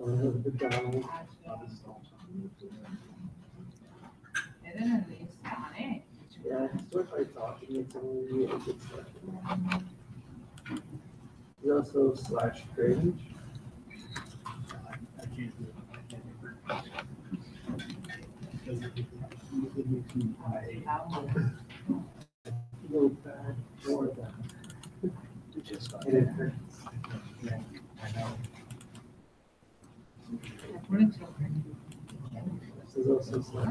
Yeah, start by talking. It's only a good start. There's also slash cringe. No bad or bad. And it hurts. This is also slash.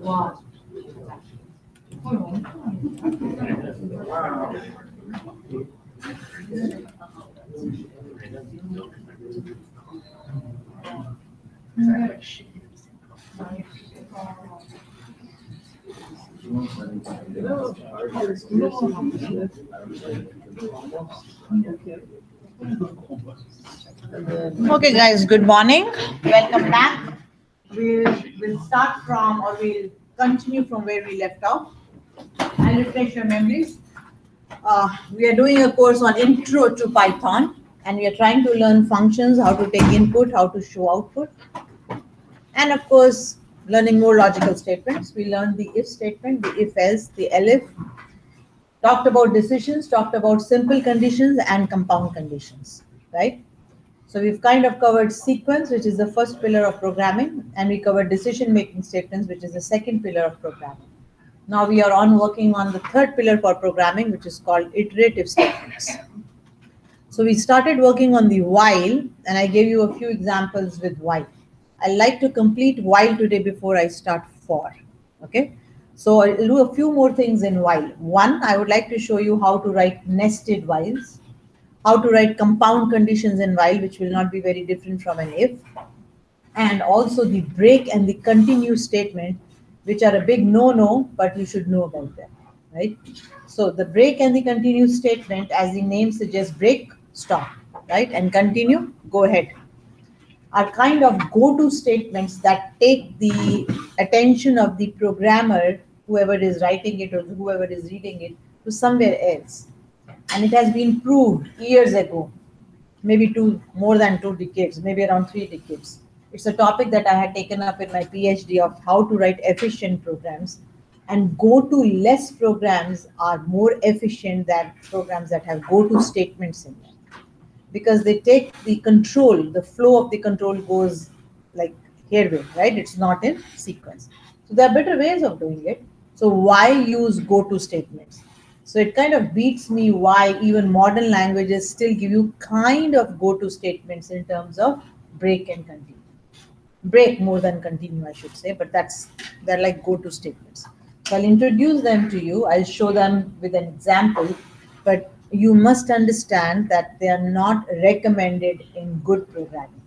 Wow. Okay, guys, good morning. Welcome back. We'll start from, or we'll continue from where we left off. I'll refresh your memories. We are doing a course on Intro to Python, and we are trying to learn functions, how to take input, how to show output, and of course, learning more logical statements. We learned the if statement, the if-else, the elif, talked about decisions, talked about simple conditions and compound conditions, right? So we've kind of covered sequence, which is the first pillar of programming, and we covered decision-making statements, which is the second pillar of programming. Now we are working on the third pillar for programming, which is called iterative statements. So we started working on the while, and I gave you a few examples with while. I like to complete while today before I start for, okay? So I'll do a few more things in while. One, I would like to show you how to write nested whiles, how to write compound conditions in while, which will not be very different from an if, and also the break and the continue statement, which are a big no-no, but you should know about them, right? So the break and the continue statement, as the name suggests, break, stop, right? And continue, go ahead, are kind of go-to statements that take the attention of the programmer, whoever is writing it or whoever is reading it, to somewhere else. And it has been proved years ago, maybe more than 2 decades, maybe around 3 decades. It's a topic that I had taken up in my PhD of how to write efficient programs. And go-to less programs are more efficient than programs that have go-to statements in them, because they take the control, the flow of the control goes like here, right? It's not in sequence. So there are better ways of doing it. So why use go-to statements? So it kind of beats me why even modern languages still give you kind of go-to statements in terms of break and continue. Break more than continue, I should say, but they're like go-to statements. So I'll introduce them to you. I'll show them with an example, but you must understand that they are not recommended in good programming.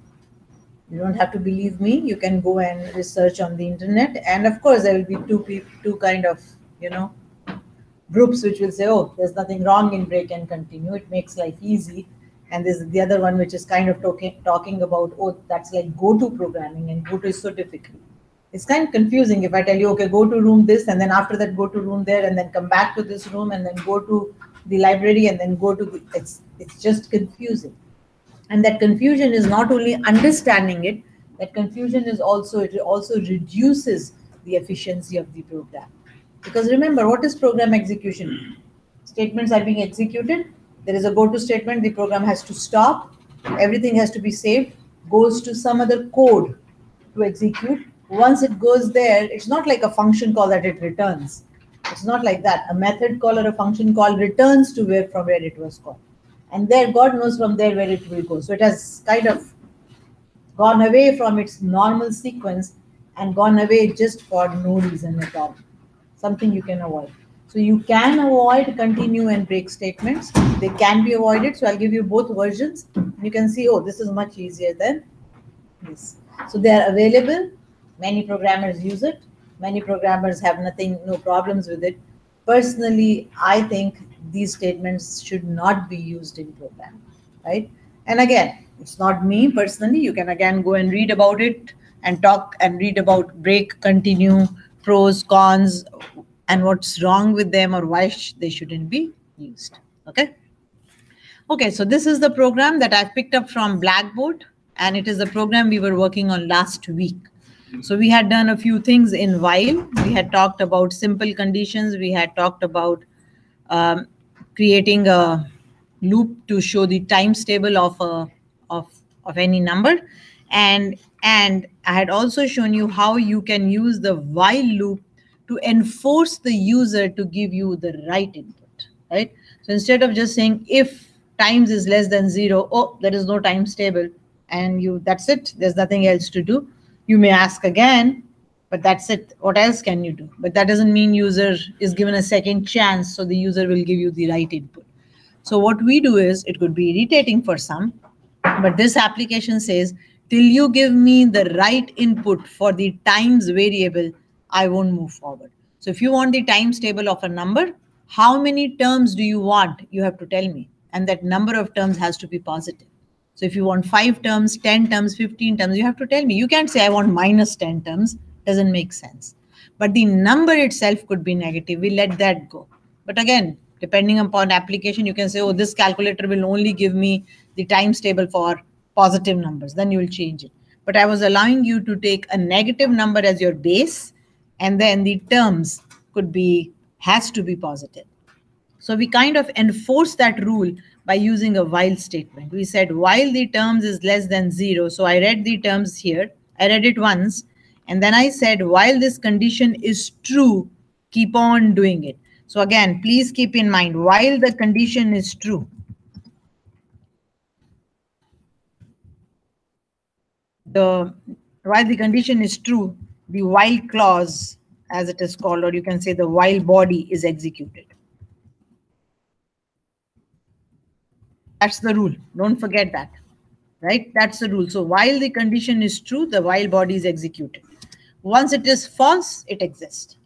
You don't have to believe me. You can go and research on the internet. And of course, there will be two kind of, groups which will say, oh, there's nothing wrong in break and continue. It makes life easy. And there's the other one which is kind of talking about, oh, that's like go-to programming, and go-to is so difficult. It's kind of confusing if I tell you, okay, go to room this, and then after that go to room there, and then come back to this room, and then go to the library, and then go to the, it's just confusing. And that confusion is not only understanding it, that confusion is also, it also reduces the efficiency of the program. Because remember, what is program execution? Statements are being executed. There is a go-to statement. The program has to stop. Everything has to be saved. Goes to some other code to execute. Once it goes there, it's not like a function call that it returns. It's not like that. A method call or a function call returns to from where it was called. And there, God knows from there where it will go. So it has kind of gone away from its normal sequence and gone away just for no reason at all. Something you can avoid. So you can avoid continue and break statements. They can be avoided. So I'll give you both versions. You can see, oh, this is much easier than this. So they are available. Many programmers use it. Many programmers have no problems with it. Personally, I think these statements should not be used in programming, right? And again, it's not me personally. You can again go and read about it and talk and read about break, continue, pros, cons, and what's wrong with them or why they shouldn't be used. Okay. Okay, so this is the program that I've picked up from Blackboard, and it is the program we were working on last week. So we had done a few things in while. We had talked about simple conditions. We had talked about creating a loop to show the times table of any number, and I had also shown you how you can use the while loop to enforce the user to give you the right input, right? So instead of just saying if times is less than 0, oh, there is no times table, and that's it, there's nothing else to do. You may ask again, but that's it. What else can you do? But that doesn't mean user is given a second chance, so the user will give you the right input. So what we do is, it could be irritating for some, but this application says, till you give me the right input for the times variable, I won't move forward. So if you want the times table of a number, how many terms do you want? You have to tell me. And that number of terms has to be positive. So if you want 5 terms, 10 terms, 15 terms, you have to tell me. You can't say I want minus 10 terms. Doesn't make sense. But the number itself could be negative. We let that go. But again, depending upon application, you can say, oh, this calculator will only give me the times table for positive numbers. Then you will change it. But I was allowing you to take a negative number as your base, and then the terms has to be positive. So we kind of enforce that rule by using a while statement. We said while the terms is less than 0. So I read the terms here. I read it once. And then I said, while this condition is true, keep on doing it. So again, please keep in mind, while the condition is true, while the condition is true, the while clause, as it is called, or you can say the while body, is executed. That's the rule. Don't forget that, right? That's the rule. So while the condition is true, the while body is executed. Once it is false, it exists,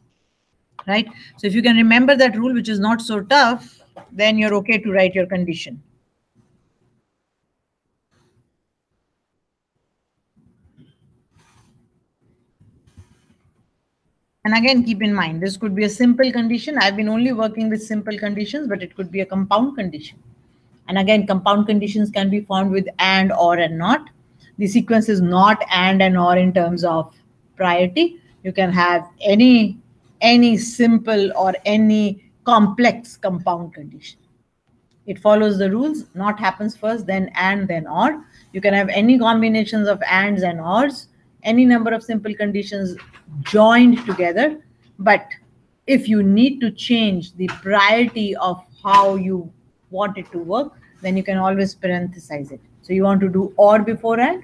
right? So if you can remember that rule, which is not so tough, then you're okay to write your condition. And again, keep in mind, this could be a simple condition. I've been only working with simple conditions, but it could be a compound condition. And again, compound conditions can be found with and, or, and not. The sequence is not and or in terms of priority. You can have any simple or any complex compound condition. It follows the rules. Not happens first, then and, then or. You can have any combinations of ands and ors, any number of simple conditions joined together. But if you need to change the priority of how you want it to work, then you can always parenthesize it. So you want to do or before and,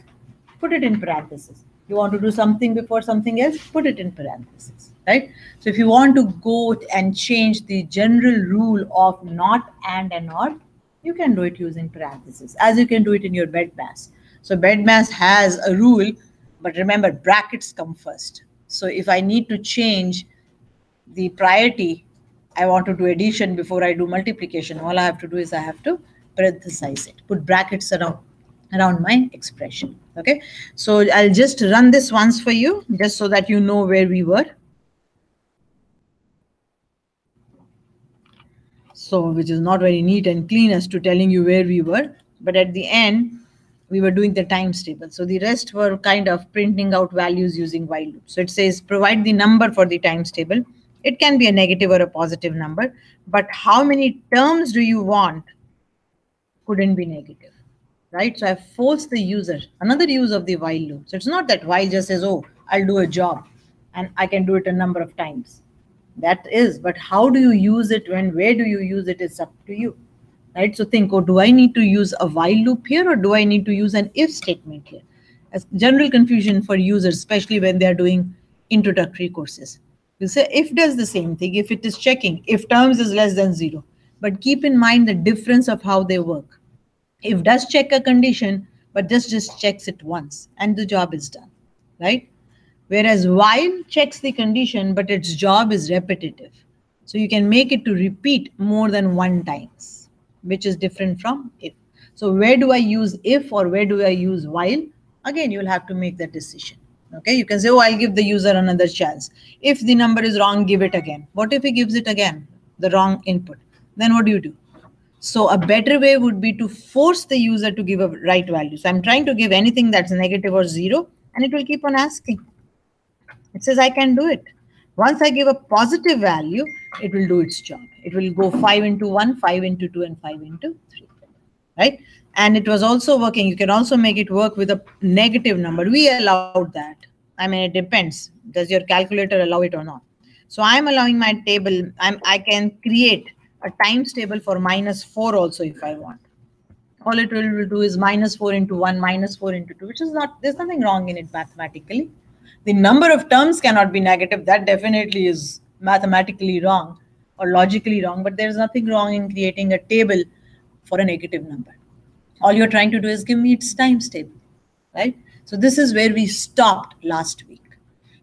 put it in parentheses. You want to do something before something else, put it in parentheses, right? So if you want to go and change the general rule of not and or, you can do it using parentheses, as you can do it in your BEDMAS. So BEDMAS has a rule, but remember, brackets come first. So if I need to change the priority, I want to do addition before I do multiplication, all I have to do is I have to parenthesize it, put brackets around my expression. Okay, so I'll just run this once for you, just so that you know where we were. So, which is not very neat and clean as to telling you where we were, but at the end, we were doing the times table. So the rest were kind of printing out values using while loop. So it says provide the number for the times table. It can be a negative or a positive number, but how many terms do you want couldn't be negative, right? So I forced the user, another use of the while loop. So it's not that while just says, oh, I'll do a job and I can do it a number of times. That is, but how do you use it, where do you use it is up to you, right? So think, oh, do I need to use a while loop here, or do I need to use an if statement here? As general confusion for users, especially when they're doing introductory courses. You say if does the same thing, if it is checking, if terms is less than 0. But keep in mind the difference of how they work. If does check a condition, but just checks it once and the job is done, right? Whereas while checks the condition, but its job is repetitive. So you can make it to repeat more than one times, which is different from if. So where do I use if or where do I use while? Again, you'll have to make that decision, Okay, you can say, oh, I'll give the user another chance. If the number is wrong, give it again. What if he gives it again, the wrong input? Then what do? So a better way would be to force the user to give a right value. So I'm trying to give anything that's negative or 0, and it will keep on asking. It says I can do it. Once I give a positive value, it will do its job. It will go 5 into 1, 5 into 2, and 5 into 3. Right? And it was also working. You can also make it work with a negative number. We allowed that. I mean, it depends. Does your calculator allow it or not? So I'm allowing my table. I can create a times table for -4 also if I want. All it will do is -4 into 1, -4 into 2, which is not, there's nothing wrong in it mathematically. The number of terms cannot be negative. That definitely is mathematically wrong or logically wrong, but there's nothing wrong in creating a table for a negative number. All you're trying to do is give me its times table, right? So this is where we stopped last week.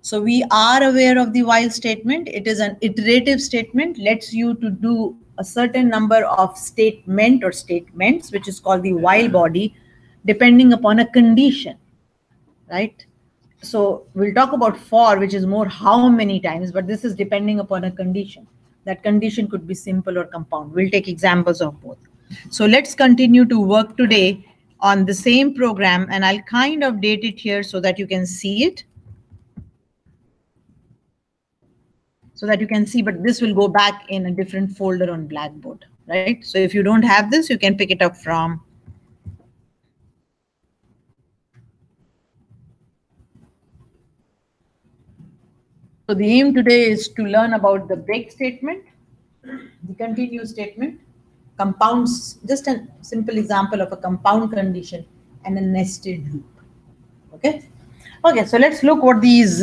So we are aware of the while statement. It is an iterative statement, lets you to do a certain number of statement or statements, which is called the while body, depending upon a condition, right? So we'll talk about for, which is more how many times, but this is depending upon a condition. That condition could be simple or compound. We'll take examples of both. So let's continue to work today on the same program, and I'll kind of date it here so that you can see it. So that you can see, but this will go back in a different folder on Blackboard, right? So if you don't have this, you can pick it up from. So the aim today is to learn about the break statement, the continue statement, compounds, just a simple example of a compound condition and a nested loop. Okay. Okay, so let's look what these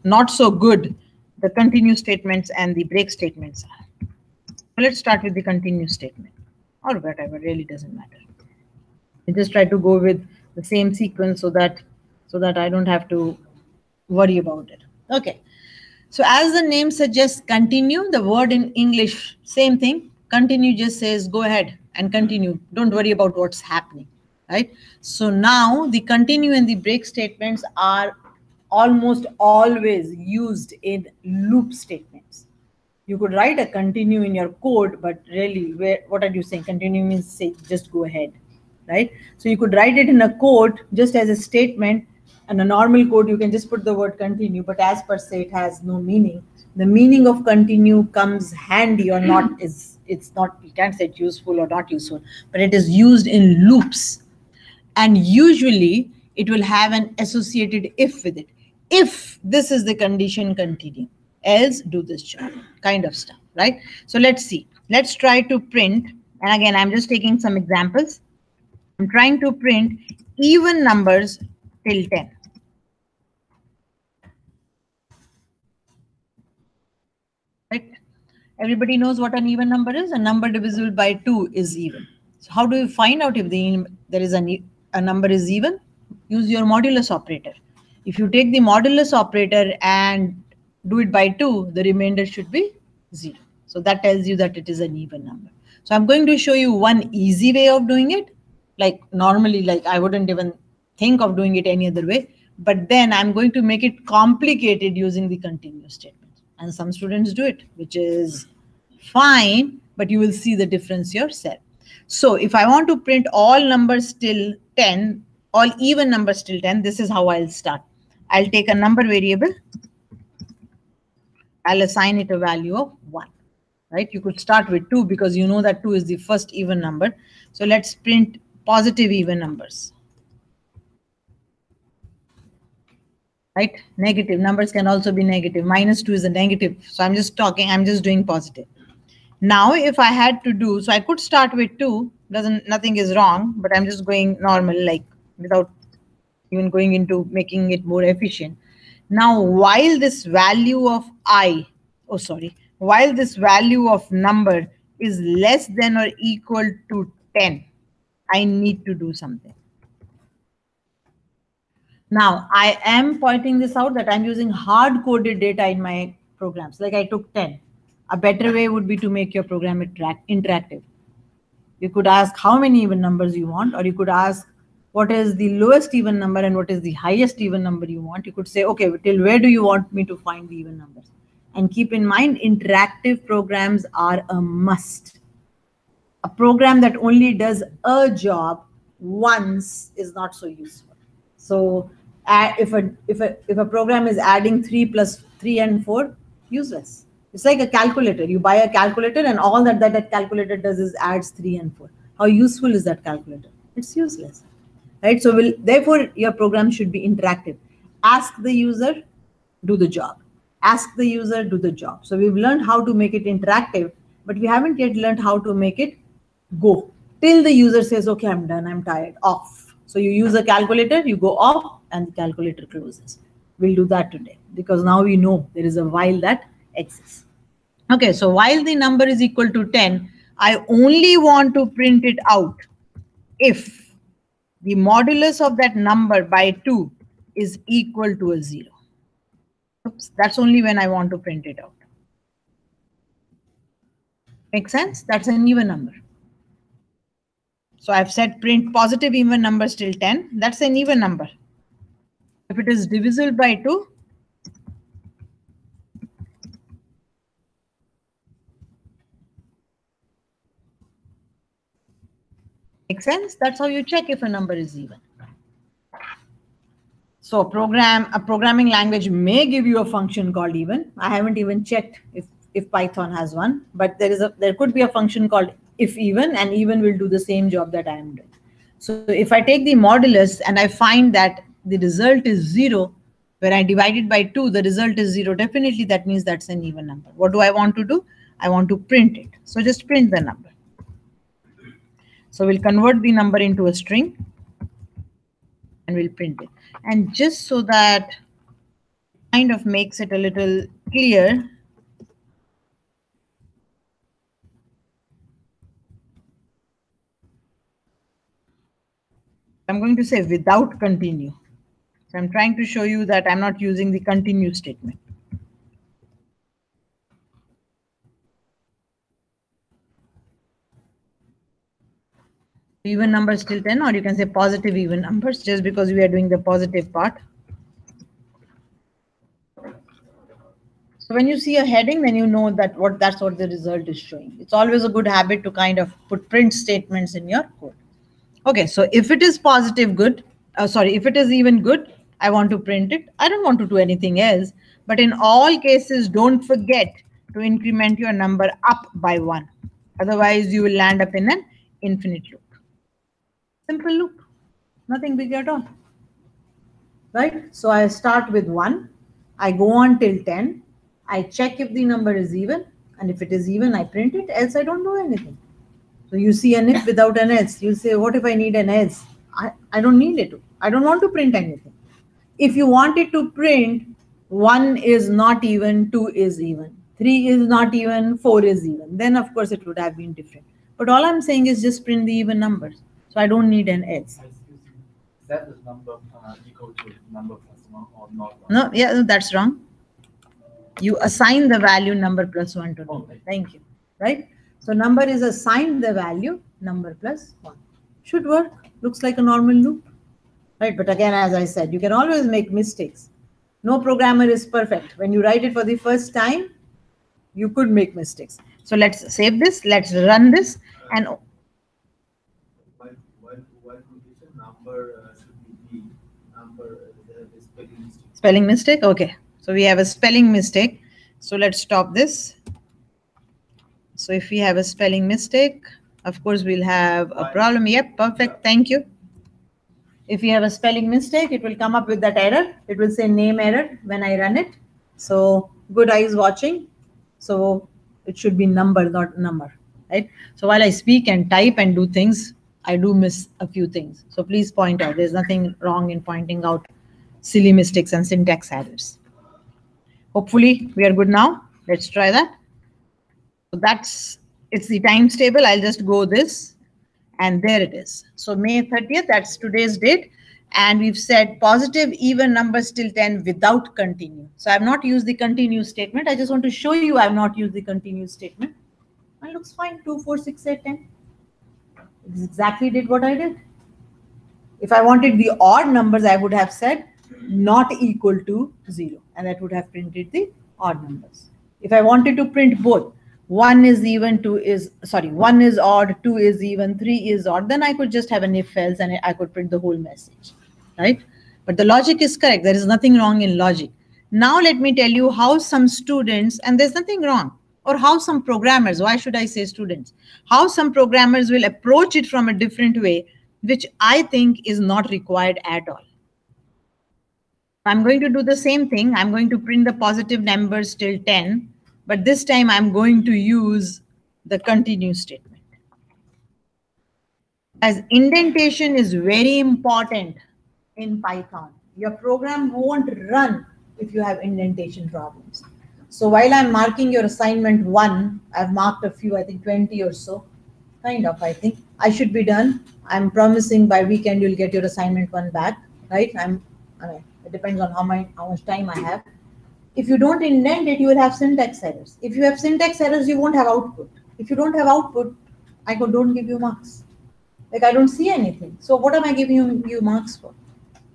not so good, the continue statements and the break statements are. So let's start with the continue statement, or whatever, really doesn't matter. I just try to go with the same sequence so that I don't have to worry about it. Okay. So as the name suggests, continue, the word in English, same thing. Continue just says go ahead and continue. Don't worry about what's happening, right? So now the continue and the break statements are almost always used in loop statements. You could write a continue in your code, but really, what are you saying? Continue means say just go ahead, right? So you could write it in a code just as a statement. And a normal code, you can just put the word continue, but as per se, it has no meaning. The meaning of continue comes handy or not, it's not, you can't say it's useful or not useful, but it is used in loops. And usually it will have an associated if with it. If this is the condition, continue, else do this job, kind of stuff, right? So let's see, let's try to print. And again, I'm just taking some examples. I'm trying to print even numbers till 10. Right? Everybody knows what an even number is. A number divisible by 2 is even. So how do you find out if there is a number is even? Use your modulus operator. If you take the modulus operator and do it by 2, the remainder should be 0. So that tells you that it is an even number. So I'm going to show you one easy way of doing it. Like normally, like I wouldn't even think of doing it any other way. But then I'm going to make it complicated using the continuous statement. And some students do it, which is fine, but you will see the difference yourself. So if I want to print all numbers till 10, all even numbers till 10, this is how I'll start. I'll take a number variable. I'll assign it a value of 1, right? You could start with 2 because you know that 2 is the first even number. So let's print positive even numbers. Right? Negative numbers can also be negative. -2 is a negative. So I'm just doing positive. Now, if I had to do, so I could start with 2, nothing is wrong, but I'm just going normal, like without even going into making it more efficient. Now, while this value of while this value of number is less than or equal to 10, I need to do something. Now, I am pointing this out that I'm using hard-coded data in my programs. Like I took 10. A better way would be to make your program interactive. You could ask how many even numbers you want, or you could ask what is the lowest even number and what is the highest even number you want. You could say, okay, till where do you want me to find the even numbers? And keep in mind, interactive programs are a must. A program that only does a job once is not so useful. So if a program is adding 3 plus 3 and 4, useless. It's like a calculator. You buy a calculator and all that calculator does is adds 3 and 4. How useful is that calculator? It's useless, right? So therefore your program should be interactive. Ask the user, do the job. Ask the user, do the job. So we've learned how to make it interactive, but we haven't yet learned how to make it go till the user says, okay, I'm done, I'm tired, off. So you use a calculator, you go off and the calculator closes. We'll do that today because now we know there is a while that exists. Okay, so while the number is equal to 10, I only want to print it out if the modulus of that number by 2 is equal to a 0. Oops, that's only when I want to print it out. Make sense? That's an even number. So I've said print positive even numbers till 10. That's an even number. If it is divisible by 2, make sense? That's how you check if a number is even. So a programming language may give you a function called even. I haven't even checked if Python has one, but there could be a function called if even, and even will do the same job that I am doing. So if I take the modulus and I find that the result is 0, when I divide it by 2, the result is 0, definitely that means that's an even number. What do I want to do? I want to print it. So just print the number. So we'll convert the number into a string and we'll print it. And just so that kind of makes it a little clear, I'm going to say without continue. So I'm trying to show you that I'm not using the continue statement. Even numbers till 10, or you can say positive even numbers, just because we are doing the positive part. So when you see a heading, then you know that that's what the result is showing. It's always a good habit to kind of put print statements in your code. Okay, so if it is positive good, if it is even good, I want to print it. I don't want to do anything else. But in all cases, don't forget to increment your number up by 1. Otherwise, you will land up in an infinite loop. Simple loop, nothing big at all. Right? So I start with 1. I go on till 10. I check if the number is even. And if it is even, I print it. Else, I don't do anything. So you see an if without an else. You'll say, what if I need an else? I don't need it. I don't want to print anything. If you want it to print, 1 is not even, 2 is even, 3 is not even, 4 is even, then of course it would have been different. But all I'm saying is just print the even numbers. So I don't need an else. Is that the number equal to number plus 1 or not 1? No, yeah, that's wrong. You assign the value number plus 1 to number. Thank you. Right? So number is assigned the value number plus 1. Should work. Looks like a normal loop. Right? But again, as I said, you can always make mistakes. No programmer is perfect. When you write it for the first time, you could make mistakes. So let's save this. Let's run this. And While completion number should be the number the spelling mistake. Spelling mistake? Okay. So we have a spelling mistake. So let's stop this. So if we have a spelling mistake, of course, we'll have a problem. Yep, perfect. Thank you. If you have a spelling mistake, it will come up with that error. It will say name error when I run it. So good eyes watching. So it should be number, not number, right? So while I speak and type and do things, I do miss a few things. So please point out. There's nothing wrong in pointing out silly mistakes and syntax errors. Hopefully we are good now. Let's try that. So it's the times table. I'll just go this. And there it is. So May 30th, that's today's date. And we've said positive even numbers till 10 without continue. So I've not used the continue statement. I just want to show you I've not used the continue statement. And it looks fine. 2, 4, 6, 8, 10. It exactly did what I did. If I wanted the odd numbers, I would have said not equal to 0, and that would have printed the odd numbers. If I wanted to print both, 1 is even, 1 is odd, 2 is even, 3 is odd, then I could just have an if else and I could print the whole message, right? But the logic is correct. There is nothing wrong in logic. Now let me tell you how some students, and there's nothing wrong, or how some programmers, why should I say students, how some programmers will approach it from a different way, which I think is not required at all. I'm going to do the same thing. I'm going to print the positive numbers till 10, but this time I'm going to use the continue statement. As indentation is very important in Python. Your program won't run if you have indentation problems. So while I'm marking your assignment 1, I've marked a few, I think 20 or so, kind of, I think. I should be done. I'm promising by weekend you'll get your assignment 1 back, right? I mean, it depends on how much time I have. If you don't indent it, you will have syntax errors. If you have syntax errors, you won't have output. If you don't have output, I don't give you marks. Like, I don't see anything. So what am I giving you marks for?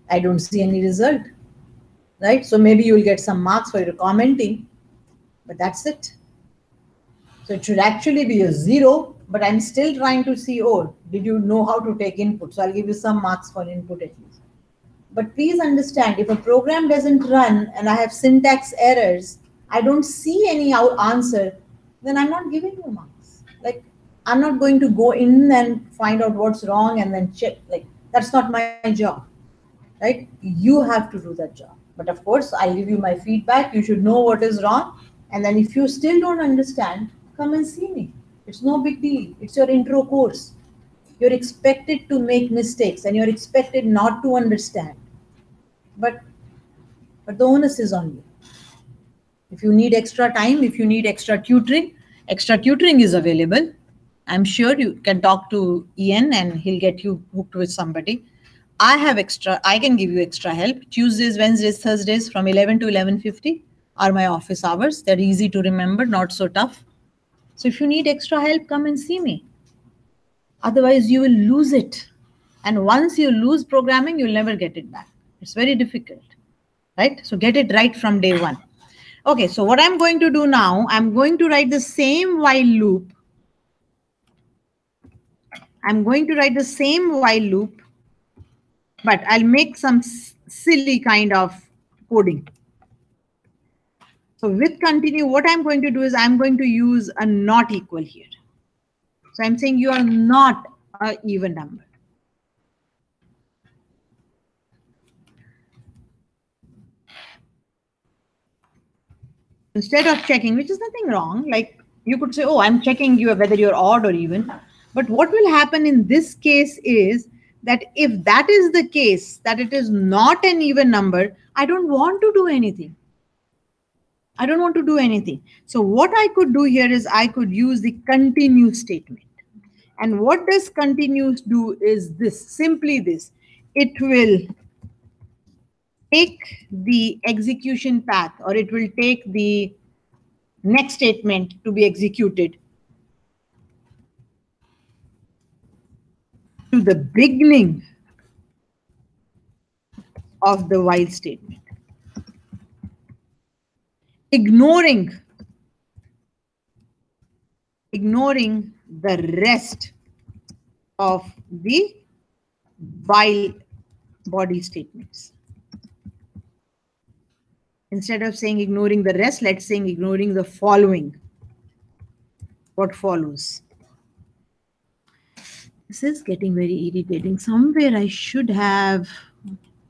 I don't see any result, right? So maybe you will get some marks for your commenting, but that's it. So it should actually be a 0, but I'm still trying to see, oh, did you know how to take input? So I'll give you some marks for input at least. But please understand, if a program doesn't run and I have syntax errors, I don't see any answer, then I'm not giving you marks. Like, I'm not going to go in and find out what's wrong and then check. Like, that's not my job, right? You have to do that job. But of course, I'll give you my feedback. You should know what is wrong. And then if you still don't understand, come and see me. It's no big deal. It's your intro course. You're expected to make mistakes and you're expected not to understand. But the onus is on you. If you need extra time, if you need extra tutoring is available. I'm sure you can talk to Ian and he'll get you hooked with somebody. I can give you extra help. Tuesdays, Wednesdays, Thursdays from 11 to 11:50 are my office hours. They're easy to remember, not so tough. So if you need extra help, come and see me. Otherwise, you will lose it. And once you lose programming, you'll never get it back. It's very difficult, right? So get it right from day one. Okay, so what I'm going to do now, I'm going to write the same while loop. I'm going to write the same while loop, but I'll make some silly kind of coding. So with continue, what I'm going to do is I'm going to use a not equal here. So I'm saying you are not an even number. Instead of checking, which is nothing wrong, like you could say, oh, I'm checking you whether you're odd or even. But what will happen in this case is that if that is the case, that it is not an even number, I don't want to do anything. I don't want to do anything. So what I could do here is I could use the continue statement. And what does continue do is this, simply this. It will take the execution path, or it will take the next statement to be executed to the beginning of the while statement, ignoring the rest of the while body statements. Instead of saying ignoring the rest, let's say ignoring the following. What follows? This is getting very irritating. Somewhere I should have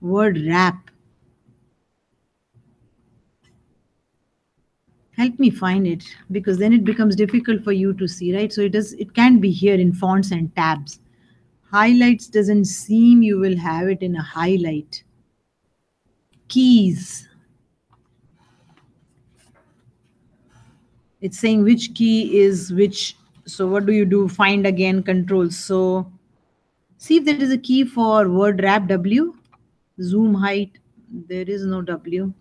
word wrap. Help me find it, because then it becomes difficult for you to see, right? So it can't be here in fonts and tabs. Highlights doesn't seem you will have it in a highlight. Keys. It's saying which key is which. So what do you do? Find again, control. So see if there is a key for word wrap W. Zoom height. There is no W.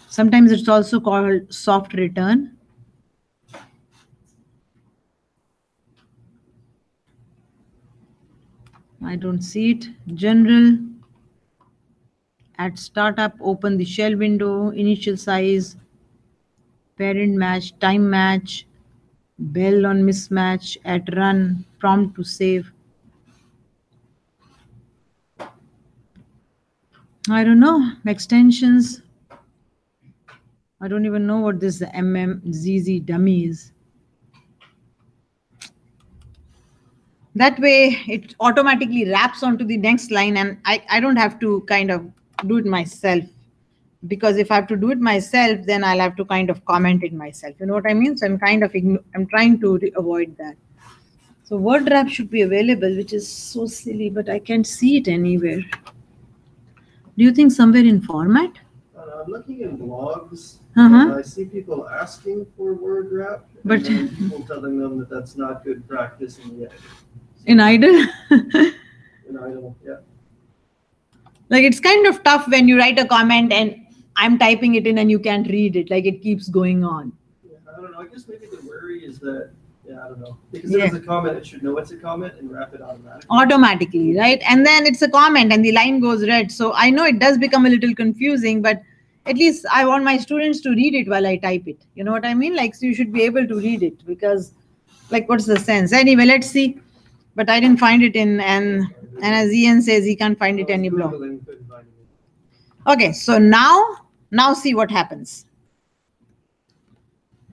Sometimes it's also called soft return. I don't see it. General, at startup, open the shell window, initial size, parent match, time match, bell on mismatch, at run, prompt to save. I don't know. Extensions. I don't even know what this MMZZ dummy is. That way it automatically wraps onto the next line, and I don't have to kind of do it myself, because if I have to do it myself, then I'll have to kind of comment it myself. You know what I mean? So I'm kind of I'm trying to avoid that. So word wrap should be available, which is so silly, but I can't see it anywhere. Do you think somewhere in format? I'm looking in blogs, Uh-huh. and I see people asking for word wrap, But- and then people telling them that that's not good practice in the edit. In idle? In idle, yeah. Like, it's kind of tough when you write a comment and I'm typing it in and you can't read it. Like, it keeps going on. Yeah, I don't know. I guess maybe the worry is that, I don't know. Because if it's a comment, it should know it's a comment and wrap it automatically. Automatically, right? And then it's a comment and the line goes red. So I know it does become a little confusing, but at least I want my students to read it while I type it. You know what I mean? Like, so you should be able to read it, because, like, what's the sense? Anyway, let's see. But I didn't find it in, and as Ian says, he can't find it any blog. Googling, couldn't find it. Okay, so now see what happens.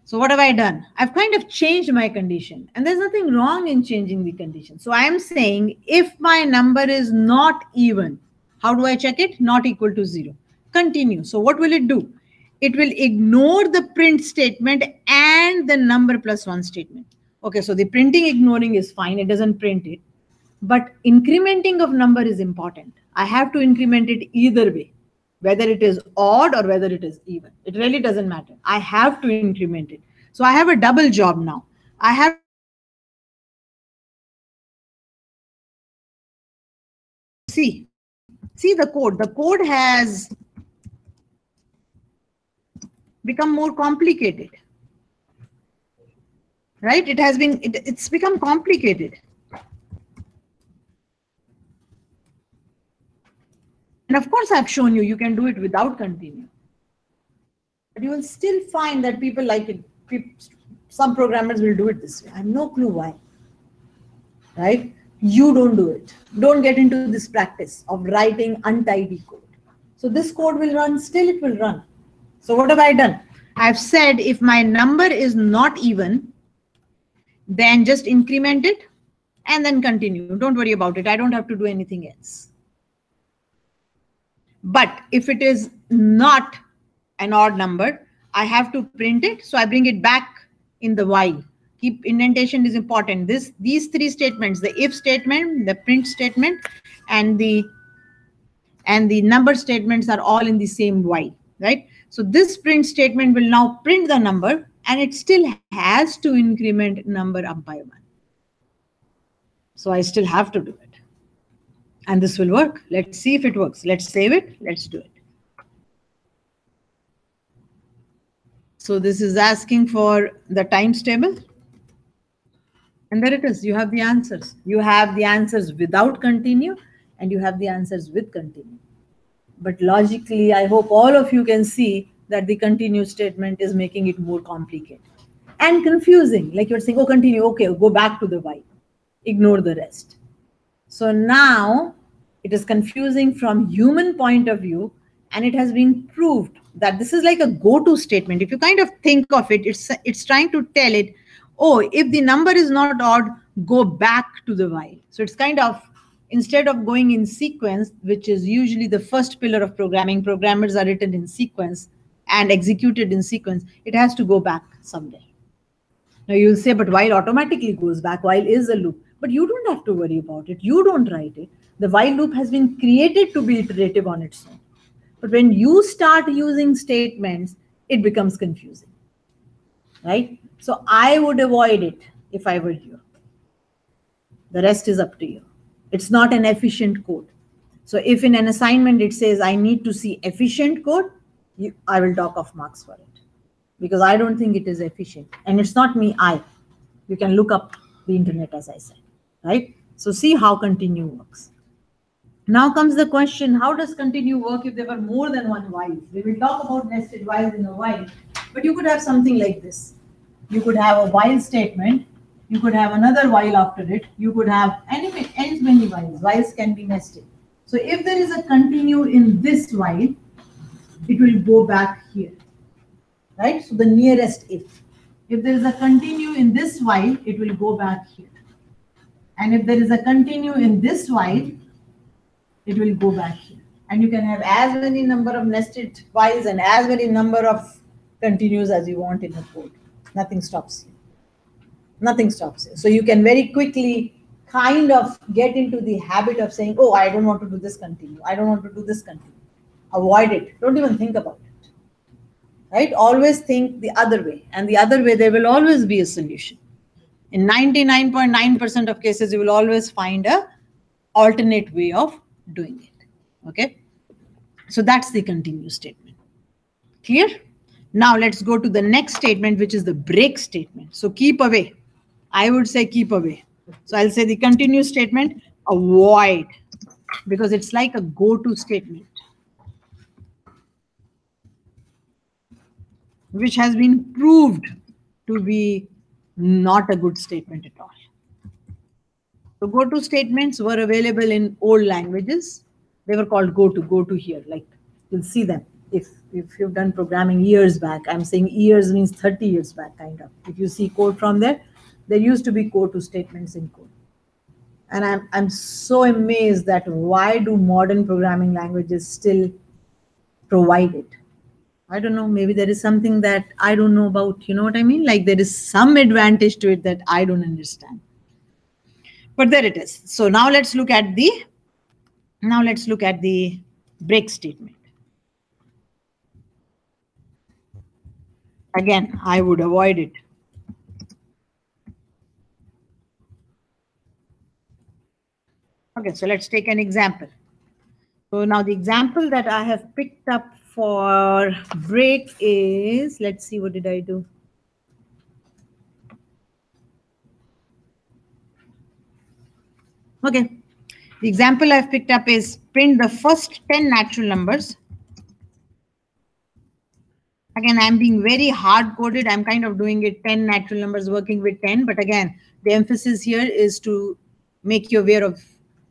So what have I done? I've kind of changed my condition, and there's nothing wrong in changing the condition. So I am saying if my number is not even, how do I check it? Not equal to 0. Continue. So what will it do? It will ignore the print statement and the number plus 1 statement. Okay, so the printing ignoring is fine. It doesn't print it. But incrementing of number is important. I have to increment it either way, whether it is odd or whether it is even. It really doesn't matter. I have to increment it. So I have a double job now. I have see the code. The code has become more complicated. Right? It's become complicated. And of course, I've shown you can do it without continue. But you will still find that people like it. Some programmers will do it this way. I have no clue why. Right? You don't do it. Don't get into this practice of writing untidy code. So this code will run, still it will run. So what have I done? I've said if my number is not even, then just increment it and then continue. Don't worry about it. I don't have to do anything else. But if it is not an odd number, I have to print it. So I bring it back in the while. Keep indentation is important. These 3 statements, the if statement, the print statement, and the number statements are all in the same while, right? So this print statement will now print the number, and it still has to increment number up by 1. So I still have to do it. And this will work. Let's see if it works. Let's save it. Let's do it. So this is asking for the times table. And there it is. You have the answers. You have the answers without continue, and you have the answers with continue. But logically, I hope all of you can see that the continue statement is making it more complicated and confusing. Like you're saying, oh, continue. Okay, go back to the while. Ignore the rest. So now it is confusing from human point of view, and it has been proved that this is like a go-to statement. If you kind of think of it, it's trying to tell it, oh, if the number is not odd, go back to the while. So it's kind of, instead of going in sequence, which is usually the first pillar of programming, programmers are written in sequence and executed in sequence, it has to go back someday. Now you'll say, but while automatically goes back, while is a loop. But you don't have to worry about it. You don't write it. The while loop has been created to be iterative on its own. But when you start using statements, it becomes confusing, right? So I would avoid it if I were you. The rest is up to you. It's not an efficient code. So if in an assignment it says I need to see efficient code, I will dock off marks for it, because I don't think it is efficient. And it's not me, you can look up the internet, as I said, right? So see how continue works. Now comes the question, how does continue work if there were more than one while? We will talk about nested whiles in a while, but you could have something like this. You could have a while statement, you could have another while after it, you could have any many whiles. Whiles can be nested. So if there is a continue in this while, it will go back here, right? So the nearest if. If there is a continue in this while, it will go back here. And if there is a continue in this while, it will go back here. And you can have as many number of nested whiles and as many number of continues as you want in a code. Nothing stops you. Nothing stops you. So you can very quickly kind of get into the habit of saying, oh, I don't want to do this continue. I don't want to do this continue. Avoid it. Don't even think about it. Right? Always think the other way. And the other way, there will always be a solution. In 99.9% of cases, you will always find a alternate way of doing it. Okay? So that's the continue statement. Clear? Now let's go to the next statement, which is the break statement. So keep away. I would say keep away. So I'll say the continue statement, avoid, because it's like a go-to statement, which has been proved to be not a good statement at all. So go-to statements were available in old languages. They were called go-to here. Like you'll see them. If you've done programming years back, I'm saying years means 30 years back, kind of. If you see code from there used to be go-to statements in code. And I'm so amazed that why do modern programming languages still provide it? I don't know, maybe there is something that I don't know about, you know what I mean? Like there is some advantage to it that I don't understand. But there it is. So now let's look at the break statement. Again, I would avoid it. Okay, so let's take an example. So now the example that I have picked up for break is, let's see, what did I do? Okay, the example I've picked up is print the first 10 natural numbers. Again, I'm being very hard-coded. I'm kind of doing it 10 natural numbers working with 10. But again, the emphasis here is to make you aware of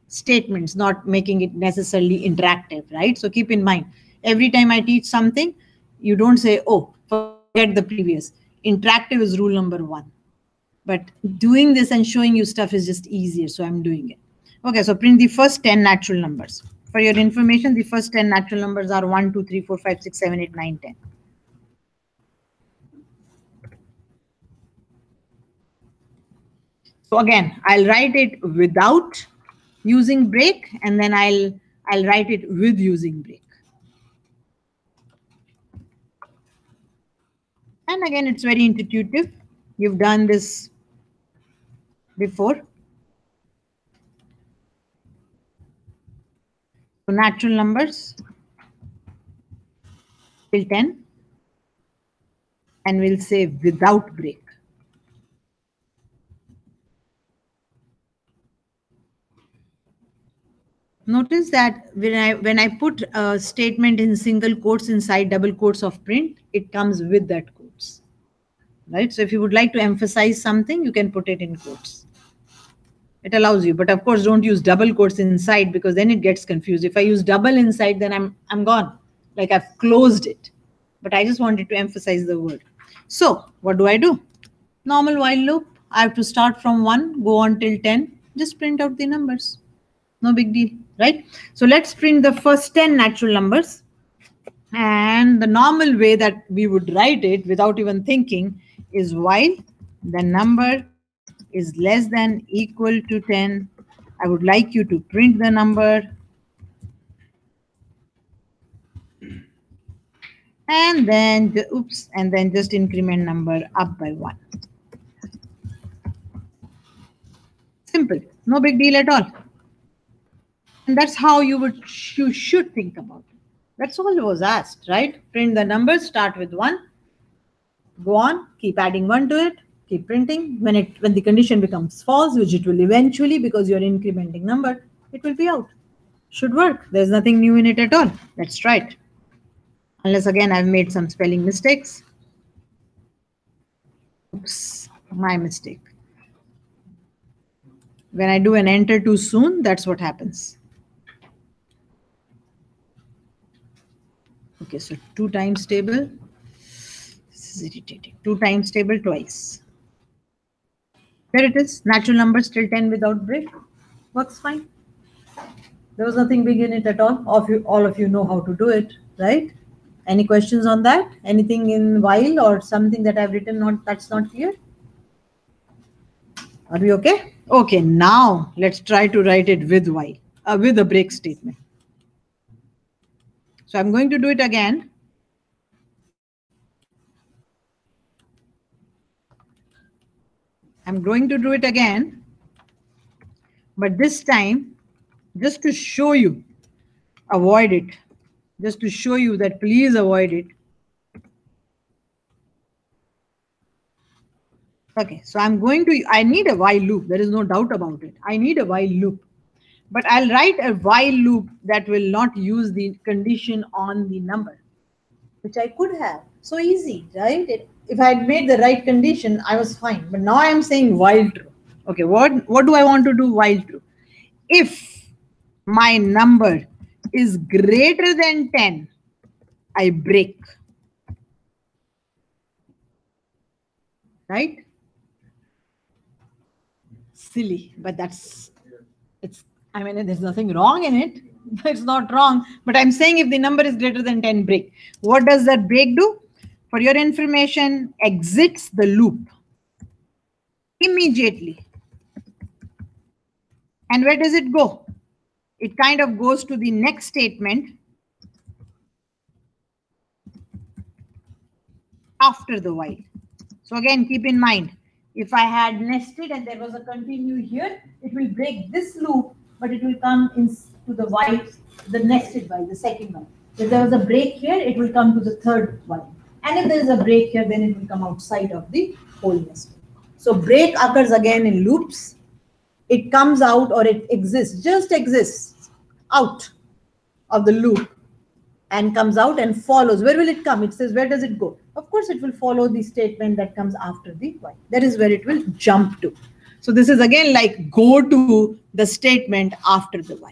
statements, not making it necessarily interactive, right? So keep in mind, every time I teach something, you don't say, oh, forget the previous. Interactive is rule number 1. But doing this and showing you stuff is just easier. So I'm doing it. Okay, so print the first 10 natural numbers. For your information, the first 10 natural numbers are 1, 2, 3, 4, 5, 6, 7, 8, 9, 10. So again, I'll write it without using break, and then I'll write it with using break. And again, it's very intuitive. You've done this before. So natural numbers till 10, and we'll say without break. Notice that when I put a statement in single quotes inside double quotes of print, it comes with that quotes, right? So if you would like to emphasize something, you can put it in quotes. It allows you, but of course, don't use double quotes inside because then it gets confused. If I use double inside, then I'm gone, like I've closed it. But I just wanted to emphasize the word. So what do? Normal while loop. I have to start from 1, go on till 10. Just print out the numbers. No big deal, right? So let's print the first 10 natural numbers. And the normal way that we would write it without even thinking is while the number is less than equal to 10, I would like you to print the number. And then, oops, and then just increment number up by 1. Simple, no big deal at all. And that's how you should think about it. That's all was asked, right? Print the numbers, start with 1, go on, keep adding 1 to it, Keep printing. When the condition becomes false, which it will eventually, because you're incrementing number, it will be out. Should work. There's nothing new in it at all. Let's try it. Unless again I've made some spelling mistakes. Oops, my mistake. When I do an enter too soon, that's what happens. Okay, so 2 times table. This is irritating. 2 times table twice. There it is. Natural number still 10 without break. Works fine. There was nothing big in it at all. All of you know how to do it, right? Any questions on that? Anything in while or something that I've written that's not clear? Are we okay? Okay, now let's try to write it with while, with a break statement. So I'm going to do it again. I'm going to do it again, but this time, just to show you, avoid it. Just to show you that please avoid it. Okay, so I need a while loop. There is no doubt about it. I need a while loop. But I'll write a while loop that will not use the condition on the number, which I could have. So easy, right? If I had made the right condition, I was fine. But now I am saying while true. Okay, what do I want to do while true? If my number is greater than 10, I break. Right? Silly, but I mean, there's nothing wrong in it. It's not wrong. But I'm saying if the number is greater than 10, break. What does that break do? For your information, exits the loop immediately. And where does it go? It kind of goes to the next statement after the while. So again, keep in mind, if I had nested and there was a continue here, it will break this loop, but it will come into the while, the nested while, the second one. If there was a break here, it will come to the third while. And if there is a break here, then it will come outside of the whole nested. So break occurs again in loops. It comes out or it exists, just exists out of the loop and comes out and follows. Where will it come? It says, where does it go? Of course, it will follow the statement that comes after the while. That is where it will jump to. So this is again like go to the statement after the while,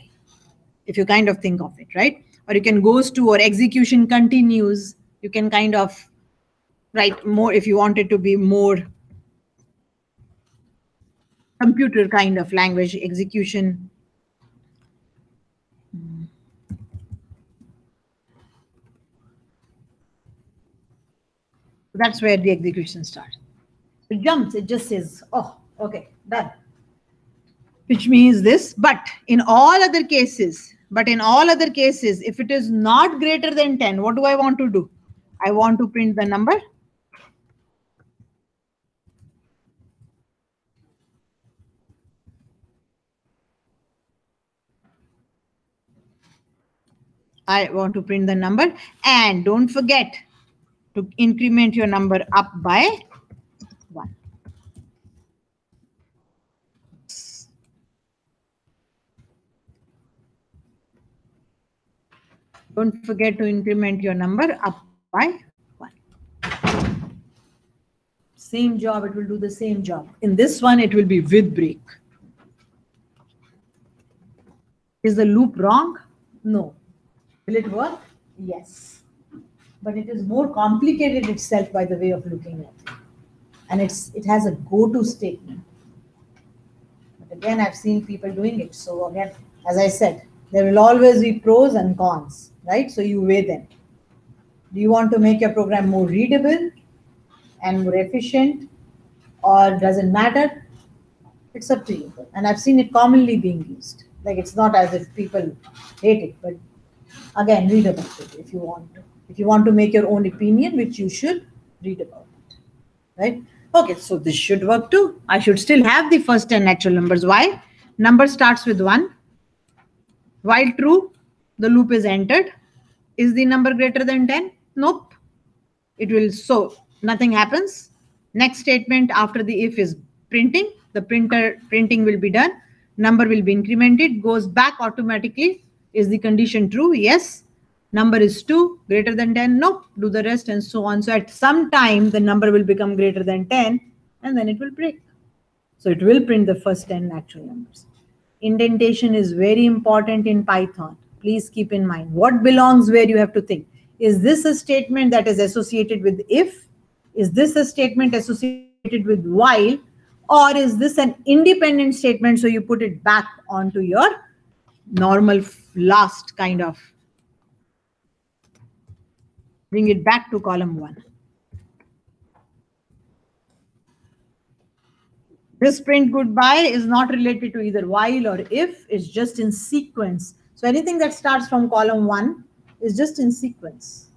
if you kind of think of it, right? Or you can goes to or execution continues. You can kind of write more if you want it to be more computer kind of language, execution. That's where the execution starts. It jumps, it just says, oh, okay, done. Which means this, but in all other cases, if it is not greater than 10, what do I want to do? I want to print the number. I want to print the number, and don't forget to increment your number up by 1. Don't forget to increment your number up by 1. Same job, it will do the same job. In this one, it will be with break. Is the loop wrong? No. Will it work? Yes. But it is more complicated itself by the way of looking at it. And it has a go-to statement. But again, I've seen people doing it. So again, as I said, there will always be pros and cons, right? So you weigh them. Do you want to make your program more readable and more efficient, or does it matter? It's up to you. And I've seen it commonly being used. Like, it's not as if people hate it, but again, read about it if you want to. If you want to make your own opinion, which you should, read about it, right? Okay, so this should work too. I should still have the first 10 natural numbers. Why? Number starts with 1. While true, the loop is entered. Is the number greater than 10? Nope. It will, so nothing happens. Next statement after the if is printing. The printing will be done. Number will be incremented, goes back automatically. Is the condition true? Yes. Number is 2, greater than 10. Nope. Do the rest and so on. So at some time, the number will become greater than 10 and then it will break. So it will print the first 10 natural numbers. Indentation is very important in Python. Please keep in mind what belongs where. You have to think. Is this a statement that is associated with if? Is this a statement associated with while? Or is this an independent statement? So you put it back onto your normal last kind of. Bring it back to column 1. This print goodbye is not related to either while or if. It's just in sequence. So anything that starts from column 1 is just in sequence.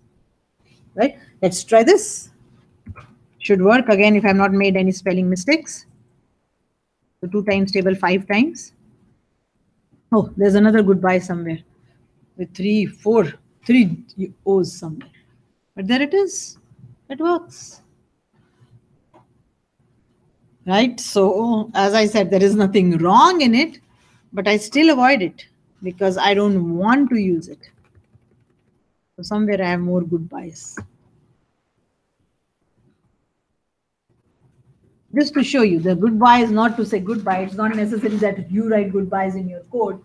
Right? Let's try this. Should work again if I have not made any spelling mistakes. So 2 times table 5 times. Oh, there's another goodbye somewhere with 3 O's somewhere. But there it is. It works. Right? So as I said, there is nothing wrong in it, but I still avoid it because I don't want to use it. So somewhere I have more goodbyes. Just to show you, the goodbye is not to say goodbye. It's not necessary that you write goodbyes in your code.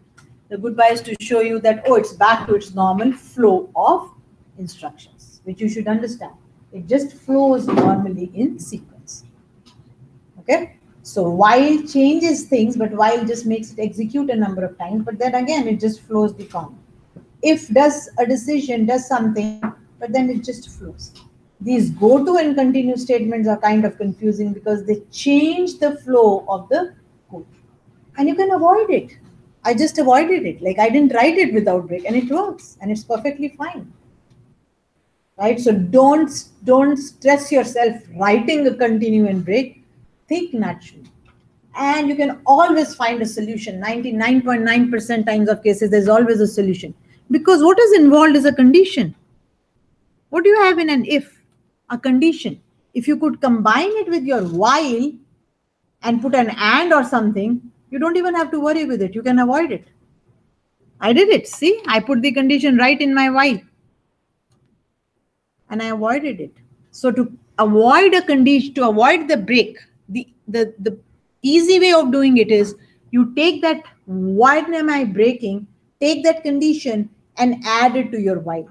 The goodbye is to show you that, oh, it's back to its normal flow of instructions, which you should understand. It just flows normally in sequence. Okay? So while changes things, but while just makes it execute a number of times, but then again, it just flows the comma. If does a decision, does something, but then it just flows. These go to and continue statements are kind of confusing because they change the flow of the code. And you can avoid it. I just avoided it. Like I didn't write it without break and it works and it's perfectly fine. Right? So don't stress yourself writing a continue and break. Think naturally. And you can always find a solution. 99.9% times of cases, there's always a solution. Because what is involved is a condition. What do you have in an if? A condition. If you could combine it with your while and put an and or something, you don't even have to worry with it. You can avoid it. I did it. See, I put the condition right in my while. And I avoided it. So to avoid a condition, to avoid the break, the easy way of doing it is you take that while am I breaking, take that condition and add it to your while.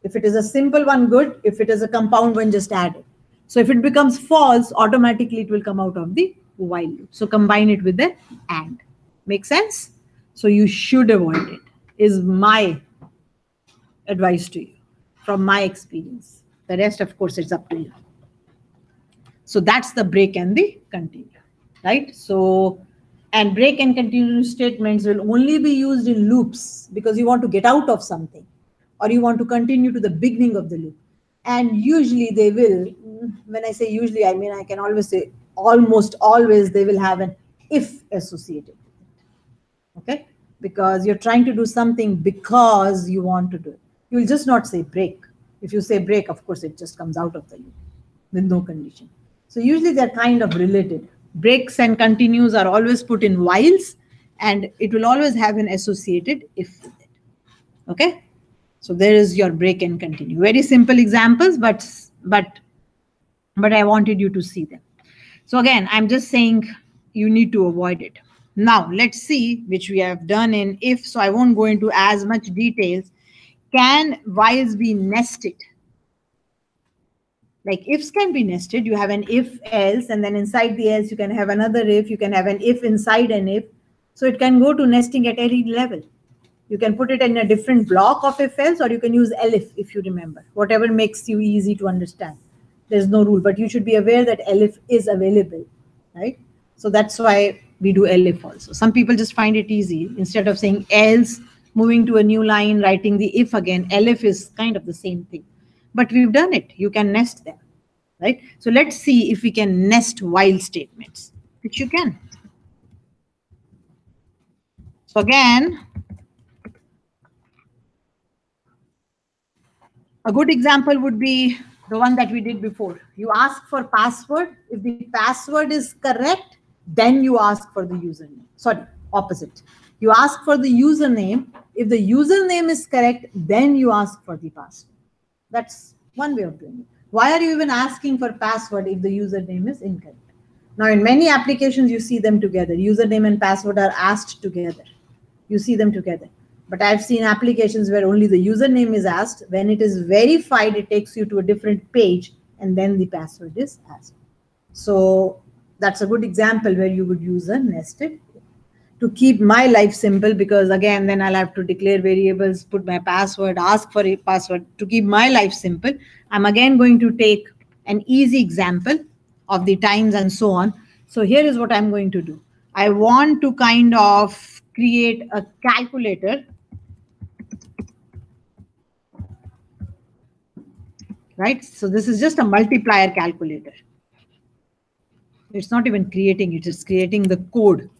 If it is a simple one, good. If it is a compound one, just add it. So if it becomes false, automatically it will come out of the while loop. So combine it with the and. Make sense? So you should avoid it, is my advice to you from my experience. The rest, of course, it's up to you. So that's the break and the continue, right? So, and break and continue statements will only be used in loops because you want to get out of something or you want to continue to the beginning of the loop. And usually they will, when I say usually, I mean, I can always say almost always they will have an if associated with it. Okay? Because you're trying to do something because you want to do it. You will just not say break. If you say break, of course, it just comes out of the loop with no condition. So usually they're kind of related. Breaks and continues are always put in whiles and it will always have an associated if with it. Okay? So there is your break and continue. Very simple examples, but I wanted you to see them. So again, I'm just saying you need to avoid it. Now let's see, which we have done in if, so I won't go into as much details. Can whiles be nested? Like ifs can be nested. You have an if else, and then inside the else you can have another if, you can have an if inside an if. So it can go to nesting at any level. You can put it in a different block of if else, or you can use elif if you remember. Whatever makes you easy to understand. There's no rule, but you should be aware that elif is available, right? So that's why we do elif also. Some people just find it easy. Instead of saying else, moving to a new line, writing the if again, elif is kind of the same thing. But we've done it. You can nest them, right? So let's see if we can nest while statements, which you can. So again, a good example would be the one that we did before. You ask for password. If the password is correct, then you ask for the username. Sorry, opposite. You ask for the username. If the username is correct, then you ask for the password. That's one way of doing it. Why are you even asking for password if the username is incorrect? Now, in many applications, you see them together. Username and password are asked together. You see them together. But I've seen applications where only the username is asked. When it is verified, it takes you to a different page, and then the password is asked. So that's a good example where you would use a nested to keep my life simple, because again, then I'll have to declare variables, put my password, ask for a password. To keep my life simple, I'm again going to take an easy example of the times and so on. So here is what I'm going to do. I want to kind of create a calculator, right? So this is just a multiplier calculator. It's not even creating it, it's creating the code.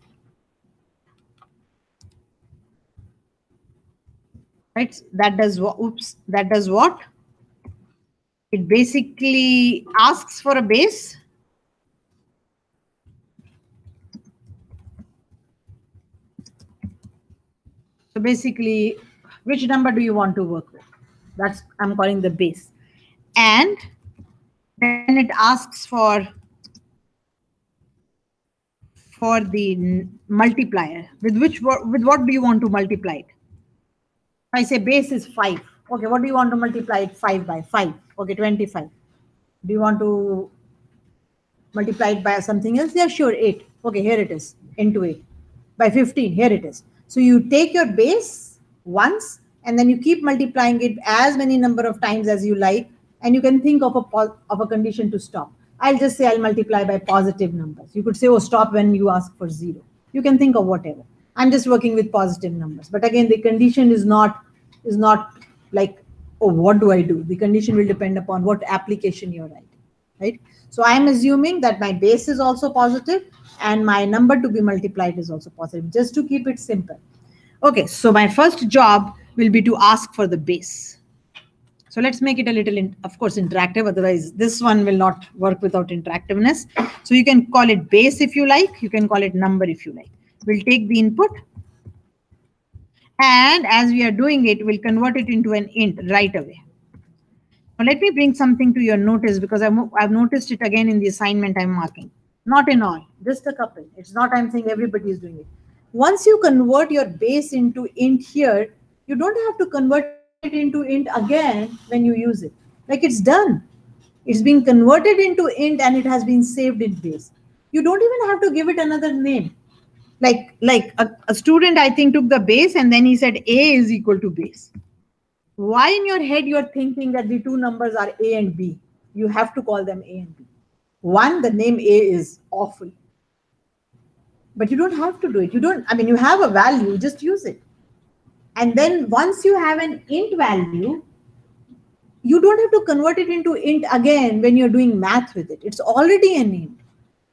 Right? That does what? Oops, that does what? It basically asks for a base. So basically, which number do you want to work with? That's, I'm calling the base. And then it asks for the multiplier. With what do you want to multiply it? I say base is 5. Okay, what do you want to multiply it 5 by? 5. Okay, 25. Do you want to multiply it by something else? Yeah, sure, 8. Okay, here it is, into 8. By 15, here it is. So you take your base once, and then you keep multiplying it as many number of times as you like, and you can think of a condition to stop. I'll just say I'll multiply by positive numbers. You could say, oh, stop when you ask for 0. You can think of whatever. I'm just working with positive numbers. But again, the condition is not like, oh, what do I do? The condition will depend upon what application you're writing, right? So I'm assuming that my base is also positive and my number to be multiplied is also positive, just to keep it simple. Okay, so my first job will be to ask for the base. So let's make it a little, of course, interactive. Otherwise, this one will not work without interactiveness. So you can call it base if you like. You can call it number if you like. We'll take the input. And as we are doing it, we'll convert it into an int right away. Now let me bring something to your notice, because I've noticed it again in the assignment I'm marking. Not in all, just a couple. It's not I'm saying everybody is doing it. Once you convert your base into int here, you don't have to convert it into int again when you use it. Like, it's done. It's being converted into int and it has been saved in base. You don't even have to give it another name. Like a student, I think, took the base and then he said A is equal to base. Why in your head you're thinking that the two numbers are A and B? You have to call them A and B. One, the name A is awful. But you don't have to do it. You have a value, just use it. And then once you have an int value, you don't have to convert it into int again when you're doing math with it. It's already an int.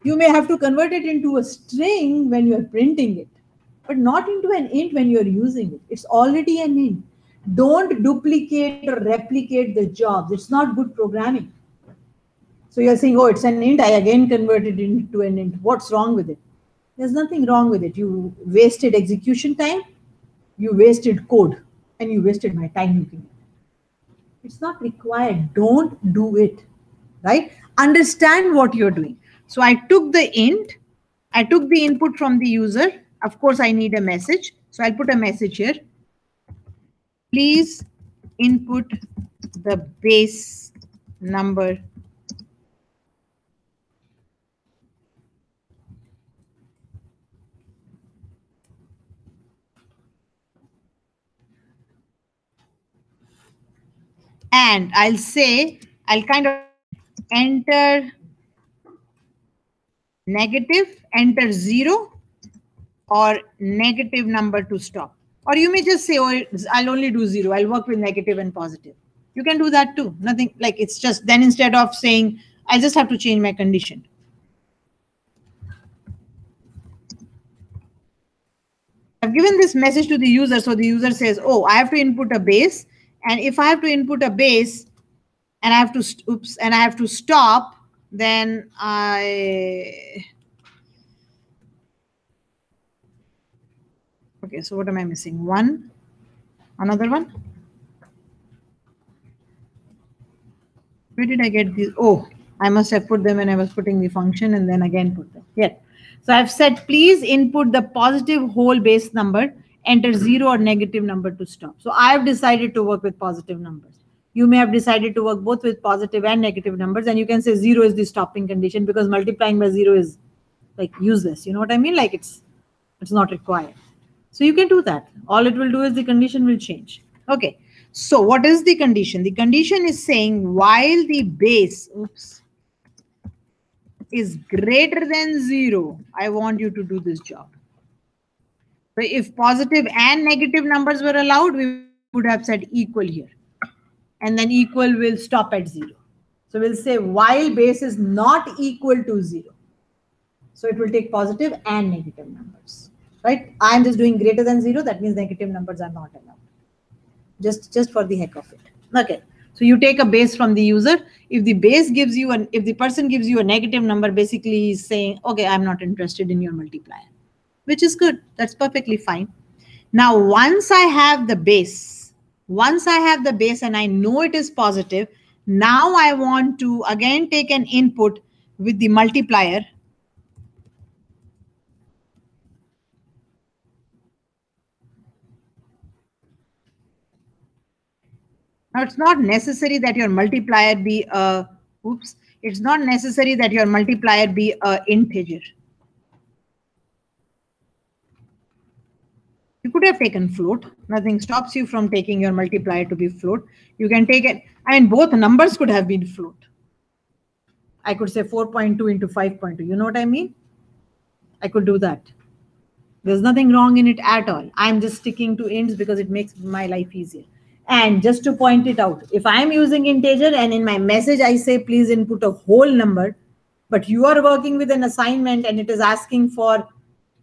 You may have to convert it into a string when you're printing it, but not into an int when you're using it. It's already an int. Don't duplicate or replicate the jobs. It's not good programming. So you're saying, oh, it's an int, I again converted it into an int. What's wrong with it? There's nothing wrong with it. You wasted execution time, you wasted code, and you wasted my time looking at it. It's not required. Don't do it, right? Understand what you're doing. So I took the int, I took the input from the user. Of course, I need a message. So I'll put a message here. Please input the base number . And I'll say, I'll kind of enter negative, enter 0, or negative number to stop. Or you may just say, oh, I'll only do 0. I'll work with negative and positive. You can do that too. Nothing, like, it's just then instead of saying, I just have to change my condition. I've given this message to the user. So the user says, oh, I have to input a base. And if I have to input a base, and I have to, oops, and I have to stop, then okay, so what am I missing? One, another one. Where did I get these? Oh, I must have put them when I was putting the function and then again put them. Yeah. So I've said, please input the positive whole base number, enter 0 or negative number to stop. So I've decided to work with positive numbers. You may have decided to work both with positive and negative numbers, and you can say 0 is the stopping condition because multiplying by 0 is like useless. You know what I mean? Like it's not required. So you can do that. All it will do is the condition will change. Okay. So what is the condition? The condition is saying while the base, oops, is greater than 0, I want you to do this job. So if positive and negative numbers were allowed, we would have said equal here. And then equal will stop at 0. So we'll say while base is not equal to 0. So it will take positive and negative numbers, right? I'm just doing greater than 0. That means negative numbers are not allowed. Just for the heck of it. Okay. So you take a base from the user. If the base gives you if the person gives you a negative number, basically he's saying, okay, I'm not interested in your multiplier, which is good. That's perfectly fine. Now, once I have the base and I know it is positive, now I want to again take an input with the multiplier. Now, it's not necessary that your multiplier be a, oops, it's not necessary that your multiplier be a integer. You could have taken float. Nothing stops you from taking your multiplier to be float. You can take it. I mean, both numbers could have been float. I could say 4.2 into 5.2. You know what I mean? I could do that. There's nothing wrong in it at all. I'm just sticking to ints because it makes my life easier. And just to point it out, if I'm using integer and in my message I say please input a whole number, but you are working with an assignment and it is asking for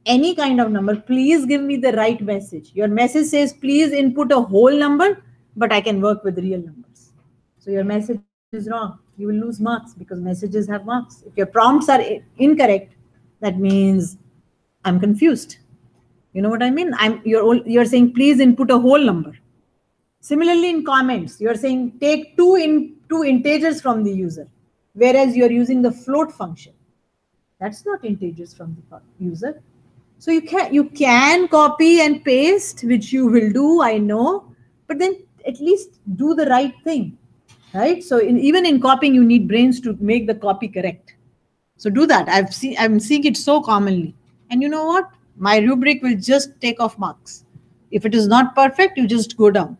any kind of number, please give me the right message. Your message says please input a whole number, but I can work with real numbers. So your message is wrong. You will lose marks because messages have marks. If your prompts are incorrect, that means I'm confused. You know what I mean? You're saying please input a whole number. Similarly, in comments, you're saying take two integers from the user, whereas you're using the float function. That's not integers from the user. So you can copy and paste, which you will do, I know, but then at least do the right thing, right? So even in copying, you need brains to make the copy correct. So do that. I'm seeing it so commonly. And you know what? My rubric will just take off marks. If it is not perfect, you just go down.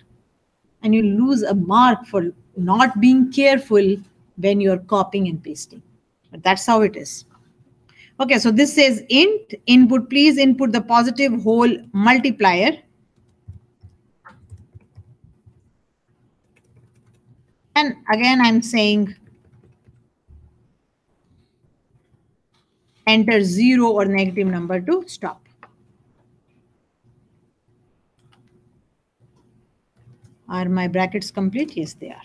And you lose a mark for not being careful when you're copying and pasting. But that's how it is. Okay, so this says int input, please input the positive whole multiplier. And again, I'm saying enter 0 or negative number to stop. Are my brackets complete? Yes, they are.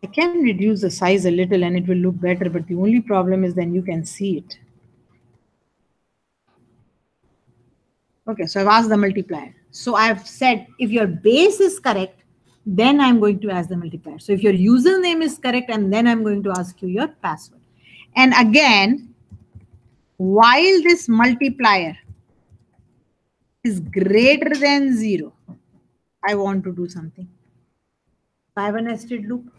I can reduce the size a little and it will look better, but the only problem is then you can see it. Okay, so I've asked the multiplier. So I've said if your base is correct, then I'm going to ask the multiplier. So if your username is correct, and then I'm going to ask you your password. And again, while this multiplier is greater than 0, I want to do something. I have a nested loop.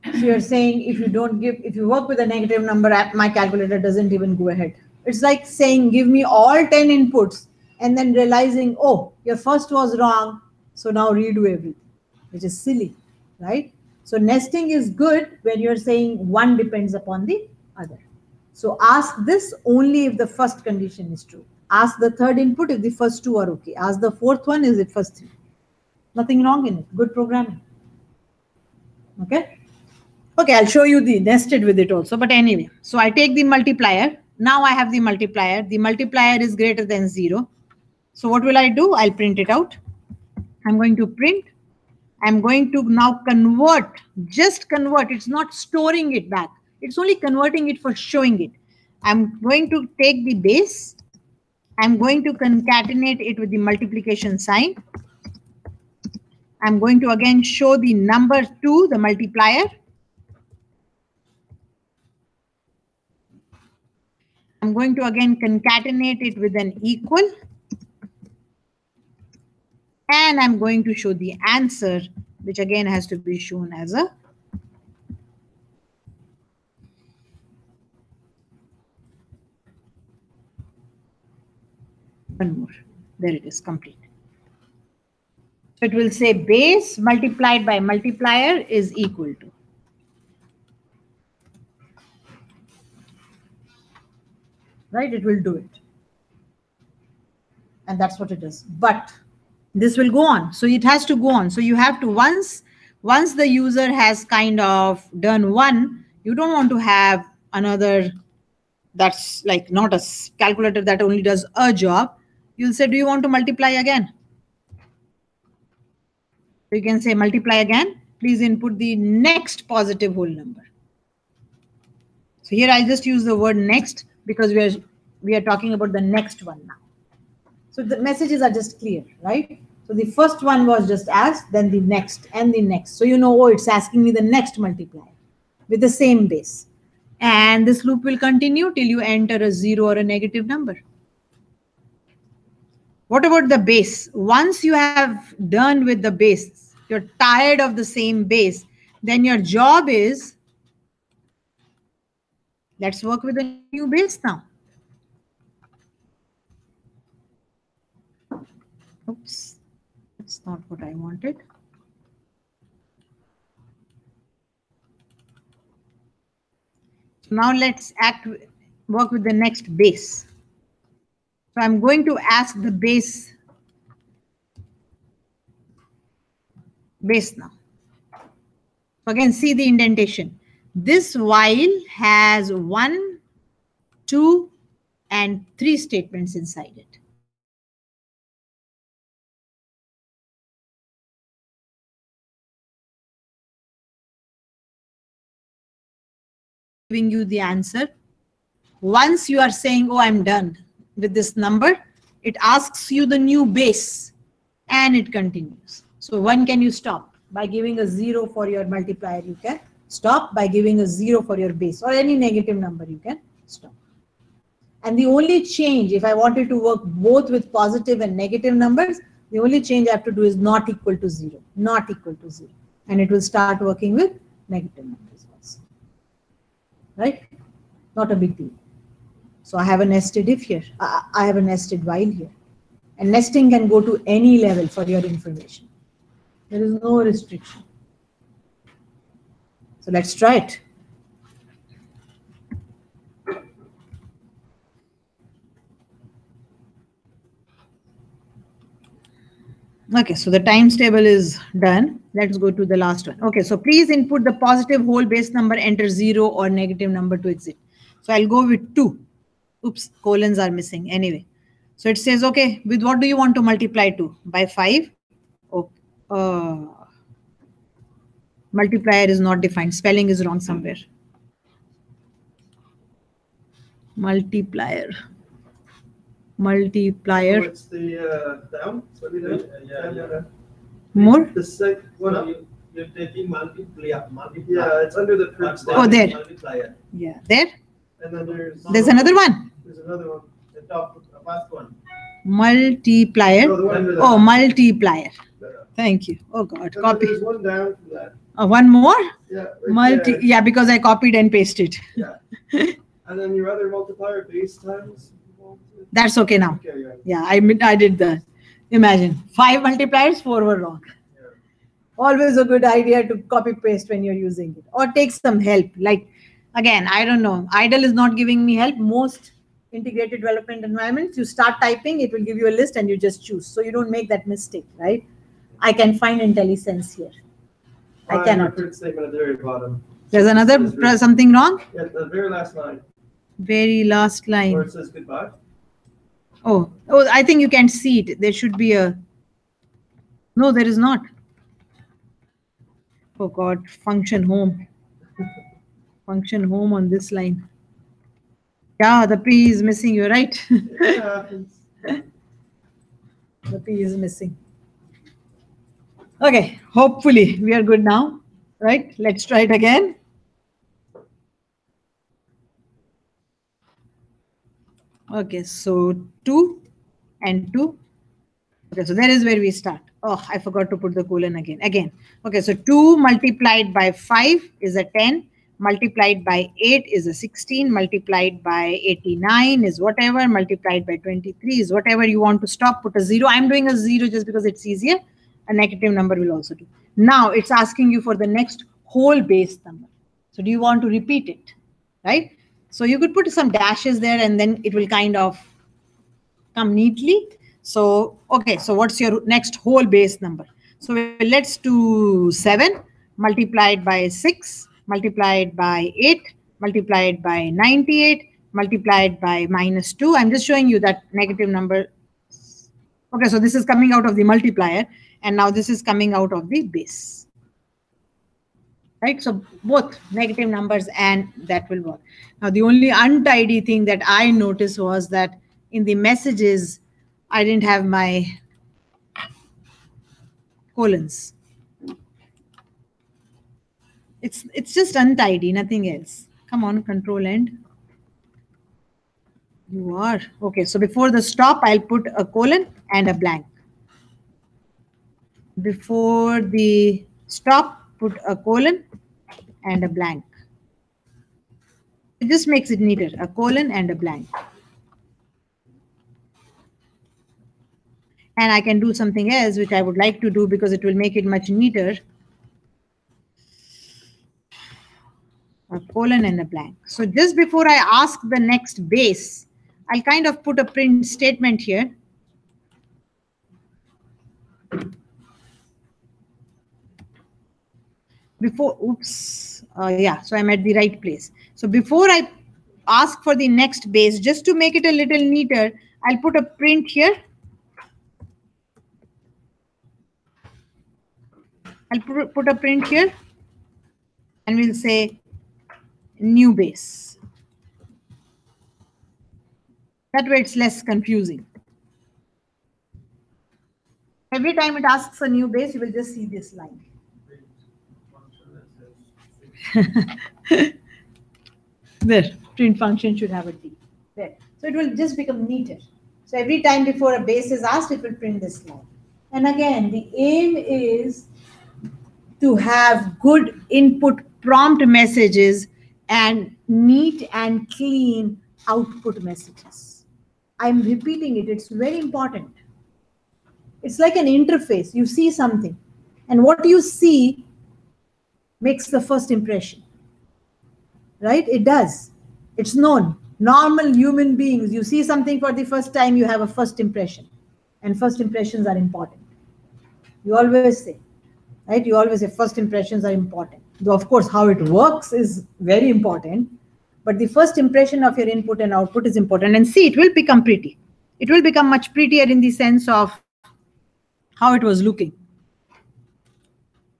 So you're saying if you work with a negative number, my calculator doesn't even go ahead. It's like saying, give me all 10 inputs and then realizing, oh, your first was wrong. So now redo everything, which is silly, right? So nesting is good when you're saying one depends upon the other. So ask this only if the first condition is true. Ask the third input if the first two are okay. Ask the fourth one is the first three. Nothing wrong in it. Good programming. Okay. Okay, I'll show you the nested with it also. But anyway, so I take the multiplier. Now I have the multiplier. The multiplier is greater than 0. So what will I do? I'll print it out. I'm going to print. I'm going to now convert, just convert. It's not storing it back. It's only converting it for showing it. I'm going to take the base. I'm going to concatenate it with the multiplication sign. I'm going to again show the number 2, the multiplier. I'm going to again concatenate it with an equal. And I'm going to show the answer, which again has to be shown as a one more. There it is, complete. So it will say base multiplied by multiplier is equal to. Right, it will do it. And that's what it is. But this will go on. So it has to go on. So you have to, once the user has kind of done one, you don't want to have another that's like not a calculator that only does a job. You'll say, do you want to multiply again? You can say multiply again. Please input the next positive whole number. So here I just use the word next because we are talking about the next one now. So the messages are just clear, right? So the first one was just asked, then the next and the next. So you know, oh, it's asking me the next multiplier with the same base. And this loop will continue till you enter a 0 or a negative number. What about the base? Once you have done with the base, you're tired of the same base, then your job is, let's work with a new base now. Oops, that's not what I wanted. So now let's work with the next base. So I'm going to ask the base now. So again, see the indentation. This while has 1, 2, and 3 statements inside it. Giving you the answer. Once you are saying, oh, I'm done with this number, it asks you the new base and it continues. So when can you stop? By giving a 0 for your multiplier, you can stop. By giving a 0 for your base or any negative number, you can stop. And the only change, if I wanted to work both with positive and negative numbers, the only change I have to do is not equal to 0, not equal to 0. And it will start working with negative numbers also. Right? Not a big deal. So I have a nested if here. I have a nested while here. And nesting can go to any level for your information. There is no restriction. So let's try it. Okay, so the times table is done. Let's go to the last one. Okay, so please input the positive whole base number, enter 0 or negative number to exit. So I'll go with 2. Oops, colons are missing. Anyway, so it says, okay, with what do you want to multiply to? By 5? Oh, multiplier is not defined. Spelling is wrong somewhere. Multiplier. Oh, it's the down? So we do? Yeah. More? The second one up? You're taking multiplier. Yeah, it's under the print statement. Oh, there. Multiplier. Yeah, there. And then There's another one. There's another one. The top, the first one. Multiplier. No, the one under that. Oh, multiplier. Thank you. Oh God, And then copy. there's one down from that. One more? Yeah. Right there. Yeah, because I copied and pasted. Yeah. And then your other multiplier base times. That's okay now. Okay, yeah. Yeah, I did that. Imagine 5 multipliers, 4 were wrong. Yeah. Always a good idea to copy paste when you're using it or take some help. Like, again, I don't know. IDLE is not giving me help. Most integrated development environments, you start typing, it will give you a list and you just choose. So you don't make that mistake, right? I can find IntelliSense here. I cannot. Print statement at the very bottom. There's another something wrong? Yeah, the very last line. Very last Where line. it says goodbye. Oh, I think you can see it. There should be a, no, there is not. Oh God, function home. Function home on this line. Yeah, the P is missing, you're right. It happens. The P is missing. Okay, hopefully we are good now, right? Let's try it again. Okay, so 2 and 2. Okay, so that is where we start. Oh, I forgot to put the colon again. Okay, so 2 multiplied by 5 is a 10, multiplied by 8 is a 16, multiplied by 89 is whatever, multiplied by 23 is whatever you want to stop, put a 0. I'm doing a 0 just because it's easier. A negative number will also do. Now it's asking you for the next whole base number. So do you want to repeat it, right? So you could put some dashes there and then it will kind of come neatly. So, okay, so what's your next whole base number? So let's do 7 multiplied by 6 multiplied by 8 multiplied by 98 multiplied by minus 2. I'm just showing you that negative number. Okay, so this is coming out of the multiplier and now this is coming out of the base. Right, so both negative numbers and that will work. Now the only untidy thing that I noticed was that in the messages, I didn't have my colons. It's just untidy, nothing else. Come on, control end. You are. Okay, so before the stop, I'll put a colon and a blank. Before the stop, put a colon and a blank. It just makes it neater, a colon and a blank. And I can do something else, which I would like to do because it will make it much neater. A colon and a blank. So just before I ask the next base, I'll kind of put a print statement here. Before, oops, yeah, so I'm at the right place. So before I ask for the next base, just to make it a little neater, I'll put a print here. I'll put a print here and we'll say new base. That way it's less confusing. Every time it asks a new base, you will just see this line. There, print function should have a D. There. So it will just become neater. So every time before a base is asked, it will print this line. And again, the aim is to have good input prompt messages and neat and clean output messages. I'm repeating it. It's very important. It's like an interface. You see something, and what you see makes the first impression, right? It does. It's known. Normal human beings, you see something for the first time, you have a first impression, and first impressions are important. You always say, right? You always say first impressions are important. Though, of course, how it works is very important, but the first impression of your input and output is important. And see, it will become pretty. It will become much prettier in the sense of how it was looking.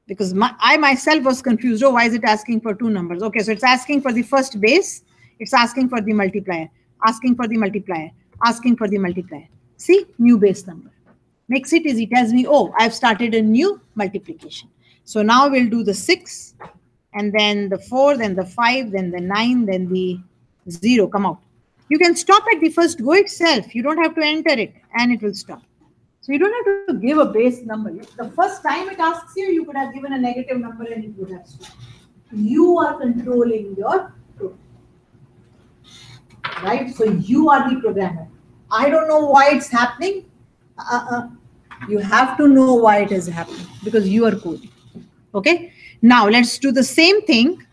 Because I myself was confused. Oh, why is it asking for two numbers? Okay, so it's asking for the first base. It's asking for the multiplier, asking for the multiplier, asking for the multiplier. See, new base number. Makes it easy. Tells me, oh, I've started a new multiplication. So now we'll do the 6, and then the 4, then the 5, then the 9, then the 0 come out. You can stop at the first go itself. You don't have to enter it, and it will stop. So you don't have to give a base number. The first time it asks you, you could have given a negative number and it would have stopped. You are controlling your program, right? So you are the programmer. I don't know why it's happening. You have to know why it is happening because you are coding. Okay. Now let's do the same thing,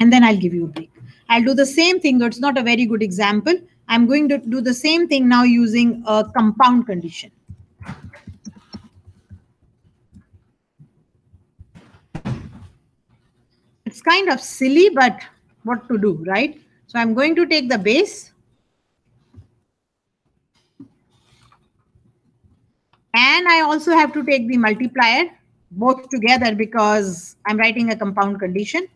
and then I'll give you a break. I'll do the same thing, though it's not a very good example. I'm going to do the same thing now using a compound condition. It's kind of silly, but what to do, right? So I'm going to take the base. And I also have to take the multiplier both together because I'm writing a compound condition.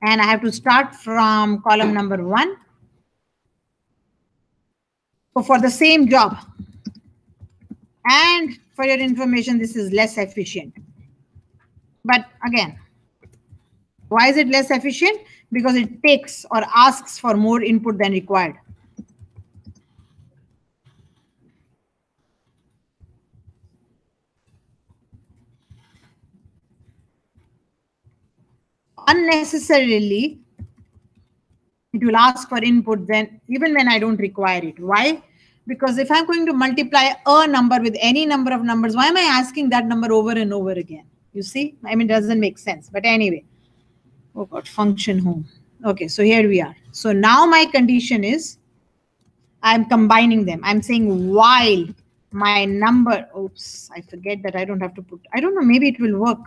And I have to start from column number 1. So for the same job. And for your information, this is less efficient. But again, why is it less efficient? Because it takes or asks for more input than required. Unnecessarily, it will ask for input then even when I don't require it. Why? Because if I'm going to multiply a number with any number of numbers, why am I asking that number over and over again? You see, I mean, it doesn't make sense. But anyway, oh God, function home. Okay, so here we are. So now my condition is I'm combining them. I'm saying while my number, oops, I forget that I don't have to put, I don't know, maybe it will work.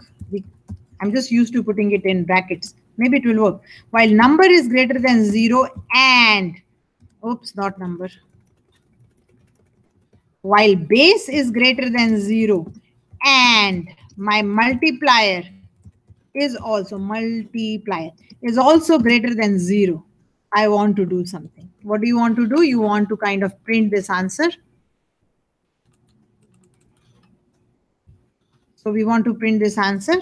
I'm just used to putting it in brackets. Maybe it will work. While number is greater than 0 and, oops, not number. While base is greater than 0 and my multiplier is also greater than 0, I want to do something. What do you want to do? You want to kind of print this answer. So we want to print this answer.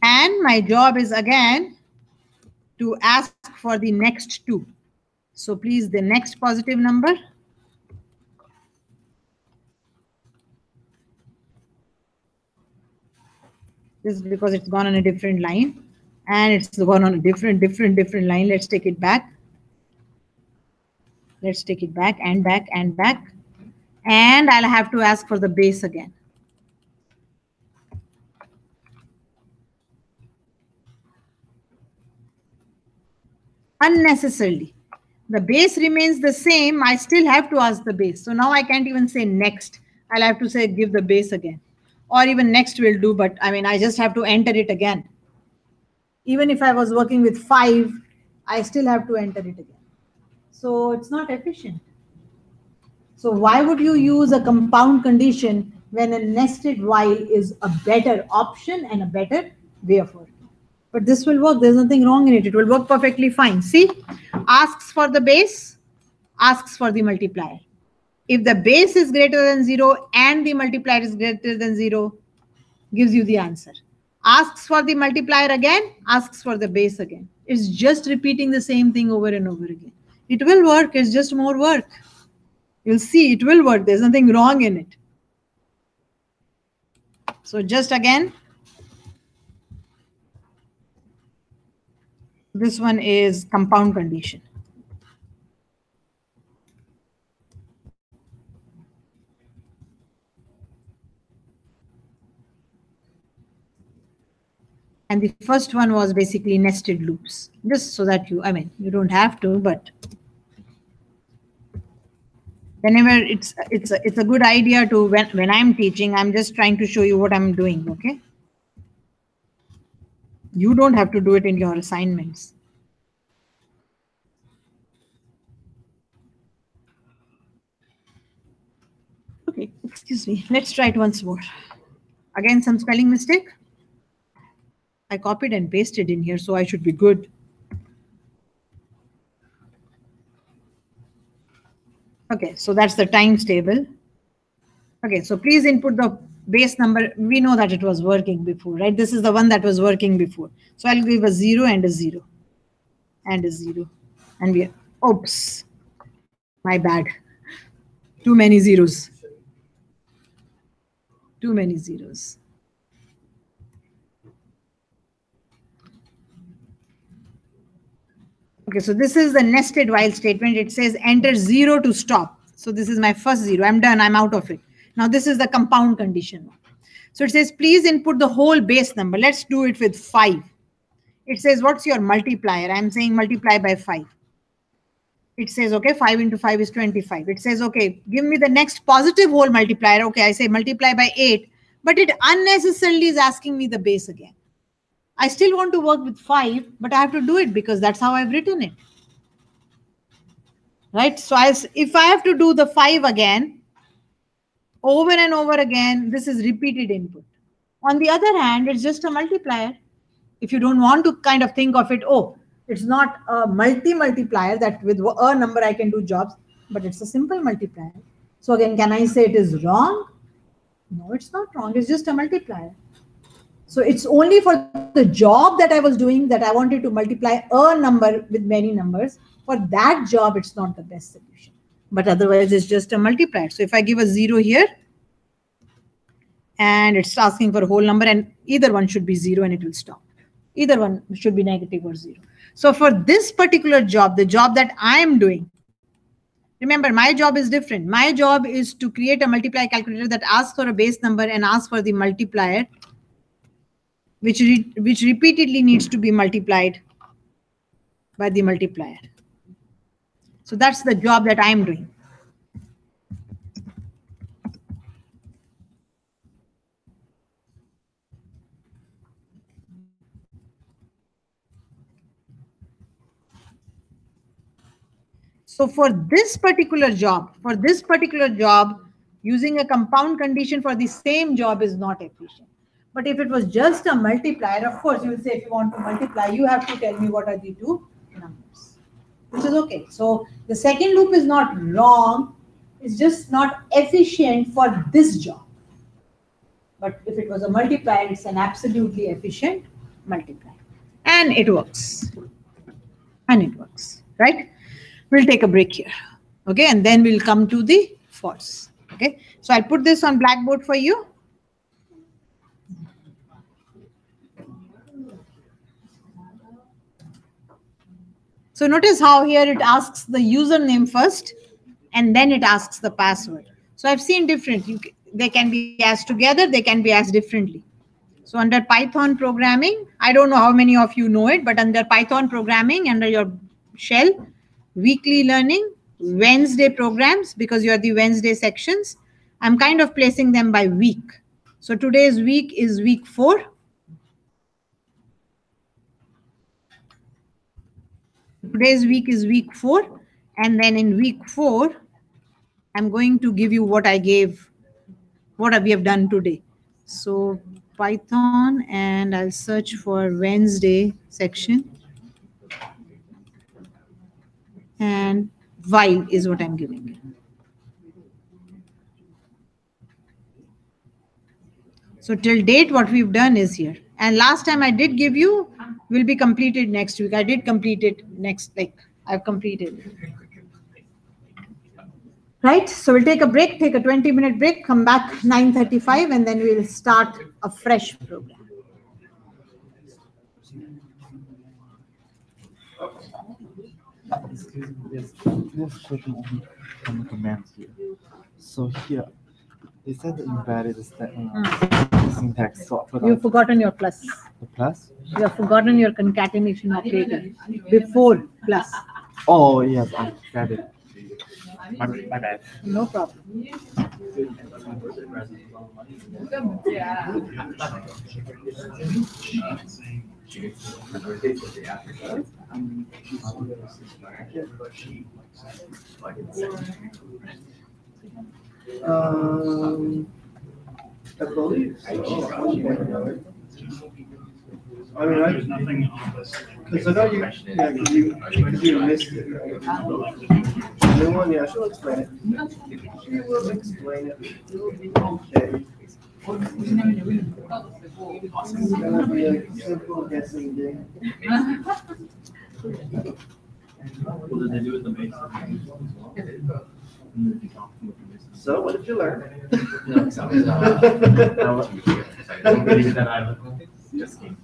And my job is again to ask for the next 2. So please, the next positive number. This is because it's gone on a different line. And it's gone on a different line. Let's take it back. Let's take it back and back and back. And I'll have to ask for the base again. Unnecessarily. The base remains the same. I still have to ask the base. So now I can't even say next. I'll have to say give the base again. Or even next will do, but I mean, I just have to enter it again. Even if I was working with 5, I still have to enter it again. So it's not efficient. So why would you use a compound condition when a nested while is a better option and a better way of working? But this will work. There's nothing wrong in it. It will work perfectly fine. See, asks for the base, asks for the multiplier. If the base is greater than 0 and the multiplier is greater than 0, gives you the answer. Asks for the multiplier again, asks for the base again. It's just repeating the same thing over and over again. It will work. It's just more work. You'll see it will work. There's nothing wrong in it. So just again, this one is compound condition. And the first one was basically nested loops. Just so that you, I mean, you don't have to, but whenever it's a good idea to, when I'm teaching, I'm just trying to show you what I'm doing, okay? You don't have to do it in your assignments. Okay, excuse me. Let's try it once more. Again, some spelling mistake. I copied and pasted in here, so I should be good. Okay, so that's the times table. Okay, so please input the base number. We know that it was working before, right? This is the one that was working before. So I'll give a 0 and a 0 and a 0. And we, oops, my bad. Too many zeros. Too many zeros. Okay, so this is the nested while statement. It says enter 0 to stop. So this is my first 0. I'm done. I'm out of it. Now this is the compound condition. So it says, please input the whole base number. Let's do it with 5. It says, what's your multiplier? I'm saying multiply by 5. It says, okay, 5 into 5 is 25. It says, okay, give me the next positive whole multiplier. Okay, I say multiply by 8, but it unnecessarily is asking me the base again. I still want to work with 5, but I have to do it because that's how I've written it. Right? So if I have to do the 5 again, over and over again. This is repeated input. On the other hand, it's just a multiplier. If you don't want to kind of think of it, oh, it's not a multiplier that with a number I can do jobs, but it's a simple multiplier. So again, can I say it is wrong? No, it's not wrong. It's just a multiplier. So it's only for the job that I was doing that I wanted to multiply a number with many numbers. For that job, it's not the best solution. But otherwise, it's just a multiplier. So if I give a 0 here, and it's asking for a whole number, and either one should be 0 and it will stop. Either one should be negative or 0. So for this particular job, the job that I am doing, remember, my job is different. My job is to create a multiply calculator that asks for a base number and asks for the multiplier, which repeatedly needs to be multiplied by the multiplier. So that's the job that I'm doing. So for this particular job, using a compound condition for the same job is not efficient. But if it was just a multiplier, of course, you will say if you want to multiply, you have to tell me what are the two numbers, which is okay. So the second loop is not wrong. It's just not efficient for this job. But if it was a multiplier, it's an absolutely efficient multiplier. And it works. Right? We'll take a break here. Okay, and then we'll come to the false. Okay, so I'll put this on Blackboard for you. So notice how here it asks the username first, and then it asks the password. So I've seen different. They can be asked together, they can be asked differently. So under Python programming, I don't know how many of you know it, but under Python programming, under your shell, weekly learning, Wednesday programs, because you are the Wednesday sections, I'm kind of placing them by week. So today's week is week 4. Today's week is week 4. And then in week 4, I'm going to give you what we have done today. So Python, and I'll search for Wednesday section. And while is what I'm giving. So till date, what we've done is here. And last time I did give you will be completed next week. I did complete it I've completed it. Right? So we'll take a break, take a 20-minute break, come back 9:35, and then we'll start a fresh program. Yes, there's a question on the commands here. So here, they said the invalid syntax. So You've forgotten your plus. The plus? You have forgotten your concatenation operator before plus. Oh, yes, I got it. My bad. No problem. I believe so. I mean, There's nothing on this. because I know because you missed it, right? The new one, yeah, she'll explain it. She will explain it. Okay. It's gonna be a simple guessing game. What did they do with the base? So, what did you learn? No, so, just kidding.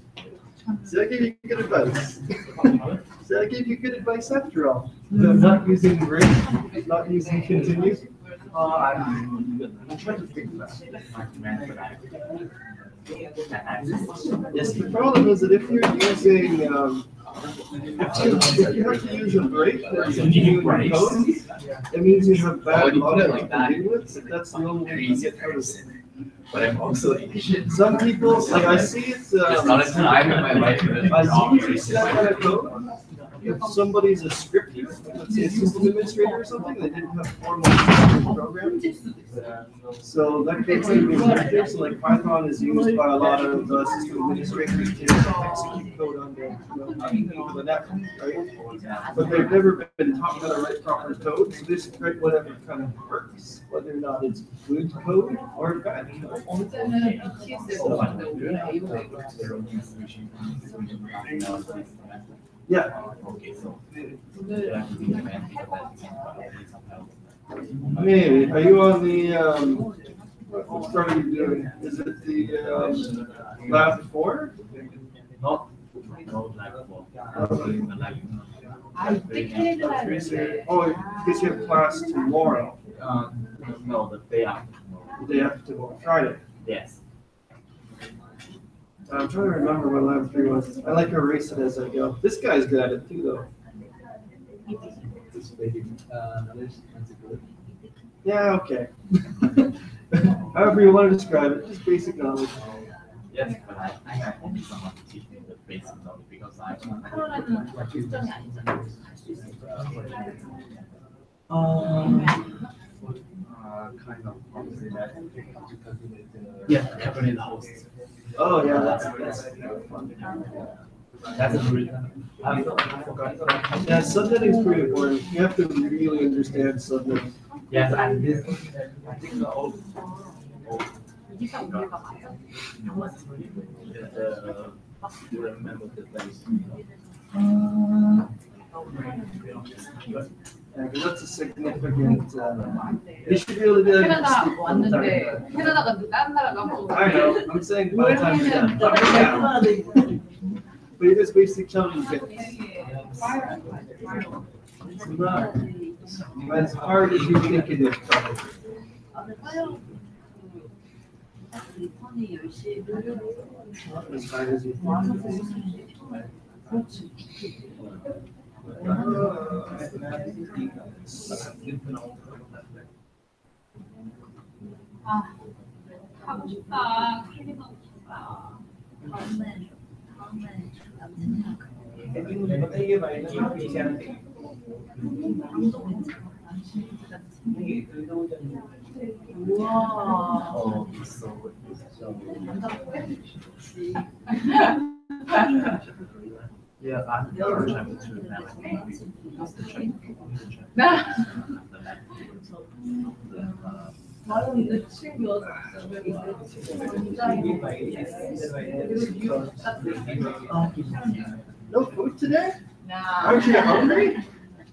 See, I gave you good advice. See, I gave you good advice after all. Not using break, not using continue. I'm trying to think about Yes, the problem is that if you're using, if you have to use a break or continue in code, it means you have bad logic to begin with. That's the only way you get out of it. But I'm also efficient. Some people, like I see it, There's not a time in my life that I usually see that kind of code. If somebody's a scripter, let's say a system administrator or something, they didn't have formal program. So that creates a new directive. So like Python is used by a lot of system administrators to execute code on the network, right? But they've never been taught how to write proper code. So this write whatever kind of works, whether or not it's good code or bad code. Yeah. Maybe. Are you on the what start are you doing? Is it the lab 4? No, like Oh, because you have class tomorrow. no, the day after. The day after tomorrow, Friday. Yes. I'm trying to remember what lab 3 was. I like to erase it as I go. This guy's good at it too, though. Yeah, okay. However you want to describe it, just basic knowledge. Yes, but I only someone to teach me the basic knowledge because I kind of yeah, calculate the host. Oh yeah, that's fun. That's a really I forgot. Yeah, subnetting is pretty important. You have to really understand subnetting. Yes, and this I think the old you remember the place. Yeah, 'cause that's a significant. You should be able to do that. 캐나다 왔는데 캐나다가 다른 나라 가면 I know. I'm saying by the time you're done. Yeah. But you just basically counting bits. It's not as hard as you think it is. Not as hard as you 아 하고 싶다. 캐나다 가고 싶다. Oh, so yeah, I'm trying to because the check. No food today? No. Aren't you hungry?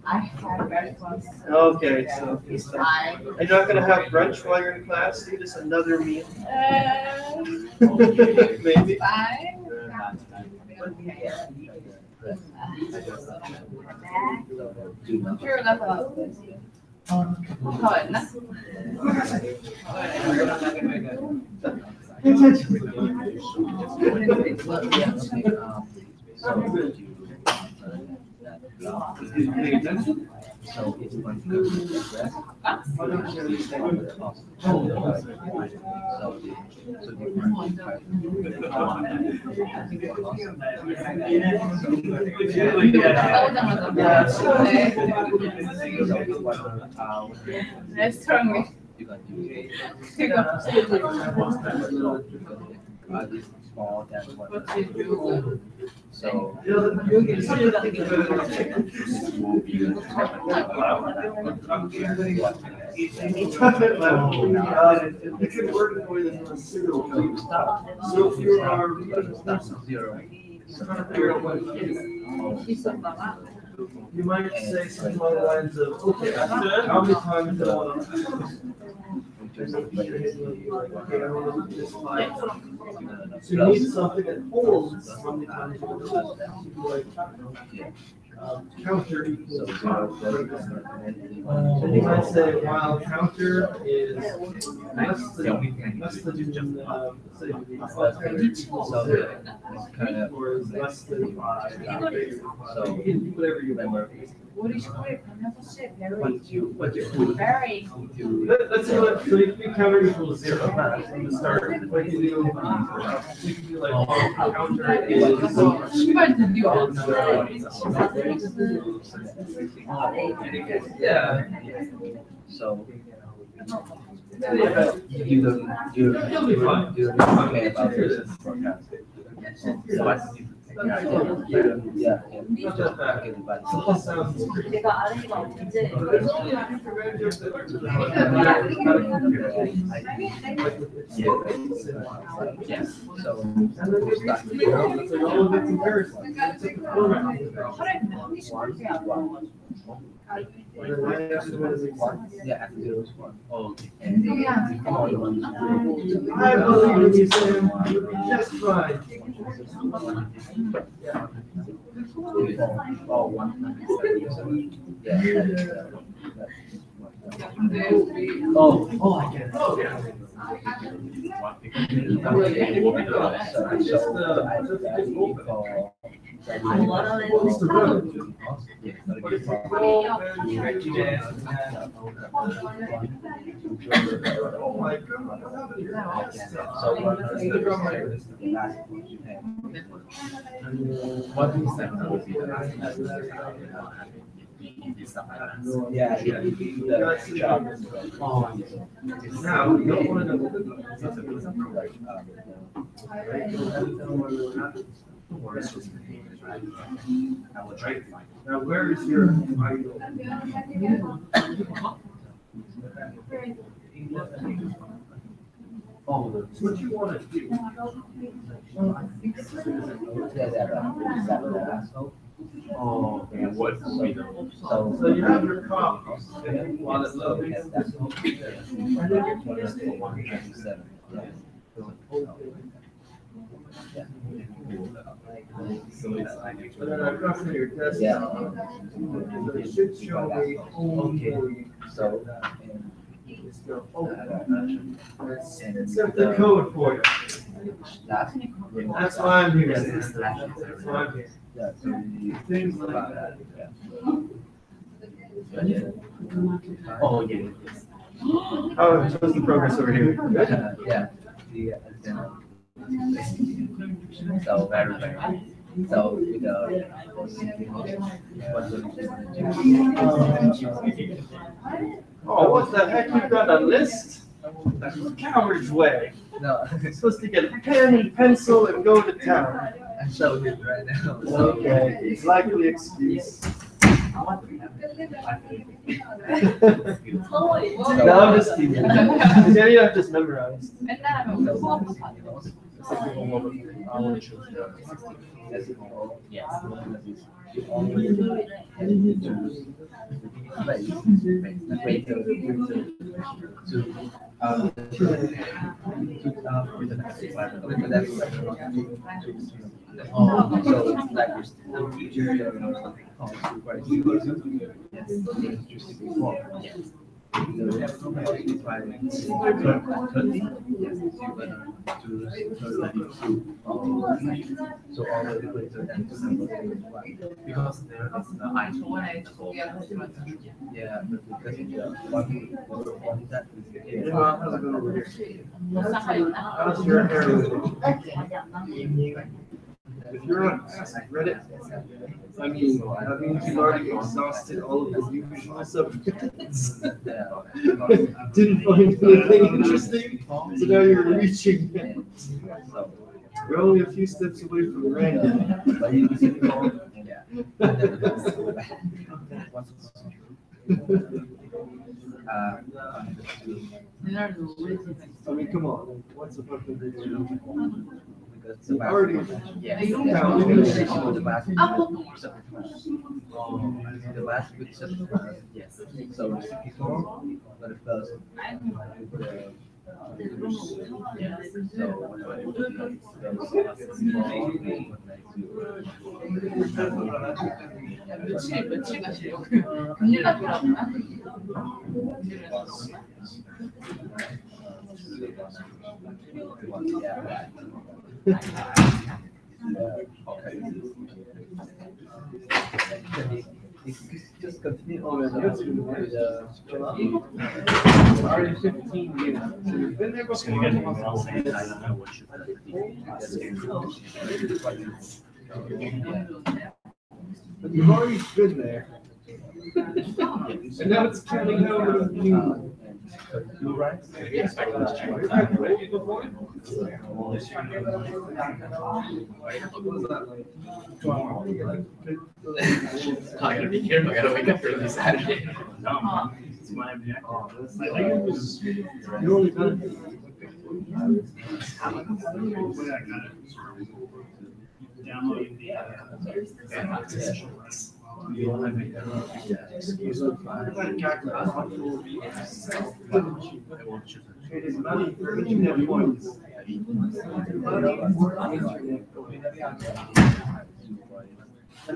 I had breakfast. Okay, so I you're not gonna have brunch while you're in class? Do just another meal? Maybe. Fine. 학교를 가서 더 했나? Pay attention? So it's going to go to the rest. Why don't you understand the cost? 레스토랑에 Small than one. So it could work in a way that's not serial code. So if you are you might say something along the lines of, okay, how many times do I want to do this? Okay, I want to do this 5 times. So you need something that holds how many times you want to do this. Counter equals and you might say, while counter is less than say alternative equals 0, or is less than 5, so you can do whatever you want. 우리 school에 가면서 very Let's do it. So you can counter equals 0 from the start. Like you do, you can do like counter is 신발 드디어 Yeah. So. You don't care about this forecast. So I think yeah, just forget about it. 내가 아래가 이제 Yes. So yeah, after zero is one. Oh, okay. I believe you, Sam. Just fine. Oh, 177. Yeah. Oh, I get it. Oh, yeah. Oh my Yeah, Now, we don't want I will try to find. Now, where is your idol? Oh, What you want to do? oh, okay. What will be the So you have your copy. while it's low, and then your 197. So it's like And then across from your desk. Yeah. So it should show me home employee. So It's the open. It's the code for you. That's why I'm here. That's why I'm here. Yeah, so you Things think like about that. that. Yeah. Oh, yeah. Oh, it shows the progress over here. Yeah. So very, very. So with the Oh, what the heck? You've got a list? That's coward's way. no, You're supposed to get a pen and pencil and go to town. I'm showing it right now. Okay, it's likely excuse. No, I'm just teasing. Yeah, you have just memorized. 맨날 하면 수업 I want to choose the yes. Oh, so it's like you're still teacher or something. Yes. So all the equator and because there is the I yeah, but because one that is Well, how's it going over here? How's your hair? If you're on Reddit, I mean, that means you've already exhausted all of the usual subreddits. Didn't find anything interesting, so now you're reaching. We're only a few steps away from random. I mean, come on, what's the fucking video? Already. Yeah. You The last week, yes. So, but it does. 며칠 가시려고 큰일 났더라고요. Just continue on Already 15 years. So you've been there before. I don't know what you But you've already been there. And now it's turning out new. You right? I gotta be careful. I gotta wake up early Saturday. It's my objective. You only done Downloading the It is money for internet points. I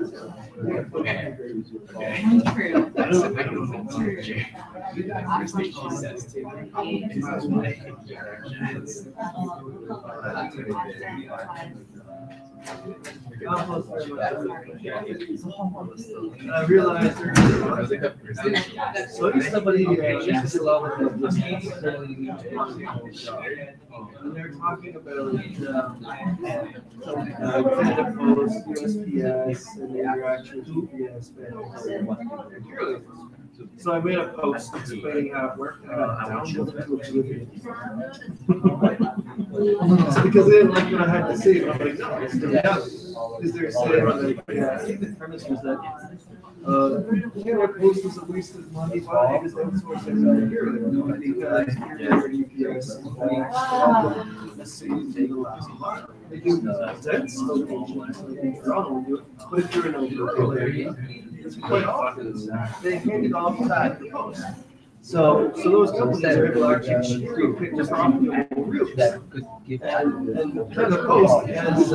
realized so if somebody used to love it, and they're talking about Canada Post, USPS, and the interaction with UPS. So I made a post explaining how it worked. And I downloaded it to oblivion. It's because they didn't like what I had to say. But I'm like, no, it's the reality. Because they're saying, like, I think the premise was that Canada Post was a waste of money. Why they just outsource it here? Because UPS the same thing the last month. They do dense locations, but if you're in a rural area, it's quite often they hand it off to the post. So those companies are able to actually pick the profitable routes. And the post has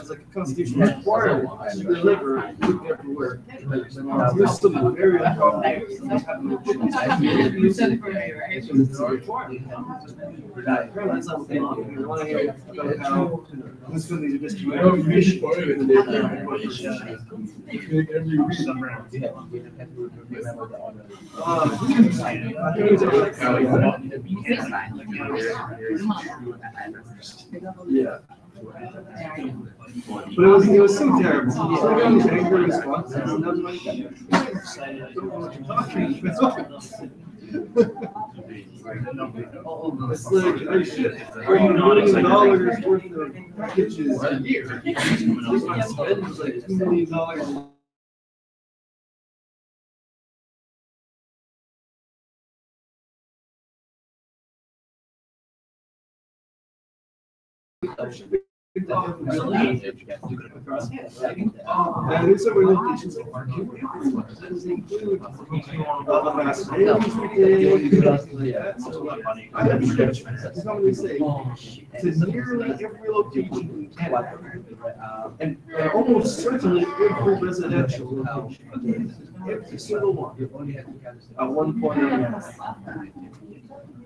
like a constitutional requirement to deliver quick everywhere. There's some very unprofitable That's not what they want. They want to hear about how those companies are distributing information to the yeah. But it was so terrible. So I got these angry responses, and I was like, I don't know what you're talking about. It's like, oh shit, are you $1 million worth of packages a year? My spend was like $2 million. And in some locations, that doesn't include the fast days we did. So I have trips, somebody say, to nearly every location in Canada, and almost certainly every residential location, every single one, at one point.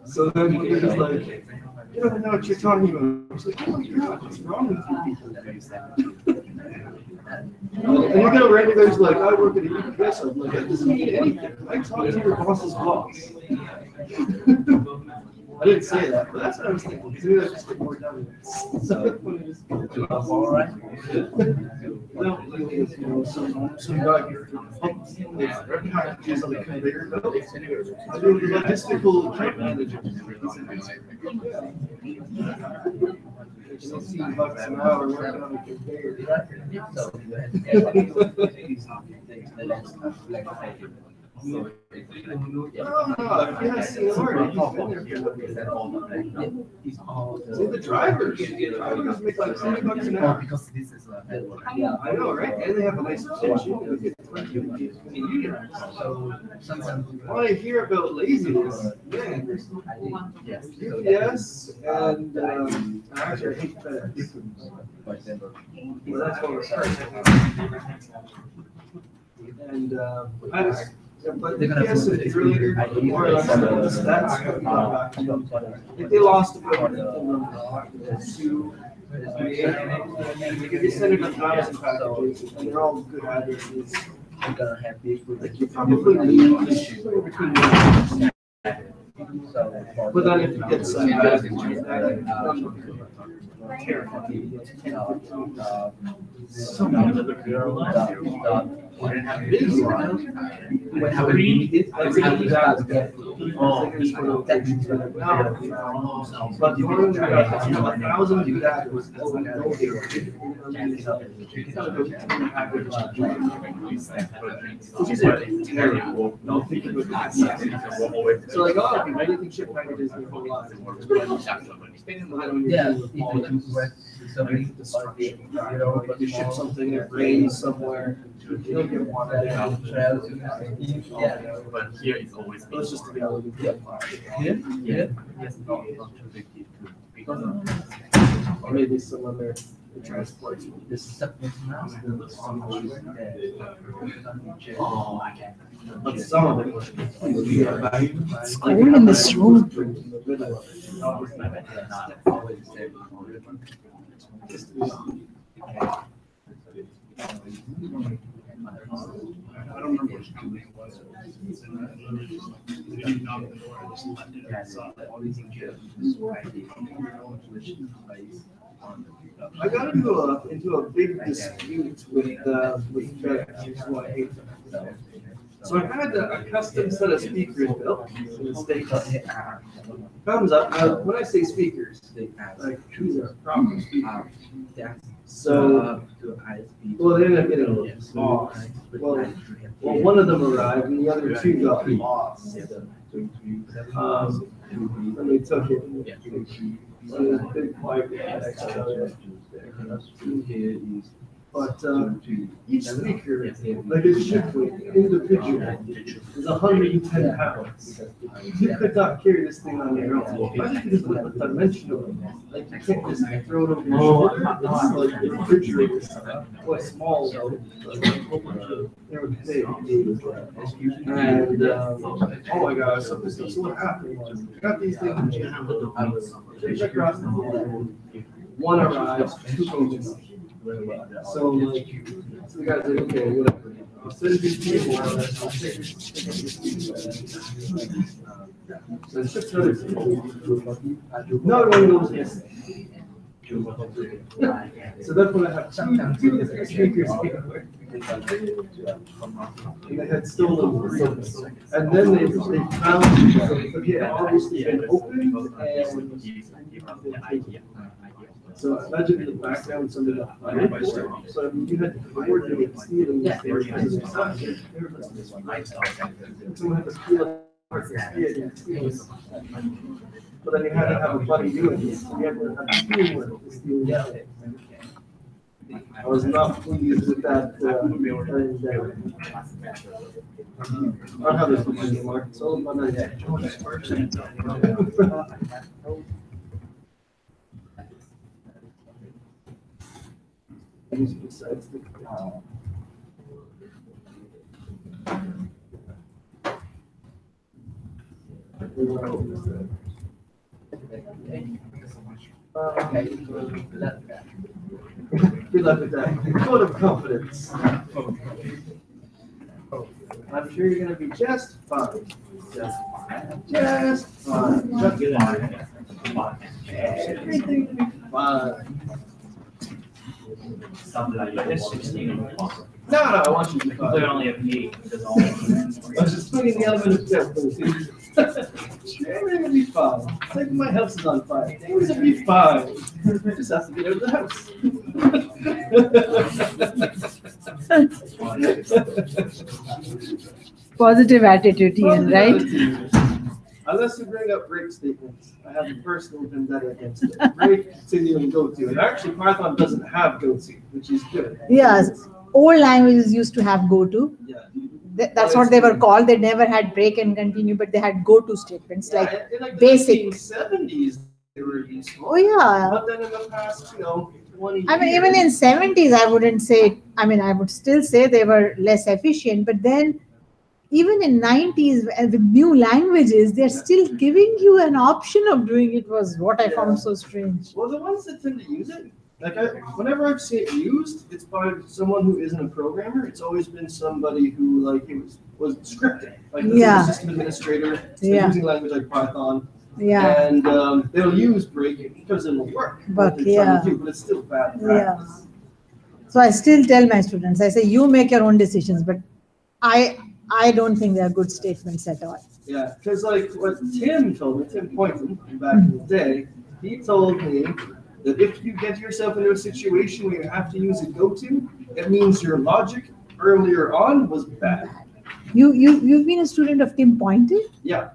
So then you're just like, you don't know what you're talking about. It's like, oh my God, what's wrong with you people? And you get regulars like, I work at a UPS, I'm like, that doesn't mean anything. I talk to your boss's boss. I didn't say that, but that's what I was thinking. Because maybe I just get more done. So all right. Well, you know, some guy here with packages on the conveyor belt. I do the logistical account manager. $16 an hour working on the conveyor. No, if you have seen already, you've been there see the drivers. Drivers make like $20 an hour. Because this is a I know, right? And they have a nice pension. So when I hear about laziness, man, UPS and actually I hate FedEx. Well, that's what we're starting. And I just. But the UPS is really more or less the stats. If they lost about two, they send it 1,000 packages, and they're all good addresses. Like you probably need between. But then if you get some But the only way I have 1,000 do that was terrible. So like, oh, okay, maybe can ship packages in a whole lot. Yeah. But you ship something, it rains somewhere, you don't get water down. But here it's always. It's just the reality. Yeah. Yes, not too big too. Because Or maybe some other transports. oh, I can. But some of it was. It's cold in this room. I don't remember which company it was. They knocked the door, I just left it, I saw that. I got into a big dispute with FedEx. So I had a custom set of speakers built in the States. Comes up, now when I say speakers, like these are proper speakers. So, well, they ended up getting lost. Well, one of them arrived and the other two got lost. And they took it. So it was a big fight with FedEx. But each speaker, like a ship weight, individual, is 110 pounds. You could not carry this thing on your own. I think it is with dimensional. Like you can't just throw it over your shoulder. It's like the refrigerator. Quite small though. They were big. And oh my gosh, so what happened was I got these things across the board. One arrives, two goes. So like, so the guy's like, okay, whatever. I'll send these people. So the ship's another no one goes missing. So that's when I have two speakers here. And they had stolen three. And then they found, okay, obviously been opened and so imagine in the background somebody got fired. So I mean, you had to coordinate stealing these things. Someone had to steal it. But then you had to have a buddy doing it. So you had to have teamwork to steal it. I was not pleased with that. I don't have this one anymore. So I'm not yet. Besides the good luck with that. Vote of confidence. I'm sure you're going to be just fine. Just fine. Just fine. Just fine. Everything will be fine. Something like that. No, I want you to be fine. They only have 8. I was just putting the element of death. Everything will be fine. It's like my house is on fire. Things will be fine. I just have to get out of the house. Positive attitude, Ian, right? Unless you bring up break statements, I have a personal vendetta against it. Break, continue, and go to. And actually, Python doesn't have go to, which is good. Yes, old languages used to have go to. Yeah. That's what they were called. They never had break and continue, but they had go to statements like in like the basic. 1970s, they were useful. Oh yeah. But then in the past, 20 I mean, years, even in 70s, I wouldn't say. I mean, I would still say they were less efficient. But then, even in 90s, with new languages, they're still giving you an option of doing it. Was what I found so strange. Well, the ones that tend to use it, like whenever I've seen it used, it's by someone who isn't a programmer. It's always been somebody who like was scripting, like the system administrator, using language like Python. Yeah. And they'll use breaking because it'll work. But, what they're trying yeah. to do, but it's still bad Yeah. practice. So I still tell my students, I say, you make your own decisions, but I don't think they are good statements at all. Yeah, because like what Tim told me, Tim Poynton, back in the day, he told me that if you get yourself into a situation where you have to use a go-to, it means your logic earlier on was bad. You've been a student of Tim Poynton? Yeah.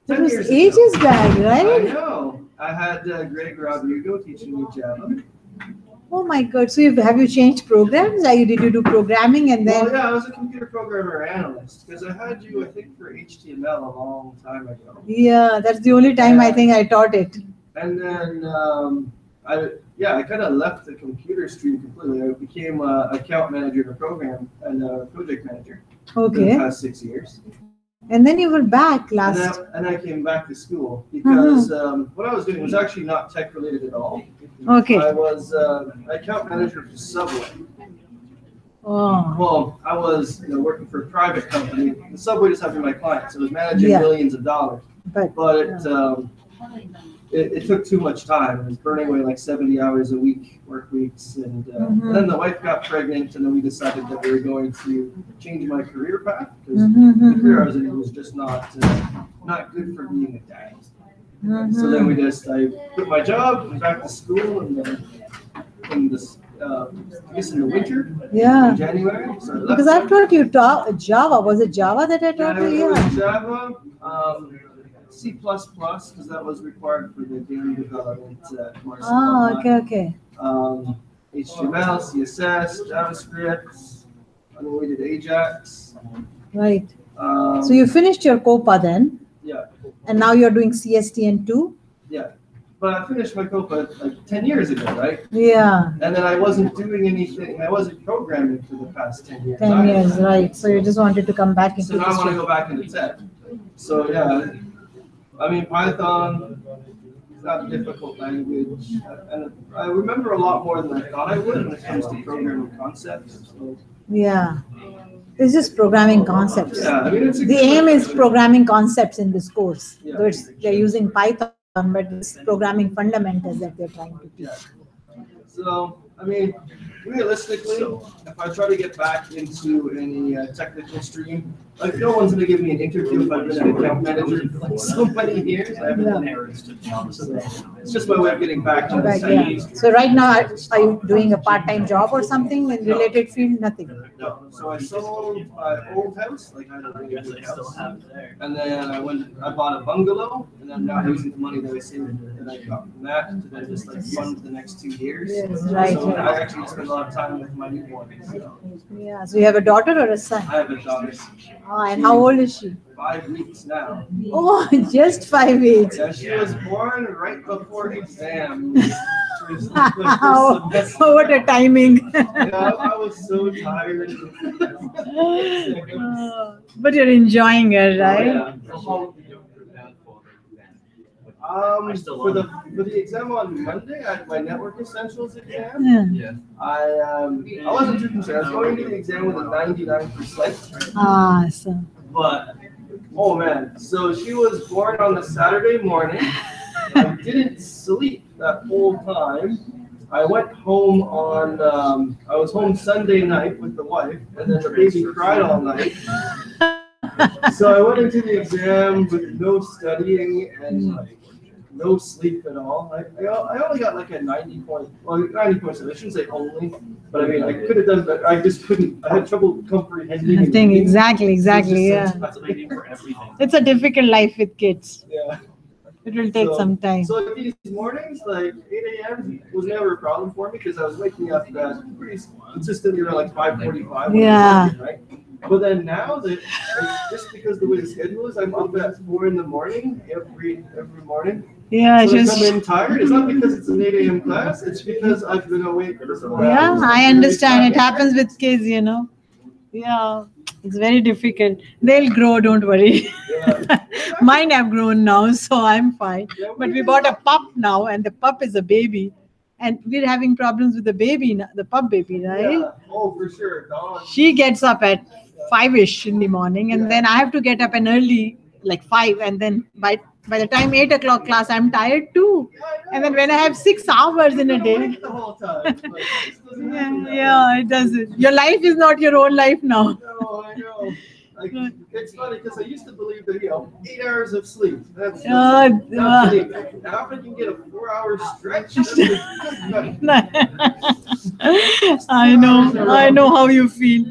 That 10 was years ago. ages back, I right? know. I had Greg Rodrigo teaching me Java. Oh my God. So have you changed programs? Like, did you do programming and then? Well, yeah, I was a computer programmer analyst because I had you, I think, for HTML a long time ago. Yeah, that's the only time I think I taught it. And then I kind of left the computer stream completely. I became an account manager in a program and a project manager for the Okay. past 6 years. And then you were back And last. I came back to school because what I was doing was actually not tech related at all. Okay. I was account manager for Subway. Oh, Well, I was working for a private company. The Subway just happened to be my client, so it was managing Yeah. millions of dollars. but It took too much time. It was burning away like 70 hours a week, work weeks. And then the wife got pregnant, and then we decided that we were going to change my career path because the career I was in was just not good for being a dad. So then I quit my job, went back to school, and then in this, I guess in the winter, yeah. in January. So I left Because I've taught you Java. Was it Java that I taught Yeah, you? it was Yeah. Java, C++, because that was required for the daily development course. Oh, okay. HTML, CSS, JavaScript, and then we did Ajax. Right. Um, So you finished your COPA then, Yeah, and now you're doing CSTN too? yeah. But I finished my COPA like 10 years ago, right? Yeah, And then I wasn't doing anything, I wasn't programming for the past 10 years. 10 years, right. So you just wanted to come back So into now I want to this. go back into tech. So yeah, I mean, Python is not a difficult language. And I remember a lot more than I thought I would when it comes to programming concepts. So, Yeah. It's just programming concepts. yeah, I mean, it's a The good aim is question. programming concepts in this course. Yeah. Though they're using Python, but it's programming fundamentals that they're trying to teach. Yeah. So, I mean, realistically, if I try to get back into any technical stream, like no one's going to give me an interview if I've been an account manager for like so many years. I haven't Yeah. done it. So it's just my way of getting back to the Right, same. yeah. So right now, are you doing a part-time job or something in related field? Nothing. No. So I sold my old house, like I had a really good house. And then I bought a bungalow, and I'm now using the money that I saved that I got from that to then just like fund the next 2 years. Yes, right, So right. I actually spend a lot of time with my newborn. So Yeah. So you have a daughter or a son? I have a daughter, Ah, and how old is she? 5 weeks now. Oh, just 5 age. Yeah, she was born right before exam. Wow, what a timing. Yeah, I was so tired. But you're enjoying it, right? Yeah. For the exam on Monday, I had my network essentials exam. Yeah. I wasn't too concerned. I was going to the exam with a 99%. Ah, so. But oh man, so she was born on the Saturday morning. I didn't sleep that whole time. I went home I was home Sunday night with the wife, and then the baby cried all night. So I went into the exam with no studying and like no sleep at all. I only got like a 90.7. I shouldn't say only, but I mean I could have done better. I just couldn't. I had trouble comprehending. I think reading. exactly, It was yeah. just such a- for everything. It's a difficult life with kids. Yeah. It will take some time. So like, these mornings, like 8 a.m. was never a problem for me because I was waking up pretty consistently around like 5:45. Yeah. Right. But then now that just because the way the schedule is, I'm up at 4 in the morning every morning. Yeah, So I just. come in tired. It's not because it's an 8 a.m. class. It's because I've been awake for 4 hours. Yeah, I understand. It happens with kids, you know. Yeah, it's very difficult. They'll grow, don't worry. Yeah. Mine have grown now, so I'm fine. Yeah, But we bought a pup now, and the pup is a baby. And we're having problems with the baby, the pup baby, right? Yeah. Oh, for sure. Dawn. She gets up at 5-ish in the morning, and then I have to get up an early, like 5, and then by By the time 8 o'clock class, I'm tired too. And then when I have 6 hours in a day. The whole time. Like, this doesn't Yeah, happen that yeah, it doesn't. Your life is not your own life now. way. No, I know. Like, it's funny because I used to believe that 8 hours of sleep. That's not sleep. How can you get a 4-hour stretch? I know how you feel.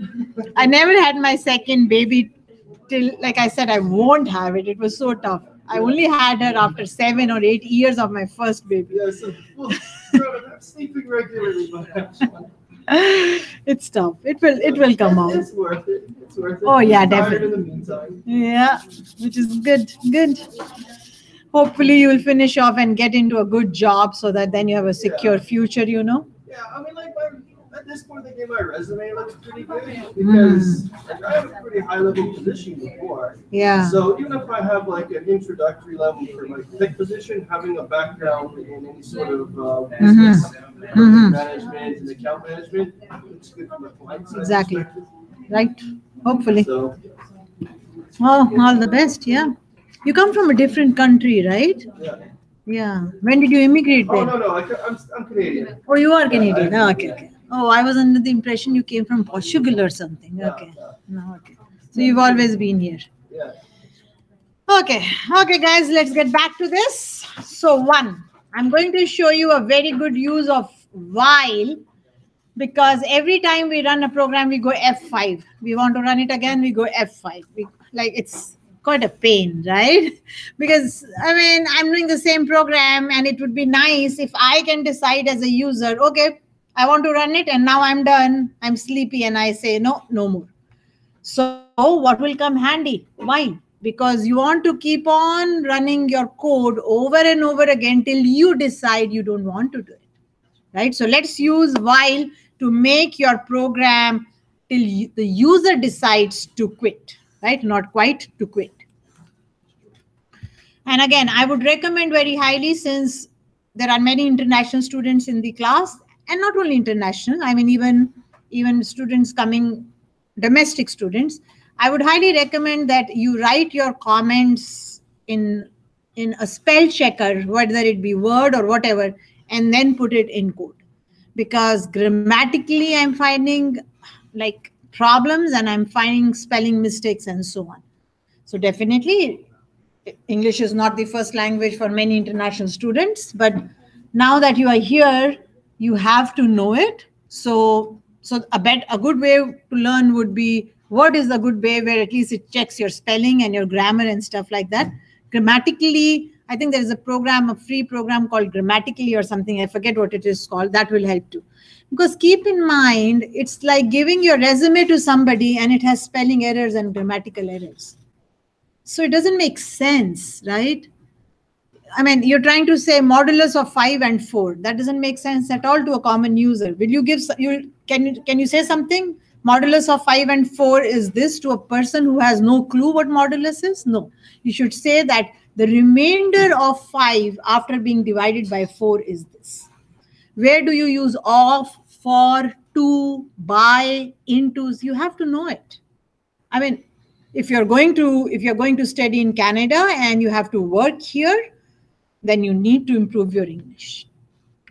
I never had my second baby till, like I said, I won't have it. It was so tough. I only had her after 7 or 8 years of my first baby. Yeah, so I'm sleeping regularly, but actually, It's tough. It will come out. it's worth it. It's worth it. Oh, yeah, I'm tired definitely. in the meantime. Yeah, which is good. Good. Hopefully you will finish off and get into a good job so that then you have a secure future, you know. Yeah, I mean, like, at this point, I think my resume looks pretty good because like, I have a pretty high level position before. Yeah. So even if I have like an introductory level for like tech position, having a background in any sort of business management and account management, it's good for my clients. Exactly. Right. Hopefully. So Oh, all the best. Yeah. You come from a different country, right? yeah. Yeah. When did you immigrate Oh then? no, I'm Canadian. Oh, you are Canadian. I- Oh, okay, okay. Oh, I was under the impression you came from Portugal or something. Yeah, Okay. yeah. No, okay. So you've always been here. Yeah. Okay. Okay, guys, let's get back to this. So one, I'm going to show you a very good use of while, because every time we run a program, we go F5. We want to run it again, we go F5. It's quite a pain, right? Because I mean, I'm doing the same program and it would be nice if I can decide as a user, okay, I want to run it and now I'm done, I'm sleepy, and I say, no more. So what will come handy? Why? Because you want to keep on running your code over and over again till you decide you don't want to do it, right? So let's use while to make your program till the user decides to quit, right? Not quite to quit. And again, I would recommend very highly, since there are many international students in the class, and not only international, I mean, even students coming, domestic students, I would highly recommend that you write your comments in a spell checker, whether it be Word or whatever, and then put it in code. Because grammatically, I'm finding like problems and I'm finding spelling mistakes and so on. So definitely, English is not the first language for many international students, but now that you are here, you have to know it. So a good way to learn would be, Word is a good way where at least it checks your spelling and your grammar and stuff like that. Grammatically, I think there is a free program called Grammatically or something. I forget what it is called. That will help too. Because keep in mind, it's like giving your resume to somebody and it has spelling errors and grammatical errors. So it doesn't make sense, right? I mean, you're trying to say modulus of 5 and 4. That doesn't make sense at all to a common user. Will you give, can you say something? Modulus of 5 and 4 is this to a person who has no clue what modulus is? No. You should say that the remainder of 5 after being divided by 4 is this. Where do you use of, for, to, by, into? You have to know it. I mean, if you're going to study in Canada and you have to work here, then you need to improve your English.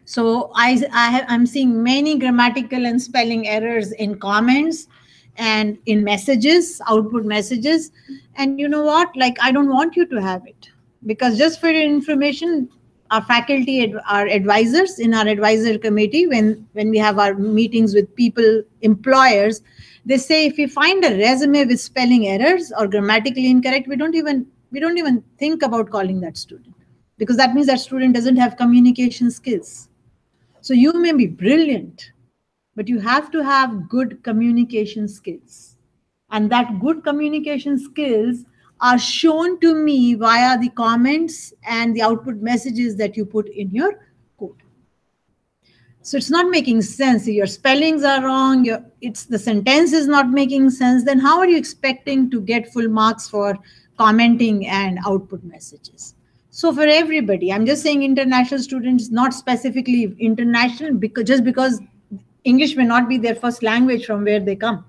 So I'm seeing many grammatical and spelling errors in comments and in messages, output messages. And you know what? Like, I don't want you to have it, because just for your information, our faculty, our advisors in our advisor committee, when we have our meetings with people, employers, they say if we find a resume with spelling errors or grammatically incorrect, we don't even think about calling that student, because that means that student doesn't have communication skills. So you may be brilliant, but you have to have good communication skills. And that good communication skills are shown to me via the comments and the output messages that you put in your code. So it's not making sense. Your spellings are wrong. The sentence is not making sense. Then how are you expecting to get full marks for commenting and output messages? So for everybody, I'm just saying international students, not specifically international, because English may not be their first language from where they come.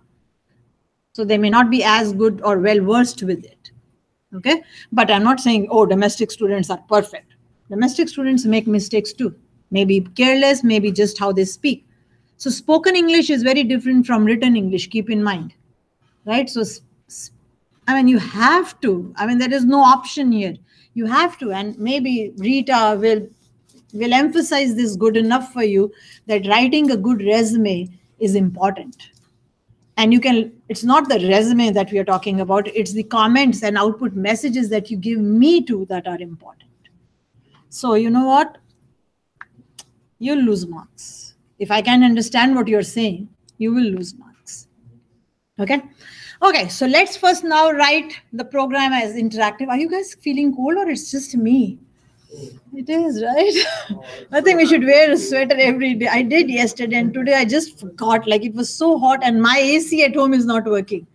So they may not be as good or well versed with it. Okay, but I'm not saying, oh, domestic students are perfect. Domestic students make mistakes too. Maybe careless, maybe just how they speak. So spoken English is very different from written English, keep in mind, right? So, I mean, you have to, I mean, there is no option here. You have to, and maybe Rita will emphasize this good enough for you that writing a good resume is important. And you can, it's not the resume that we are talking about, it's the comments and output messages that you give me to that are important. So you know what? You'll lose marks. If I can understand what you're saying, you will lose marks. Okay? Okay, so let's first now write the program as interactive. Are you guys feeling cold or it's just me? It is, right? I think we should wear a sweater every day. I did yesterday and today I just forgot. Like it was so hot and my AC at home is not working.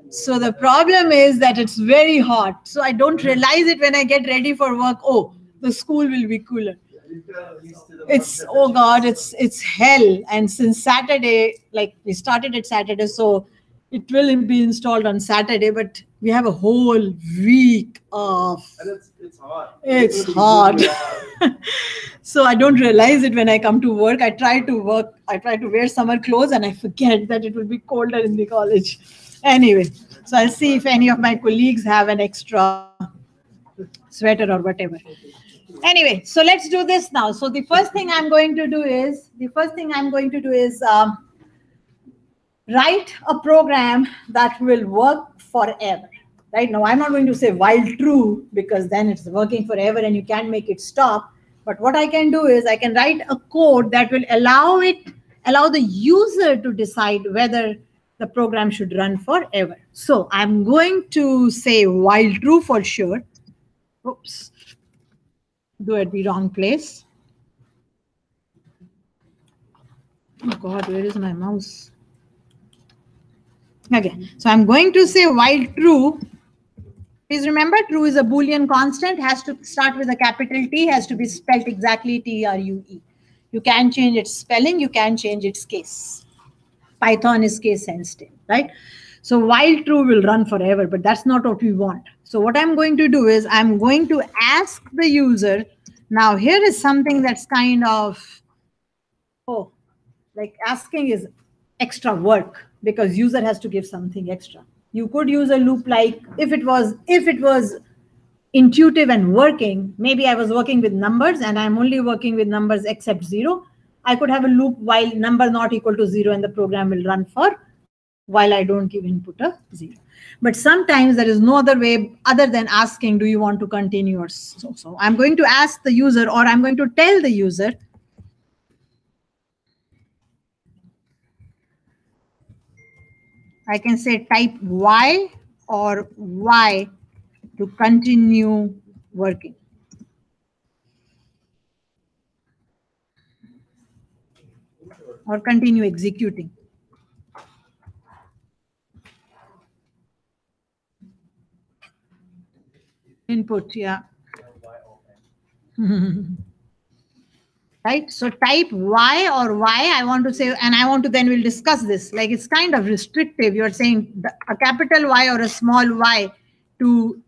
So the problem is that it's very hot. So I don't realize it when I get ready for work. Oh, the school will be cooler. It's, oh God, it's hell. And since Saturday, like we started it Saturday, so it will be installed on Saturday, but we have a whole week of. And it's hot. It's hot. So I don't realize it when I come to work. I try to wear summer clothes and I forget that it will be colder in the college. Anyway, so I'll see if any of my colleagues have an extra sweater or whatever. Anyway, so let's do this now. So the first thing I'm going to do is, write a program that will work forever. Right now, I'm not going to say while true because then it's working forever and you can't make it stop. But what I can do is I can write a code that will allow the user to decide whether the program should run forever. So I'm going to say while true for sure. Oops, do it the wrong place. Oh God, where is my mouse? Okay, so I'm going to say while true. Please remember, true is a Boolean constant, has to start with a capital T, has to be spelled exactly T-R-U-E. You can change its spelling, you can change its case. Python is case sensitive, right? So while true will run forever, but that's not what we want. So what I'm going to do is I'm going to ask the user. Now here is something that's kind of, oh, like asking is extra work because user has to give something extra. You could use a loop like if it was intuitive and working, maybe I was working with numbers and I'm only working with numbers except 0. I could have a loop while number not equal to 0 and the program will run for while I don't give input a 0. But sometimes there is no other way other than asking, do you want to continue or so. So I'm going to ask the user or I'm going to tell the user, I can say type Y or Y to continue working. Or continue executing. Input, yeah. Right, so type Y or Y, I want to say, and I want to then we'll discuss this, like it's kind of restrictive. You're saying a capital Y or a small y to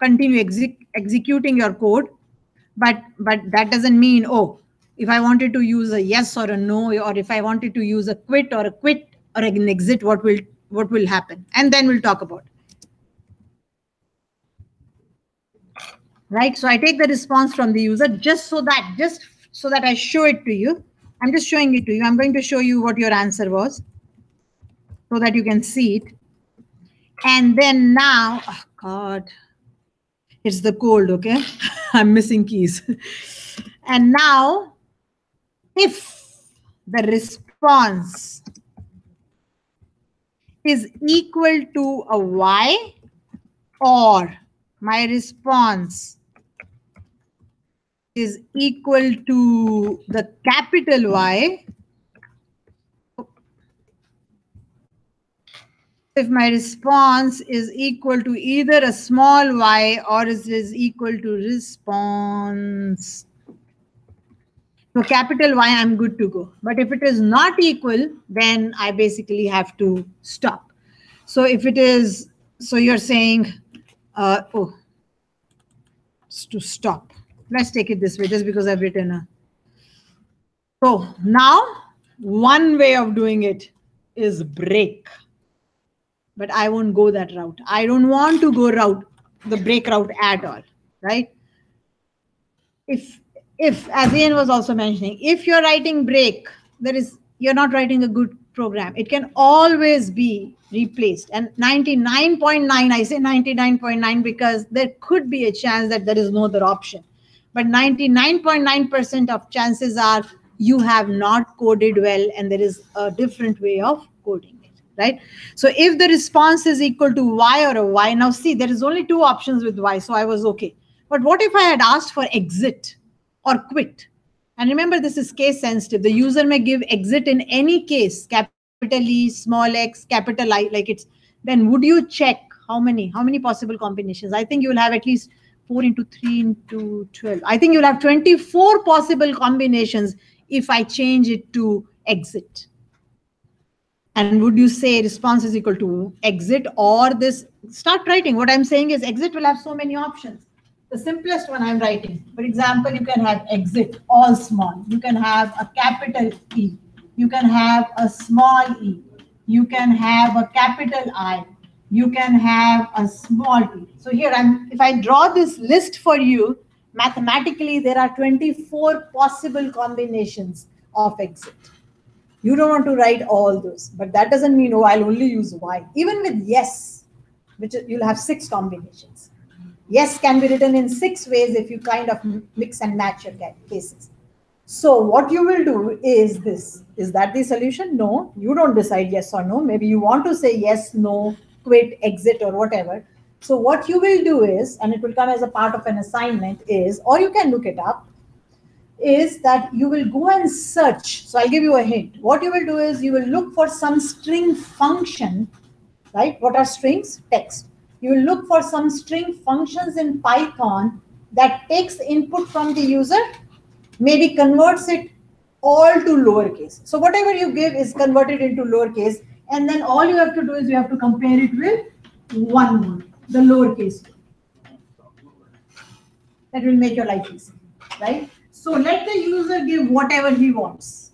continue executing your code, but that doesn't mean, oh, if I wanted to use a yes or a no, or if I wanted to use a quit or an exit, what will happen? And then we'll talk about it. Right, so I take the response from the user just so that I show it to you. I'm just showing it to you. I'm going to show you what your answer was so that you can see it. And then now, oh God, it's the cold, okay? I'm missing keys. And now, if the response is equal to a Y or my response is equal to the capital Y. If my response is equal to either a small y or it is equal to response. So capital Y, I'm good to go. But if it is not equal, then I basically have to stop. So if it is, so you're saying To stop. Let's take it this way, just because I've written a. So now one way of doing it is break. But I won't go that route. I don't want to go the break route at all, right? If as Ian was also mentioning, if you're writing break, you're not writing a good program. It can always be replaced. And 99.9, I say 99.9 because there could be a chance that there is no other option. But 99.9% of chances are you have not coded well and there is a different way of coding it, right? So if the response is equal to Y or a Y, now see, there is only two options with Y, so I was okay. But what if I had asked for exit or quit? And remember, this is case sensitive. The user may give exit in any case, capital E, small x, capital I, like it's, then would you check how many possible combinations? I think you will have at least 4 into 3 into 12. I think you'll have 24 possible combinations if I change it to exit. And would you say response is equal to exit or this? Start writing. What I'm saying is exit will have so many options. The simplest one I'm writing, for example, you can have exit, all small. You can have a capital E. You can have a small e. You can have a capital I. You can have a small t. So here, if I draw this list for you, mathematically, there are 24 possible combinations of exit. You don't want to write all those, but that doesn't mean, oh, I'll only use Y. Even with yes, which you'll have 6 combinations. Yes can be written in 6 ways if you kind of mix and match your cases. So what you will do is this. Is that the solution? No, you don't decide yes or no. Maybe you want to say yes, no, quit, exit, or whatever. So what you will do is, and it will come as a part of an assignment is, or you can look it up, is that you will go and search. So I'll give you a hint. What you will do is you will look for some string function, right? What are strings? Text. You will look for some string functions in Python that takes input from the user, maybe converts it all to lowercase. So whatever you give is converted into lowercase, and then all you have to do is you have to compare it with one word, the lowercase. That will make your life easy, right? So let the user give whatever he wants.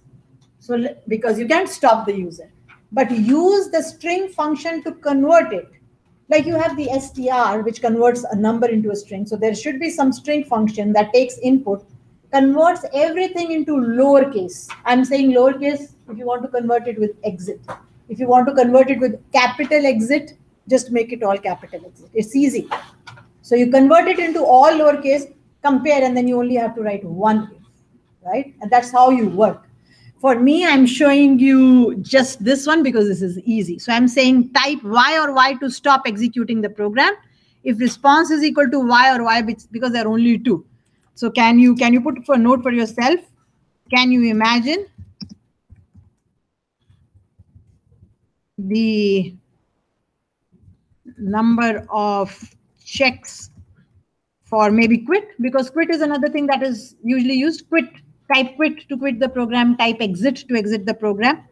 So because you can't stop the user, but use the string function to convert it. Like you have the str, which converts a number into a string. So there should be some string function that takes input, converts everything into lowercase. I'm saying lowercase if you want to convert it with exit. If you want to convert it with capital exit, just make it all capital exit. It's easy. So you convert it into all lowercase, compare, and then you only have to write one if, right? And that's how you work. For me, I'm showing you just this one because this is easy. So I'm saying type Y or Y to stop executing the program. If response is equal to Y or Y, because there are only 2. So can you put for a note for yourself? Can you imagine the number of checks for maybe quit? Because quit is another thing that is usually used. Quit. Type quit to quit the program, type exit to exit the program.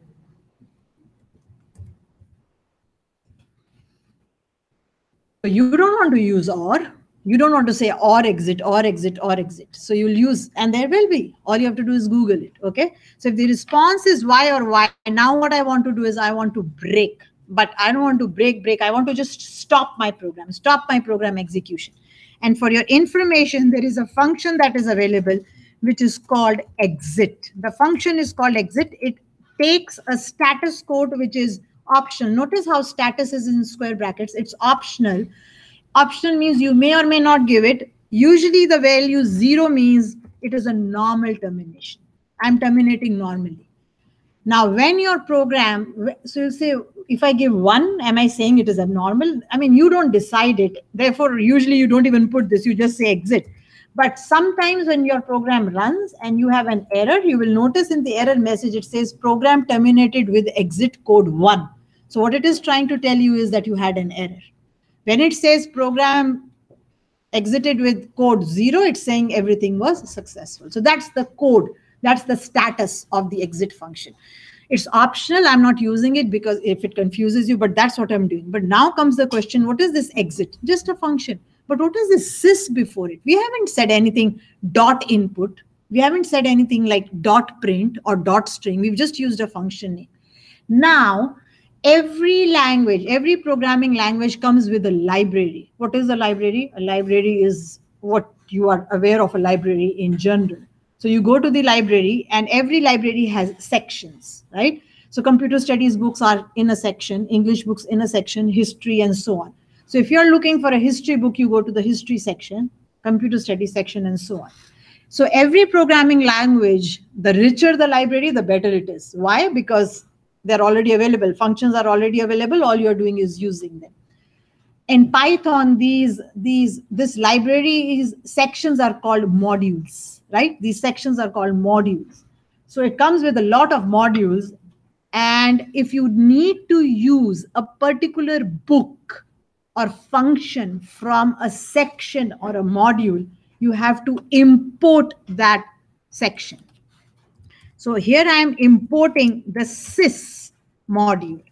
So you don't want to use or. You don't want to say or exit, or exit, or exit. So you'll use, and there will be. All you have to do is Google it, okay? So if the response is Y or Y, now what I want to do is I want to break. But I don't want to break. I want to just stop my program execution. And for your information, there is a function that is available which is called exit. The function is called exit. It takes a status code which is optional. Notice how status is in square brackets. It's optional. Optional means you may or may not give it. Usually the value 0 means it is a normal termination. I'm terminating normally. Now when your program, so you say, if I give 1, am I saying it is a normal? I mean, you don't decide it. Therefore, usually you don't even put this. You just say exit. But sometimes when your program runs and you have an error, you will notice in the error message, it says program terminated with exit code 1. So what it is trying to tell you is that you had an error. When it says program exited with code 0, it's saying everything was successful. So that's the code. That's the status of the exit function. It's optional. I'm not using it because if it confuses you, but that's what I'm doing. But now comes the question, what is this exit? Just a function. But what is this sys before it? We haven't said anything dot input. We haven't said anything like dot print or dot string. We've just used a function name. Now, every language, every programming language comes with a library. What is a library? A library is what you are aware of a library in general. So you go to the library and every library has sections, right? So computer studies books are in a section, English books in a section, history and so on. So if you're looking for a history book, you go to the history section, computer studies section and so on. So every programming language, the richer the library, the better it is. Why? Because they're already available. Functions are already available. All you're doing is using them. In Python, this library's sections are called modules, right? These sections are called modules. So it comes with a lot of modules. And if you need to use a particular book or function from a section or a module, you have to import that section. So here I am importing the sys module.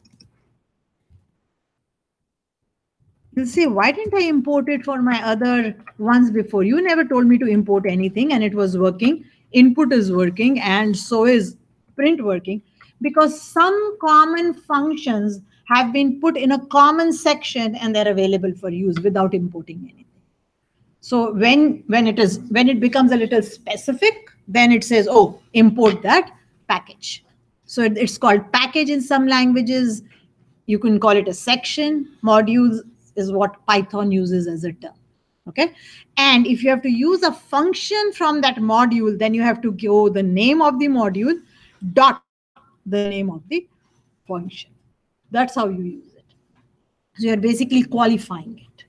You'll say, why didn't I import it for my other ones before? You never told me to import anything and it was working. Input is working and so is print working, because some common functions have been put in a common section and they're available for use without importing anything. So when it becomes a little specific, then it says, oh, import that package. So it's called package in some languages. You can call it a section. Modules is what Python uses as a term. Okay. And if you have to use a function from that module, then you have to go the name of the module dot the name of the function. That's how you use it. So you're basically qualifying it.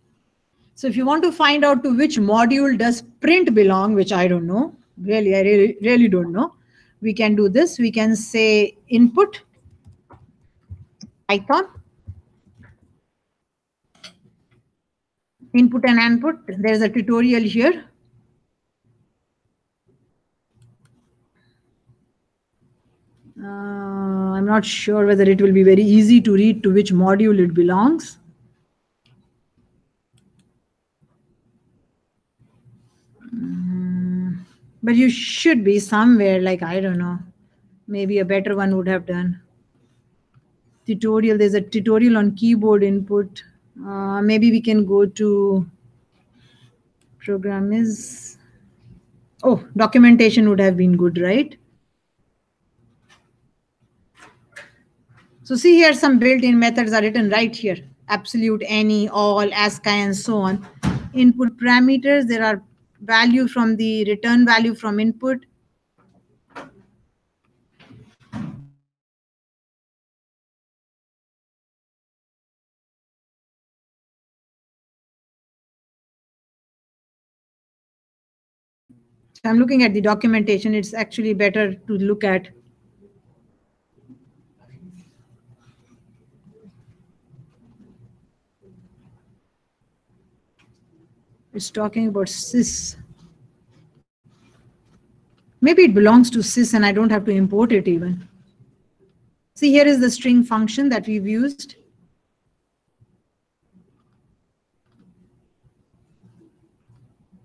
So if you want to find out to which module does print belong, which I don't know, I really don't know, we can do this. We can say input Python, input and output. There's a tutorial here. I'm not sure whether it will be very easy to read to which module it belongs. But you should be somewhere, like, I don't know, maybe a better one would have done. Tutorial, there's a tutorial on keyboard input. Maybe we can go to program is, oh, documentation would have been good, right? So see here, some built-in methods are written right here. Absolute, any, all, ASCII, and so on. Input parameters, there are value from the return value from input. So I'm looking at the documentation. It's actually better to look at. It's talking about sys. Maybe it belongs to sys and I don't have to import it even. See, here is the string function that we've used.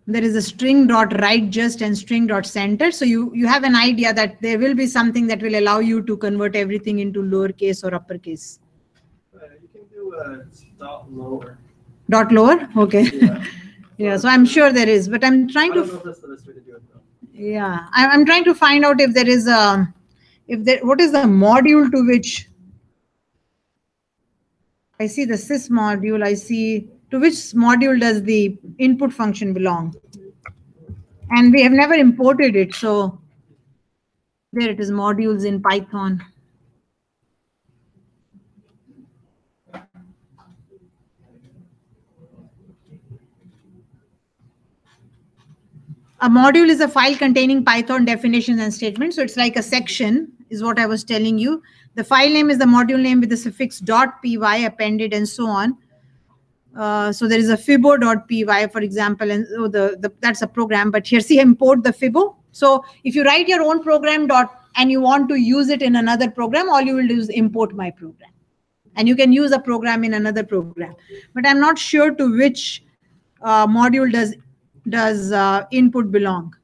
There is a string.write_just and string.center. So you have an idea that there will be something that will allow you to convert everything into lowercase or uppercase. You can do dot lower. Dot lower? Okay. Yeah. Yeah, so I'm sure there is, but I'm trying I don't know to. if that's the best way to do it though. Yeah, I'm trying to find out if there is a, what is the module to which. I see the sys module. I see to which module does the input function belong. And we have never imported it. So there it is, modules in Python. A module is a file containing Python definitions and statements. So it's like a section is what I was telling you. The file name is the module name with the suffix .py appended and so on. So there is a fibo.py, for example, and that's a program. But here, see, import the fibo. So if you write your own program and you want to use it in another program, all you will do is import my program. And you can use a program in another program. But I'm not sure to which module does input belong.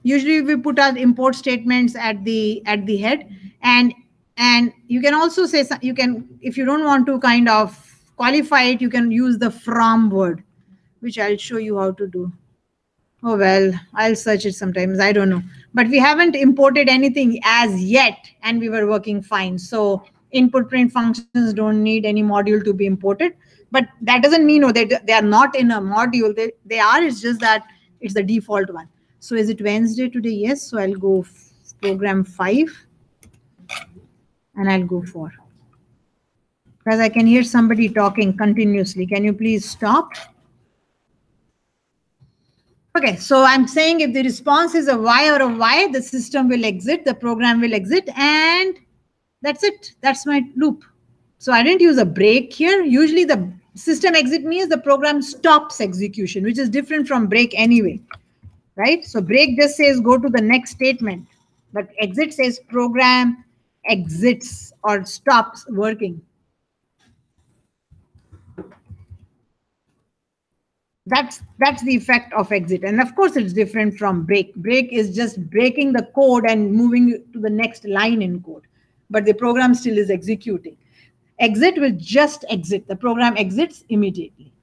Usually we put our import statements at the head, and you can also say, you can, if you don't want to kind of qualify it, you can use the from word, which I'll show you how to do. Oh, well, I'll search it sometimes. I don't know. But we haven't imported anything as yet, and we were working fine. So input print functions don't need any module to be imported. But that doesn't mean they are not in a module. They are. It's just that it's the default one. So is it Wednesday today? Yes. So I'll go program 5. And I'll go 4. Because I can hear somebody talking continuously. Can you please stop? Okay, so I'm saying if the response is a Y or a Y, the system will exit, the program will exit, and that's it. That's my loop. So I didn't use a break here. Usually the system exit means the program stops execution, which is different from break anyway, right? So break just says go to the next statement, but exit says program exits or stops working. That's the effect of exit. And of course, it's different from break. Break is just breaking the code and moving to the next line in code. But the program still is executing. Exit will just exit. The program exits immediately.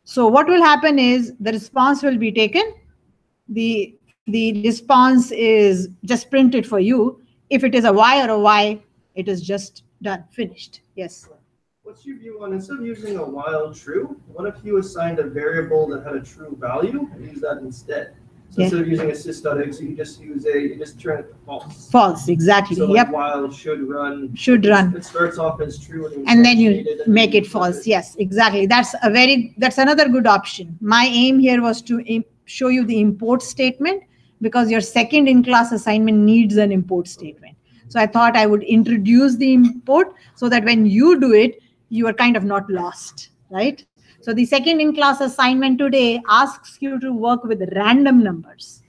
So what will happen is the response will be taken. The response is just printed for you. If it is a Y or a Y, it is just done, finished. Yes. What's your view on, instead of using a while true, what if you assigned a variable that had a true value and use that instead? So instead of using assist.exit, you just turn it to false. False, exactly. So yep. Like while should run. It starts off as true and then you make it false. Yes, exactly. That's another good option. My aim here was to show you the import statement, because your second in-class assignment needs an import statement. So I thought I would introduce the import so that when you do it, you are kind of not lost, right? So the second in-class assignment today asks you to work with random numbers.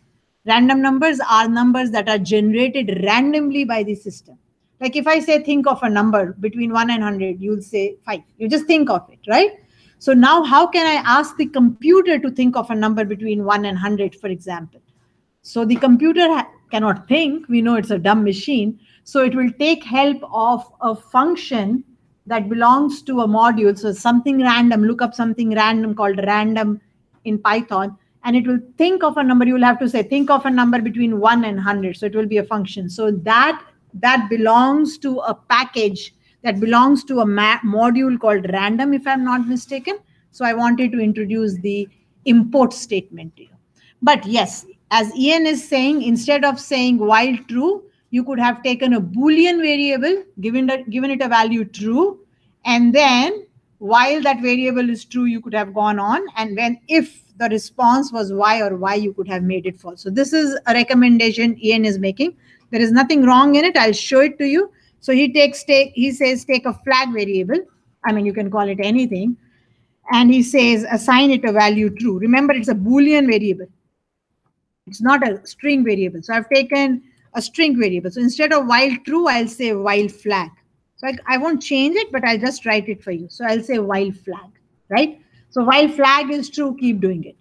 Random numbers are numbers that are generated randomly by the system. Like if I say, think of a number between 1 and 100, you'll say 5. You just think of it, right? So now how can I ask the computer to think of a number between 1 and 100, for example? So the computer cannot think. We know it's a dumb machine. So it will take help of a function that belongs to a module. So something random, look up something random called random in Python, and it will think of a number. You will have to say, think of a number between 1 and 100. So it will be a function. So that belongs to a package that belongs to a module called random, if I'm not mistaken. So I wanted to introduce the import statement to you. But yes, as Ian is saying, instead of saying while true, you could have taken a Boolean variable, given it a value true, and then while that variable is true, you could have gone on, and then if the response was Y or Y, you could have made it false. So this is a recommendation Ian is making. There is nothing wrong in it. I'll show it to you. So he says take a flag variable. I mean, you can call it anything. And he says assign it a value true. Remember, it's a Boolean variable. It's not a string variable. So I've taken a string variable. So instead of while true, I'll say while flag. So I won't change it, but I'll just write it for you. So I'll say while flag, right? So while flag is true, keep doing it.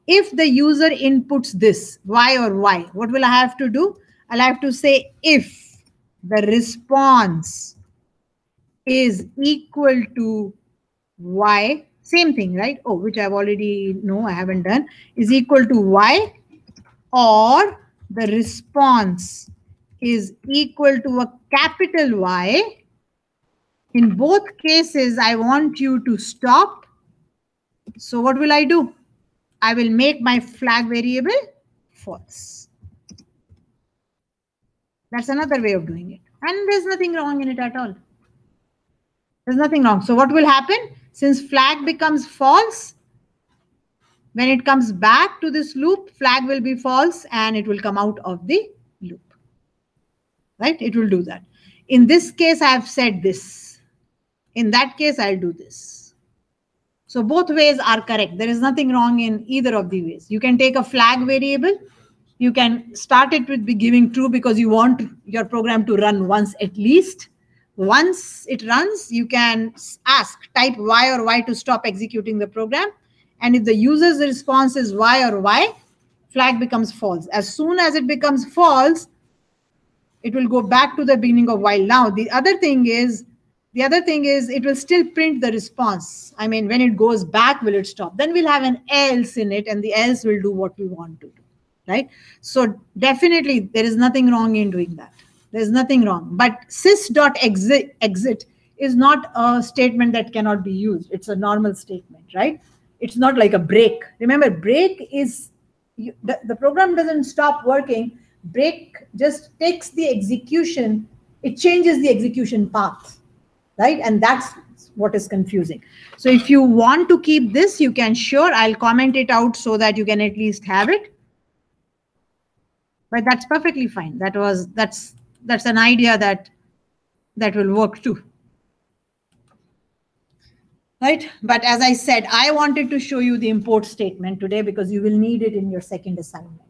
If the user inputs this, Y or Y, what will I have to do? I'll have to say if the response is equal to Y, same thing, right? Oh, which I've already, no, I haven't done, is equal to Y, or the response is equal to a capital Y. In both cases, I want you to stop. So what will I do? I will make my flag variable false. That's another way of doing it. And there's nothing wrong in it at all. There's nothing wrong. So what will happen? Since flag becomes false, when it comes back to this loop, flag will be false and it will come out of the loop. Right? It will do that. In this case, I have said this. In that case, I'll do this. So both ways are correct. There is nothing wrong in either of the ways. You can take a flag variable. You can start it with be giving true because you want your program to run once at least. Once it runs, you can ask, type Y or Y to stop executing the program. And if the user's response is Y or Y, flag becomes false. As soon as it becomes false, it will go back to the beginning of while. Now, the other thing is it will still print the response. I mean, when it goes back, will it stop? Then we'll have an else in it, and the else will do what we want to do, right? So definitely there is nothing wrong in doing that. There's nothing wrong. But sys.exit is not a statement that cannot be used. It's a normal statement, right? It's not like a break. Remember, break is, the program doesn't stop working. Break just takes the execution, it changes the execution path, right? And that's what is confusing. So if you want to keep this, you can, sure, I'll comment it out so that you can at least have it. But that's perfectly fine. That's an idea that will work too. Right? But as I said, I wanted to show you the import statement today because you will need it in your second assignment.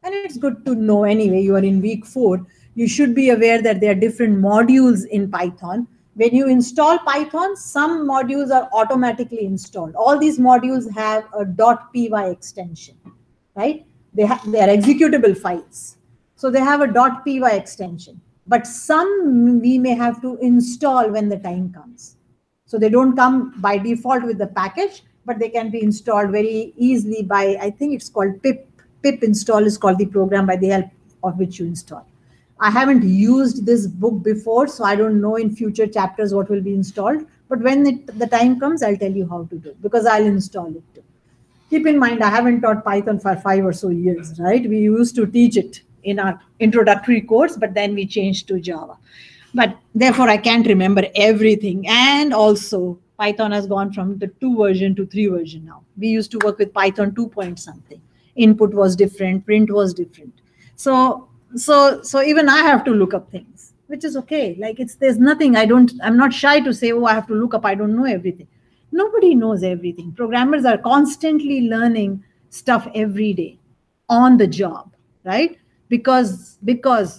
And it's good to know anyway, you are in week 4. You should be aware that there are different modules in Python. When you install Python, some modules are automatically installed. All these modules have a .py extension, right? They are executable files. So they have a .py extension. But some we may have to install when the time comes. So they don't come by default with the package, but they can be installed very easily by, I think it's called pip. Pip install is called the program by the help of which you install. I haven't used this book before, so I don't know in future chapters what will be installed. But when the time comes, I'll tell you how to do it because I'll install it too. Keep in mind, I haven't taught Python for 5 or so years, right? We used to teach it in our introductory course, but then we changed to Java. But therefore, I can't remember everything. And also, Python has gone from the 2 version to 3 version now. We used to work with Python 2 point something. Input was different, print was different. So even I have to look up things, which is okay. Like there's nothing, I'm not shy to say, oh, I have to look up, I don't know everything. Nobody knows everything. Programmers are constantly learning stuff every day on the job, right? Because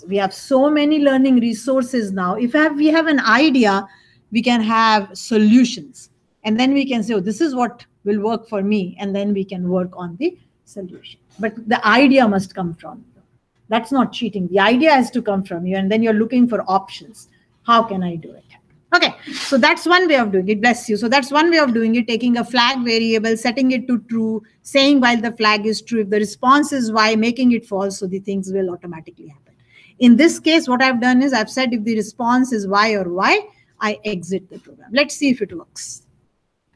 we have so many learning resources now. If we have an idea, we can have solutions. And then we can say, oh, this is what will work for me. And then we can work on the solution. But the idea must come from you. That's not cheating. The idea has to come from you. And then you're looking for options. How can I do it? Okay, so that's one way of doing it. Bless you. So that's one way of doing it, taking a flag variable, setting it to true, saying while the flag is true, if the response is Y, making it false, so the things will automatically happen. In this case, what I've done is I've said if the response is Y or Y, I exit the program. Let's see if it works.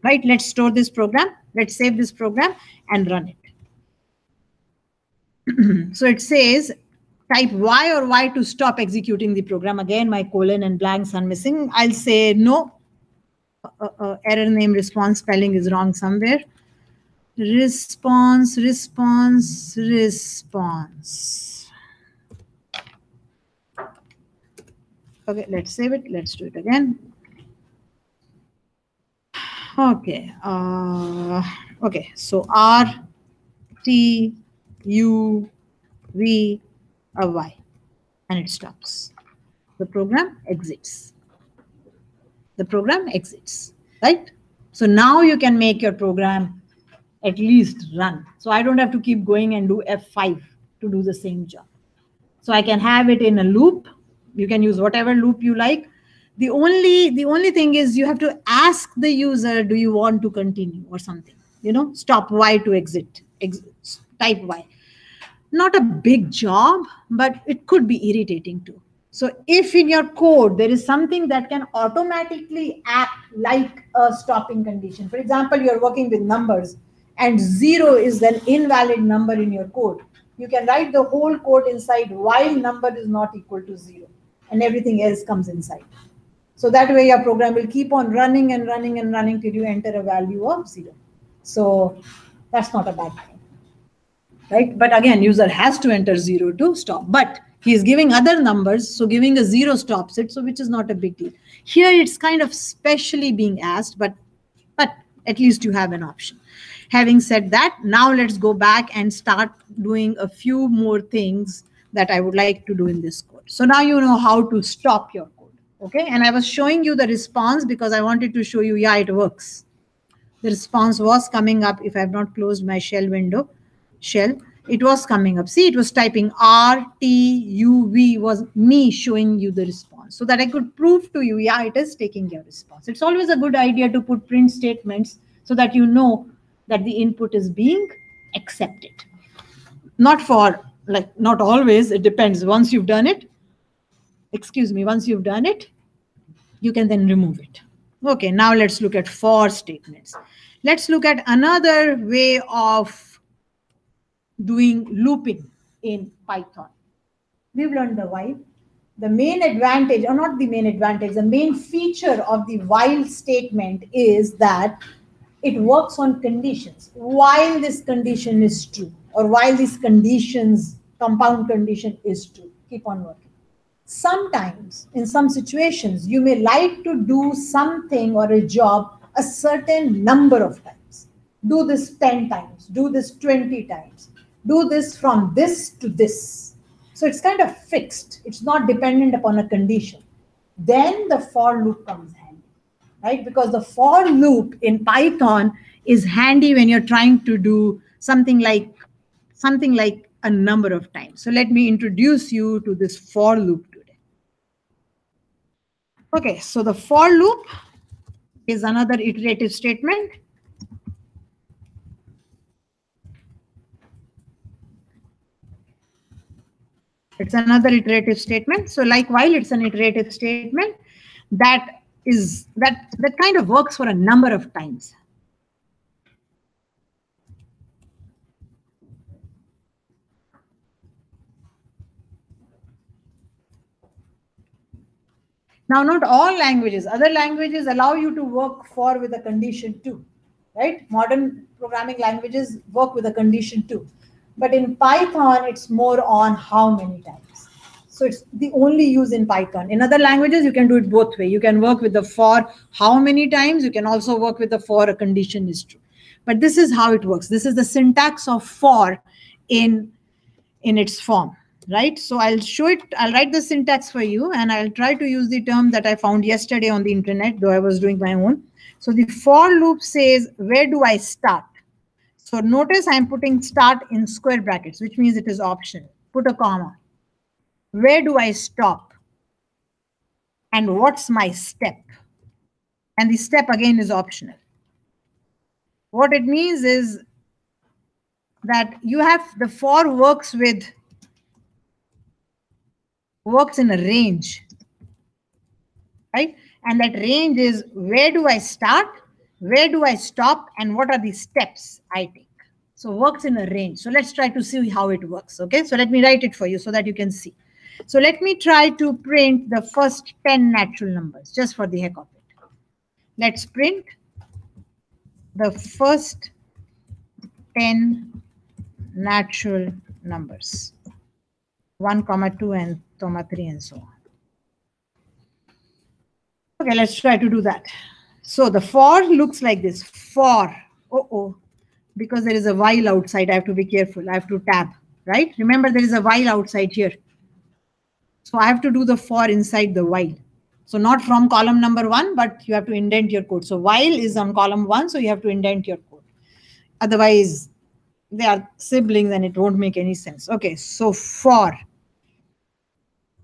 Right, let's store this program. Let's save this program and run it. So it says, type Y or Y to stop executing the program. Again, my colon and blanks are missing. I'll say no. Error name response spelling is wrong somewhere. Response. Okay, let's save it. Let's do it again. Okay. Okay, so R-T-U-V a Y, and it stops. The program exits. The program exits, right? So now you can make your program at least run. So I don't have to keep going and do F5 to do the same job. So I can have it in a loop. You can use whatever loop you like. The only thing is you have to ask the user, do you want to continue or something? You know, stop Y to exit, type Y. Not a big job, but it could be irritating too. So if in your code, there is something that can automatically act like a stopping condition. For example, you're working with numbers and 0 is an invalid number in your code. You can write the whole code inside while number is not equal to 0 and everything else comes inside. So that way your program will keep on running and running and running till you enter a value of 0. So that's not a bad thing, right? But again, user has to enter 0 to stop. But he is giving other numbers, so giving a 0 stops it, so which is not a big deal. Here it's kind of specially being asked, but At least you have an option. Having said that, now let's go back and start doing a few more things that I would like to do in this code. So now you know how to stop your code. Okay, and I was showing you the response because I wanted to show you, yeah, it works. The response was coming up. If I have not closed my shell window, it was coming up. See, it was typing RTUV, was me showing you the response so that I could prove to you, yeah, it is taking your response. It's always a good idea to put print statements so that you know that the input is being accepted. Not for, like, not always, it depends. Once you've done it, once you've done it, you can then remove it. Okay, now let's look at for statements. Let's look at another way of doing looping in Python. We've learned the while. The main advantage, or not the main advantage, the main feature of the while statement is that it works on conditions. While this condition is true, or while this conditions, compound condition is true, keep on working. Sometimes, in some situations, you may like to do something or a job a certain number of times. Do this 10 times, do this 20 times, do this from this to this. So it's kind of fixed. It's not dependent upon a condition. Then the for loop comes handy, right? Because the for loop in Python is handy when you're trying to do something like a number of times. So let me introduce you to this for loop today. Okay, so the for loop is another iterative statement. It's another iterative statement. So like while it's an iterative statement, that kind of works for a number of times. Now, not all languages, other languages allow you to work for with a condition too, right? Modern programming languages work with a condition too. But in Python, it's more on how many times. So it's the only use in Python. In other languages, you can do it both ways. You can work with the for how many times. You can also work with the for a condition is true. But this is how it works. This is the syntax of for in its form. Right? So I'll show it, I'll write the syntax for you, and I'll try to use the term that I found yesterday on the internet, though I was doing my own. So the for loop says, where do I start? So notice I'm putting start in square brackets, which means it is optional. Put a comma. Where do I stop? And what's my step? And the step again is optional. What it means is that you have the for works in a range, right? And that range is where do I start, where do I stop, and what are the steps I take. So works in a range. So let's try to see how it works. Okay, so let me write it for you so that you can see. So let me try to print the first 10 natural numbers just for the heck of it. Let's print the first 10 natural numbers. 1, 2, and 3, and so on. Okay, let's try to do that. So the for looks like this. For, because there is a while outside, I have to be careful. I have to tab, right? Remember, there is a while outside here. So I have to do the for inside the while. So not from column number 1, but you have to indent your code. So while is on column 1, so you have to indent your code. Otherwise, they are siblings and it won't make any sense. Okay, so for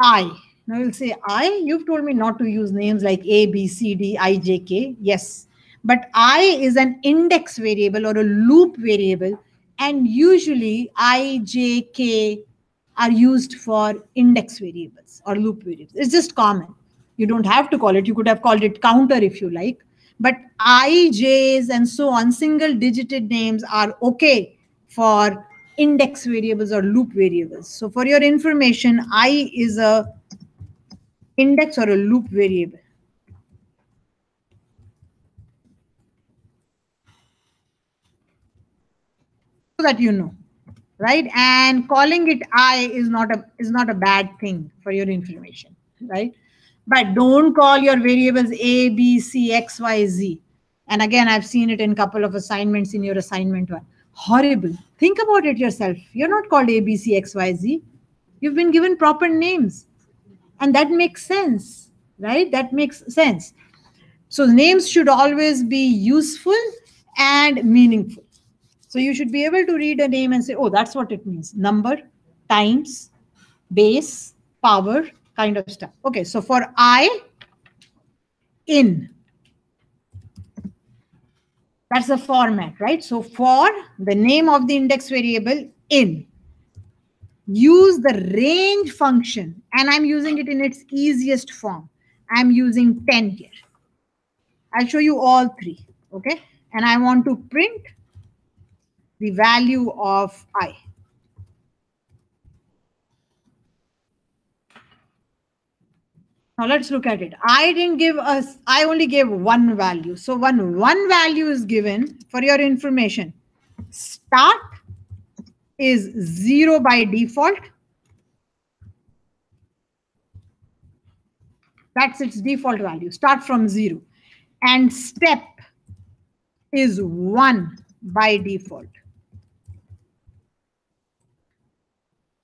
I. Now you'll say, you've told me not to use names like A, B, C, D, I, J, K. Yes, but I is an index variable or a loop variable. And usually I, J, K are used for index variables or loop variables. It's just common. You don't have to call it. You could have called it counter if you like. But I, J's and so on, single digited names are okay for index variables or loop variables. So for your information, I is a index or a loop variable. So that you know, right? And calling it I is not a bad thing for your information, right? But don't call your variables A, B, C, X, Y, Z. And again, I've seen it in a couple of assignments in your assignment one. Horrible. Think about it yourself. You're not called A, B, C, X, Y, Z. You've been given proper names. And that makes sense, right? That makes sense. So names should always be useful and meaningful. So you should be able to read a name and say, oh, that's what it means. Number, times, base, power, kind of stuff. Okay, so for I, in. That's the format, right? So for the name of the index variable in, use the range function, and I'm using it in its easiest form. I'm using 10 here. I'll show you all three, okay? And I want to print the value of I. Now let's look at it. I didn't give us, I only gave one value. So one value is given for your information. Start is 0 by default. That's its default value. Start from 0. And step is 1 by default.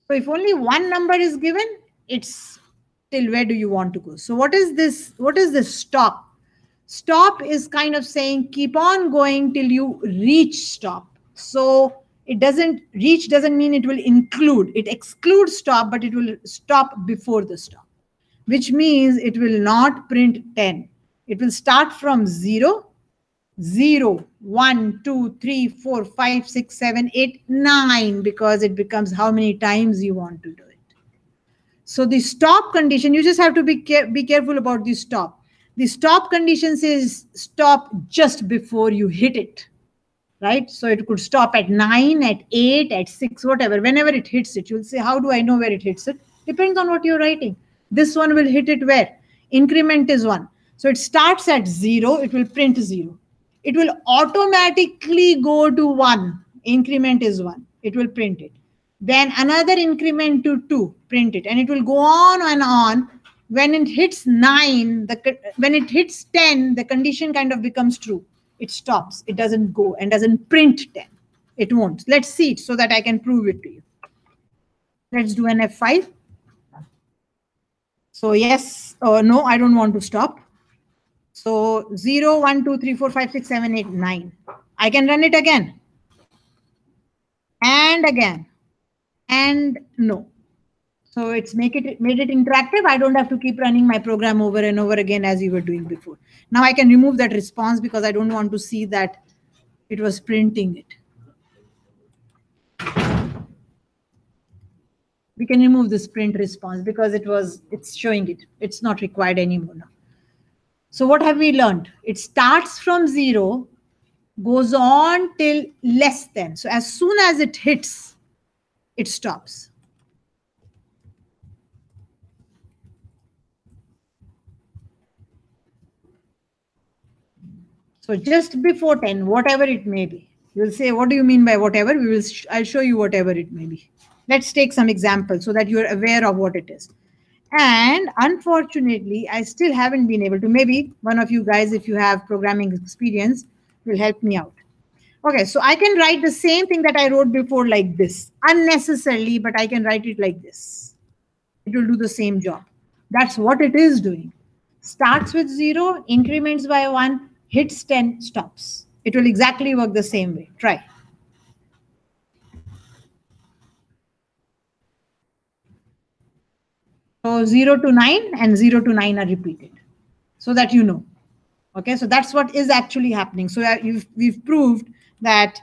So if only one number is given, it's till where do you want to go? So what is this? What is this stop? Stop is kind of saying keep on going till you reach stop. So it doesn't, reach doesn't mean it will include. It excludes stop, but it will stop before the stop, which means it will not print 10. It will start from 0, 0, 1, 2, 3, 4, 5, 6, 7, 8, 9, because it becomes how many times you want to do it. So the stop condition, you just have to be careful about the stop. The stop condition says stop just before you hit it, right? So it could stop at 9, at 8, at 6, whatever. Whenever it hits it, you'll say, how do I know where it hits it? Depends on what you're writing. This one will hit it where? Increment is 1. So it starts at 0, it will print 0. It will automatically go to 1. Increment is 1. It will print it. Then another increment to 2, print it. And it will go on and on. When it hits 9, when it hits 10, the condition kind of becomes true. It stops. It doesn't go and doesn't print 10. It won't. Let's see it so that I can prove it to you. Let's do an F5. So yes, no, I don't want to stop. So 0, 1, 2, 3, 4, 5, 6, 7, 8, 9. I can run it again. And again. And no. So it's made it interactive. I don't have to keep running my program over and over again as you were doing before. Now I can remove that response because I don't want to see that it was printing it. We can remove this print response because it's showing it. It's not required anymore now. So what have we learned? It starts from 0, goes on till less than. So as soon as it hits, it stops. So just before 10, whatever it may be. You'll say, what do you mean by whatever? I'll show you whatever it may be. Let's take some examples so that you're aware of what it is. And unfortunately, I still haven't been able to. Maybe one of you guys, if you have programming experience, will help me out. Okay, so I can write the same thing that I wrote before like this. Unnecessarily, but I can write it like this. It will do the same job. That's what it is doing. Starts with 0, increments by 1, hits 10, stops. It will exactly work the same way. Try. So 0 to 9 and 0 to 9 are repeated so that you know. Okay, so that's what is actually happening. So we've proved that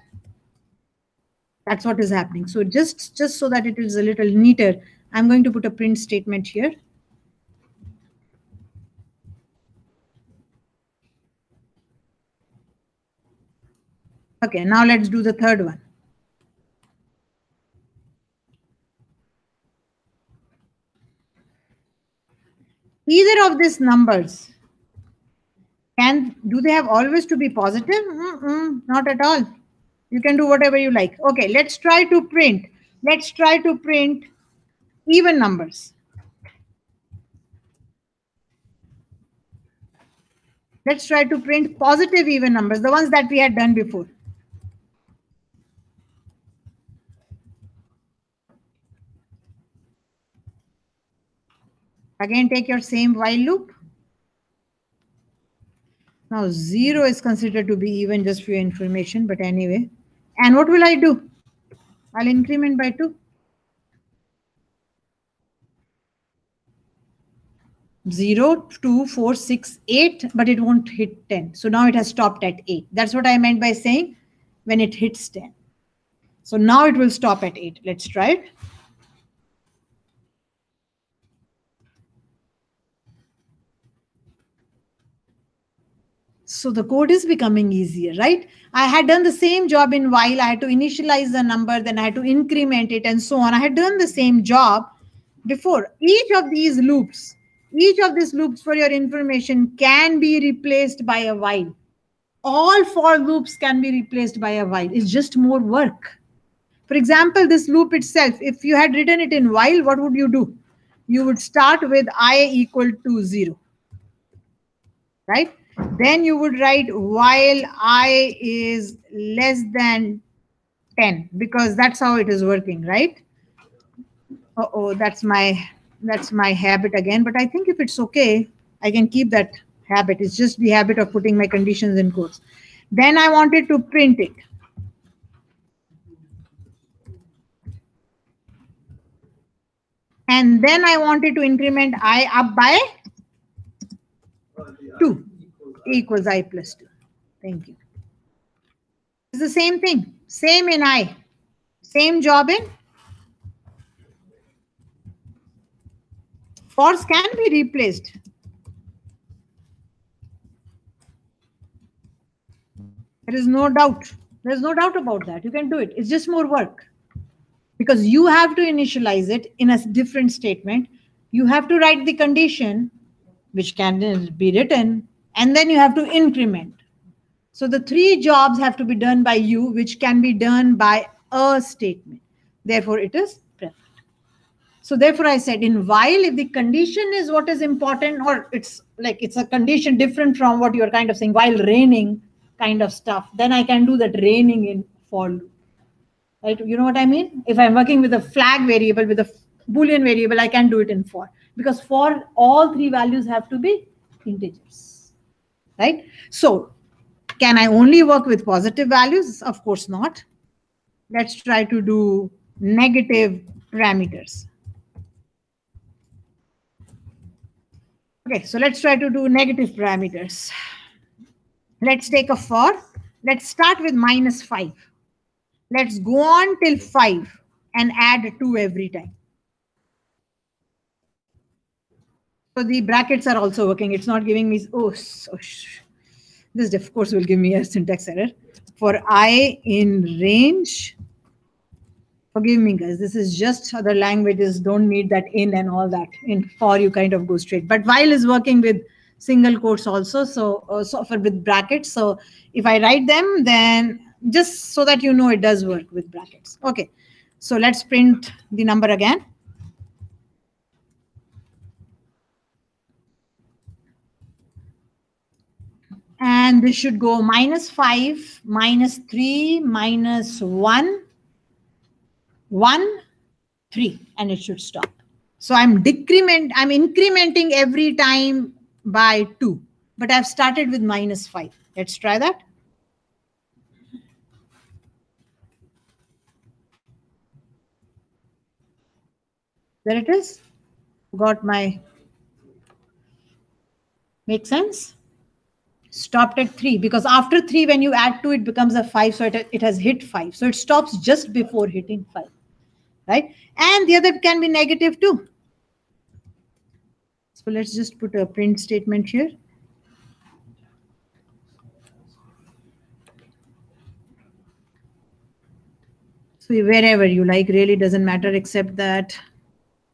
that's what is happening. So just so that it is a little neater, I'm going to put a print statement here. Okay, now let's do the third one. Either of these numbers, do they have always to be positive? Not at all. You can do whatever you like. Okay, let's try to print. Let's try to print even numbers. Let's try to print positive even numbers, the ones that we had done before. Again, take your same while loop. Now 0 is considered to be even, just for your information, but anyway. And what will I do? I'll increment by 2. 0, 2, 4, 6, 8, but it won't hit 10. So now it has stopped at 8. That's what I meant by saying when it hits 10. So now it will stop at 8. Let's try it. So the code is becoming easier, right? I had done the same job in while. I had to initialize the number, then I had to increment it and so on. I had done the same job before. Each of these loops for your information can be replaced by a while. All for loops can be replaced by a while. It's just more work. For example, this loop itself, if you had written it in while, what would you do? You would start with I equal to 0, right? Then you would write while I is less than 10, because that's how it is working, right? Uh-oh, that's my habit again. But I think if it's okay, I can keep that habit. It's just the habit of putting my conditions in quotes. Then I wanted to print it. And then I wanted to increment I up by 2 equals I plus 2. Thank you. It's the same thing. Same in I. Same job in fors can be replaced. There is no doubt. There's no doubt about that. You can do it. It's just more work. Because you have to initialize it in a different statement. You have to write the condition, which can be written, and then you have to increment. So the 3 jobs have to be done by you, which can be done by a statement. Therefore, it is perfect. So therefore, I said in while, if the condition is what is important, or it's like it's a condition different from what you're kind of saying, while raining kind of stuff, then I can do that raining in for loop. Right? You know what I mean? If I'm working with a flag variable, with a Boolean variable, I can do it in for, because for all 3 values have to be integers, right? So can I only work with positive values? Of course not. Let's try to do negative parameters. Okay, so let's try to do negative parameters. Let's take a for. Let's start with -5. Let's go on till 5 and add 2 every time. So the brackets are also working. It's not giving me, this of course will give me a syntax error. For I in range, forgive me guys, this is just other languages don't need that in and all that. In for you kind of go straight. But while is working with single quotes also, so with brackets. So if I write them, then just so that you know it does work with brackets. Okay, so let's print the number again. And this should go -5, -3, -1, 1, 3, and it should stop. So I'm incrementing every time by 2, but I've started with -5. Let's try that. There it is. Got my, make sense? Stopped at 3, because after 3, when you add 2, it becomes a 5. So it has hit 5. So it stops just before hitting 5, right? And the other can be negative too. So let's just put a print statement here. So wherever you like, really doesn't matter, except that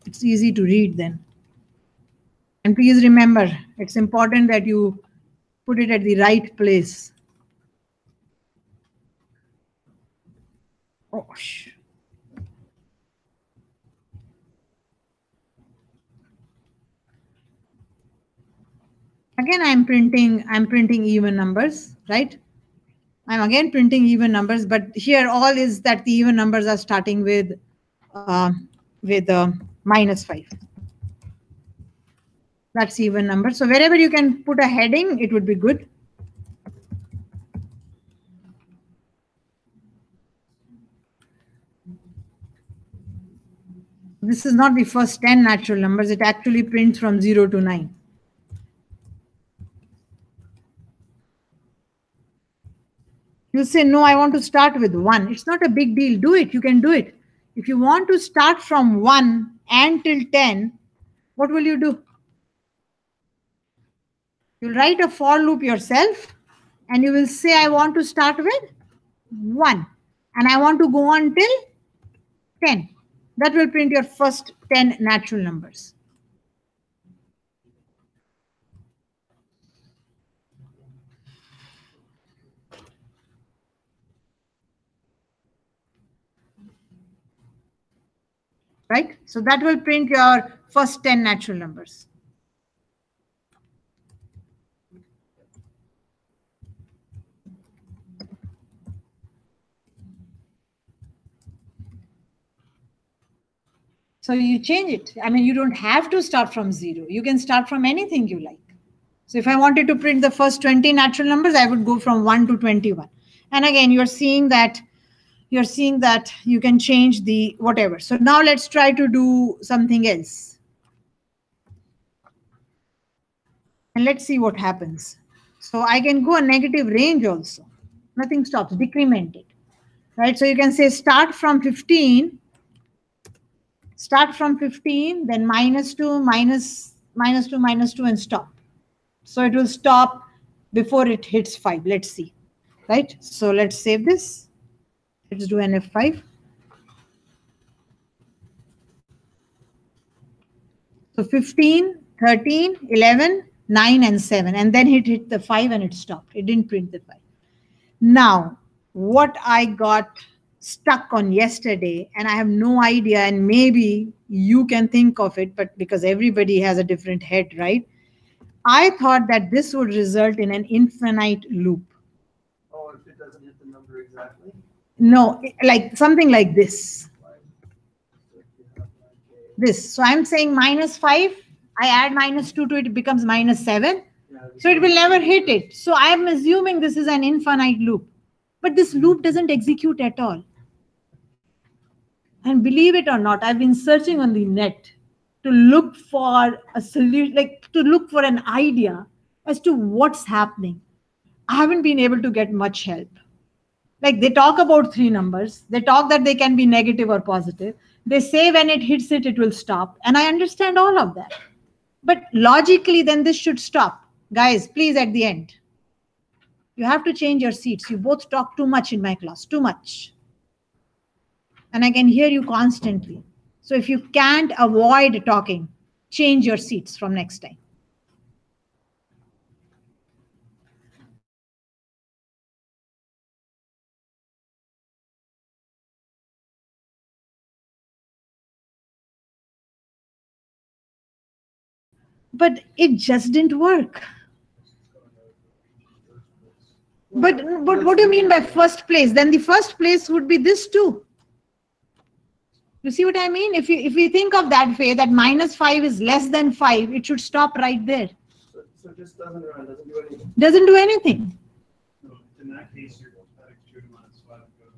it's easy to read then. And please remember, it's important that you put it at the right place. Oh, again I'm printing even numbers, right? I'm again printing even numbers, but here all is that the even numbers are starting with -5. That's even number. So wherever you can put a heading, it would be good. This is not the first 10 natural numbers. It actually prints from 0 to 9. You say, no, I want to start with 1. It's not a big deal. Do it. You can do it. If you want to start from 1 until 10, what will you do? You'll write a for loop yourself and you will say, I want to start with 1 and I want to go on till 10. That will print your first 10 natural numbers. Right? So that will print your first 10 natural numbers. So you change it. I mean, you don't have to start from 0. You can start from anything you like. So if I wanted to print the first 20 natural numbers, I would go from 1 to 21. And again, you're seeing that you can change the whatever. So now let's try to do something else. And let's see what happens. So I can go a negative range also. Nothing stops, decrement it. Right? So you can say start from 15, then -2, -2, and stop. So it will stop before it hits 5. Let's see. Right? So let's save this. Let's do an F5. So 15, 13, 11, 9, and 7. And then it hit the 5 and it stopped. It didn't print the 5. Now, what I got stuck on yesterday, and I have no idea, and maybe you can think of it, but because everybody has a different head, right? I thought that this would result in an infinite loop. Oh, if it doesn't hit the number exactly? No, like something like this. This. So I'm saying -5. I add -2 to it, it becomes -7. So it will never hit it. So I'm assuming this is an infinite loop. But this loop doesn't execute at all. And believe it or not, I've been searching on the net to look for a solution, like to look for an idea as to what's happening. I haven't been able to get much help. Like they talk about 3 numbers. They talk that they can be negative or positive. They say when it hits it, it will stop. And I understand all of that. But logically, then this should stop. Guys, please, at the end, you have to change your seats. You both talk too much in my class, too much. And I can hear you constantly. So if you can't avoid talking, change your seats from next time. But it just didn't work. But what do you mean by first place? Then the first place would be this too. You see what I mean? If you think of that way, that -5 is less than 5, it should stop right there. So it just doesn't run, doesn't do anything. Doesn't do anything. No, in that case, you're adding 2 to -5 goes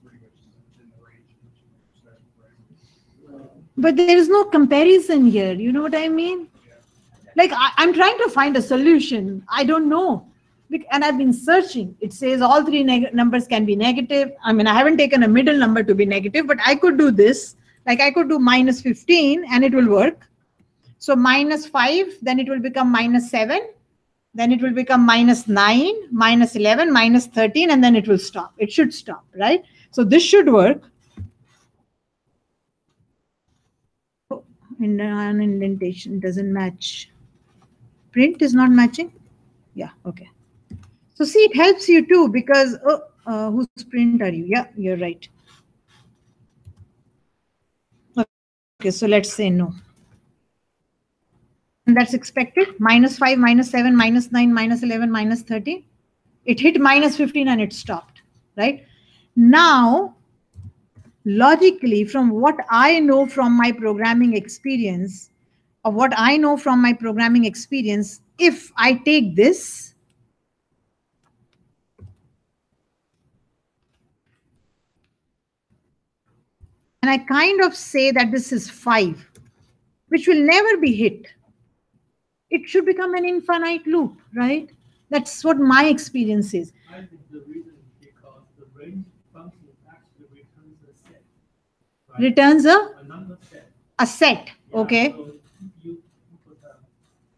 -3, which is in the range in which you start right? But there is no comparison here. You know what I mean? Like I'm trying to find a solution. I don't know. And I've been searching. It says all 3 numbers can be negative. I mean, I haven't taken a middle number to be negative, but I could do this. Like I could do -15 and it will work. So -5, then it will become -7. Then it will become -9, -11, -13, and then it will stop. It should stop, right? So this should work. Oh, and an indentation doesn't match. Print is not matching? Yeah, okay. So see, it helps you too because, whose print are you? Yeah, you're right. Okay, so let's say no. And that's expected. -5, -7, -9, -11, -13. It hit -15 and it stopped, right? Now, logically, from what I know from my programming experience, if I take this, and I kind of say that this is 5, which will never be hit, it should become an infinite loop, right? That's what my experience is. I think the reason is because the range function actually returns a set. Right? Returns A number set. a set, Yeah, okay? So if you put a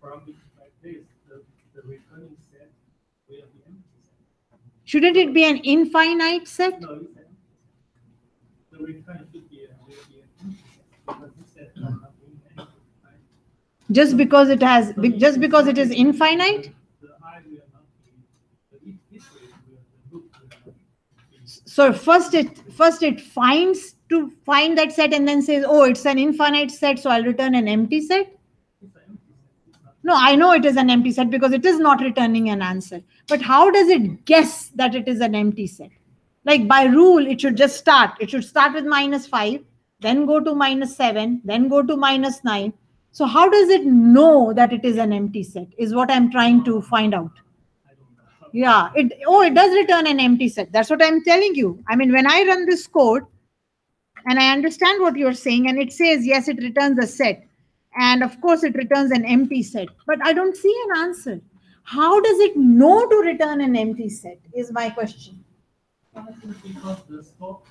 parameter like this, the returning set will be empty set. Shouldn't it be an infinite set? No, it's empty set. The return should be will be an empty set because this set does not mean anything, right? Just because it is infinite? The I will not be, but if this way, the loop will not be. So first it finds to find that set and then says, oh, it's an infinite set, so I'll return an empty set. It's an empty set. It's not. No, I know it is an empty set because it is not returning an answer. But how does it guess that it is an empty set? Like by rule, it should just start. It should start with -5, then go to -7, then go to -9. So how does it know that it is an empty set is what I'm trying to find out. I don't know. Yeah, it does return an empty set. That's what I'm telling you. I mean, when I run this code and I understand what you're saying and it says, yes, it returns a set. And of course, it returns an empty set, but I don't see an answer. How does it know to return an empty set is my question. I think because the stop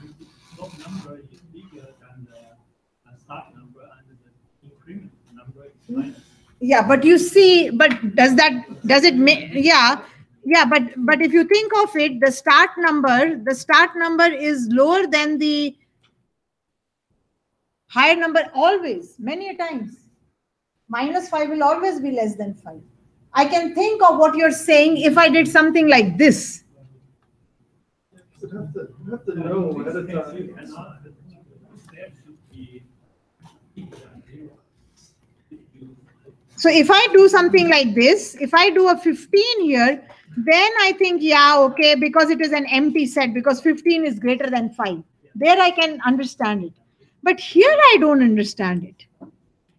number is bigger than the start number and the increment number is minus. Yeah, but you see, but does it make, yeah, but if you think of it, the start number is lower than the higher number always, many a times. -5 will always be less than 5. I can think of what you're saying if I did something like this. You have to know ahead of time. You cannot, the step should be bigger than 0. If you- So if I do something like this, if I do a 15 here, then I think, yeah, okay, because it is an empty set, because 15 is greater than 5. There I can understand it. But here I don't understand it.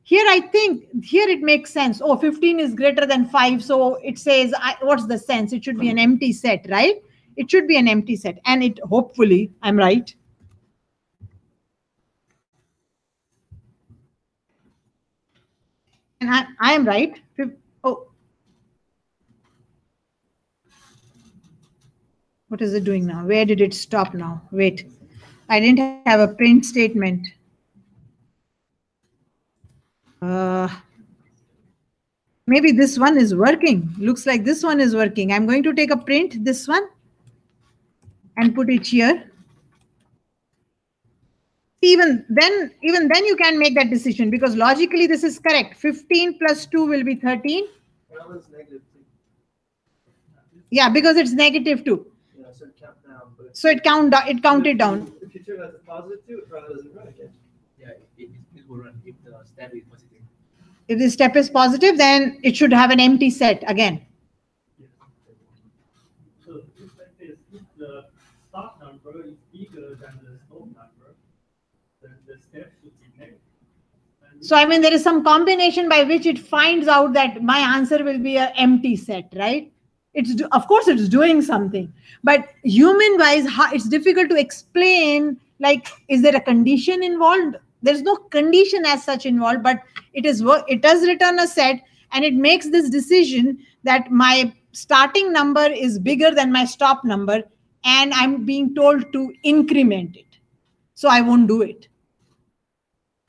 Here I think, here it makes sense. Oh, 15 is greater than 5. So it says, what's the sense? It should be an empty set, right? It should be an empty set. And it, hopefully, I'm right. And I am right. Oh. What is it doing now? Where did it stop now? Wait. I didn't have a print statement. Maybe this one is working. Looks like this one is working. I'm going to take a print, this one, and put it here. Even then you can make that decision because logically this is correct. 15 plus 2 will be 13. That was -2. Yeah, because it's -2. Yeah, so it count down. But So it counted down. If you turn out the +2, it probably doesn't run again. Yeah, it will run if the step is positive. If the step is positive, then it should have an empty set again. So it's like this, if the start number is bigger than the stop number, then the step should be negative. And So I mean, there is some combination by which it finds out that my answer will be an empty set, right? Of course it's doing something, but human wise, it's difficult to explain. Like, is there a condition involved? There's no condition as such involved, but it does return a set, and it makes this decision that my starting number is bigger than my stop number, and I'm being told to increment it. So I won't do it.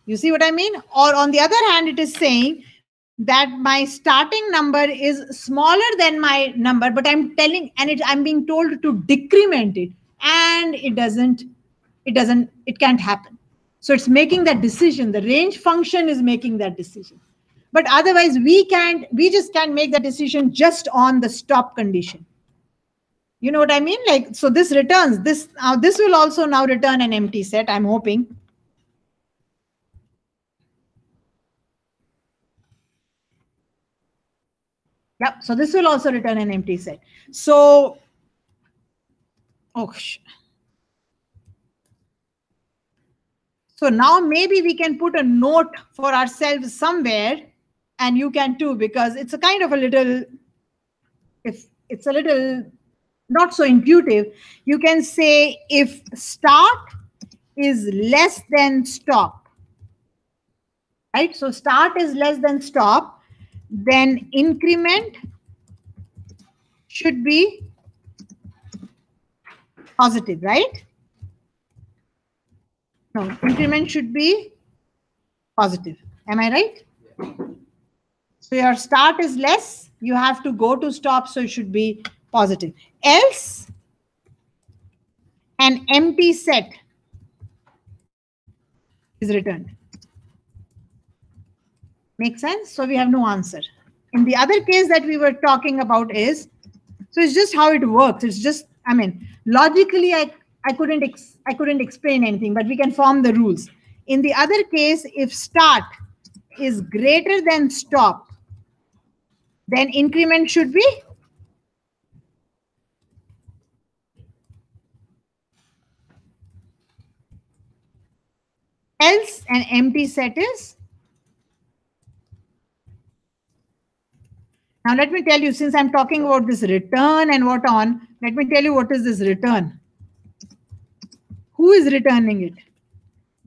You see what I mean? Or on the other hand, it is saying that my starting number is smaller than my number, but I'm being told to decrement it, and it can't happen. So it's making that decision. The range function is making that decision. But otherwise, we just can't make that decision just on the stop condition. You know what I mean? Like, so this returns, this will also now return an empty set, I'm hoping. Yep. So this will also return an empty set. So, oh, so now maybe we can put a note for ourselves somewhere, and you can too, because it's a kind of a little, if it's a little not so intuitive, you can say if start is less than stop, right? So start is less than stop, then increment should be positive, right? No, increment should be positive. Am I right? So your start is less, you have to go to stop, so it should be positive. Else, an empty set is returned. Make sense? So we have no answer. In the other case that we were talking about is, so it's just how it works. It's just, I mean, logically, I couldn't explain anything, but we can form the rules. In the other case, if start is greater than stop, then increment should be else an empty set is. Now let me tell you, since I'm talking about this return and what on, let me tell you what is this return. Who is returning it?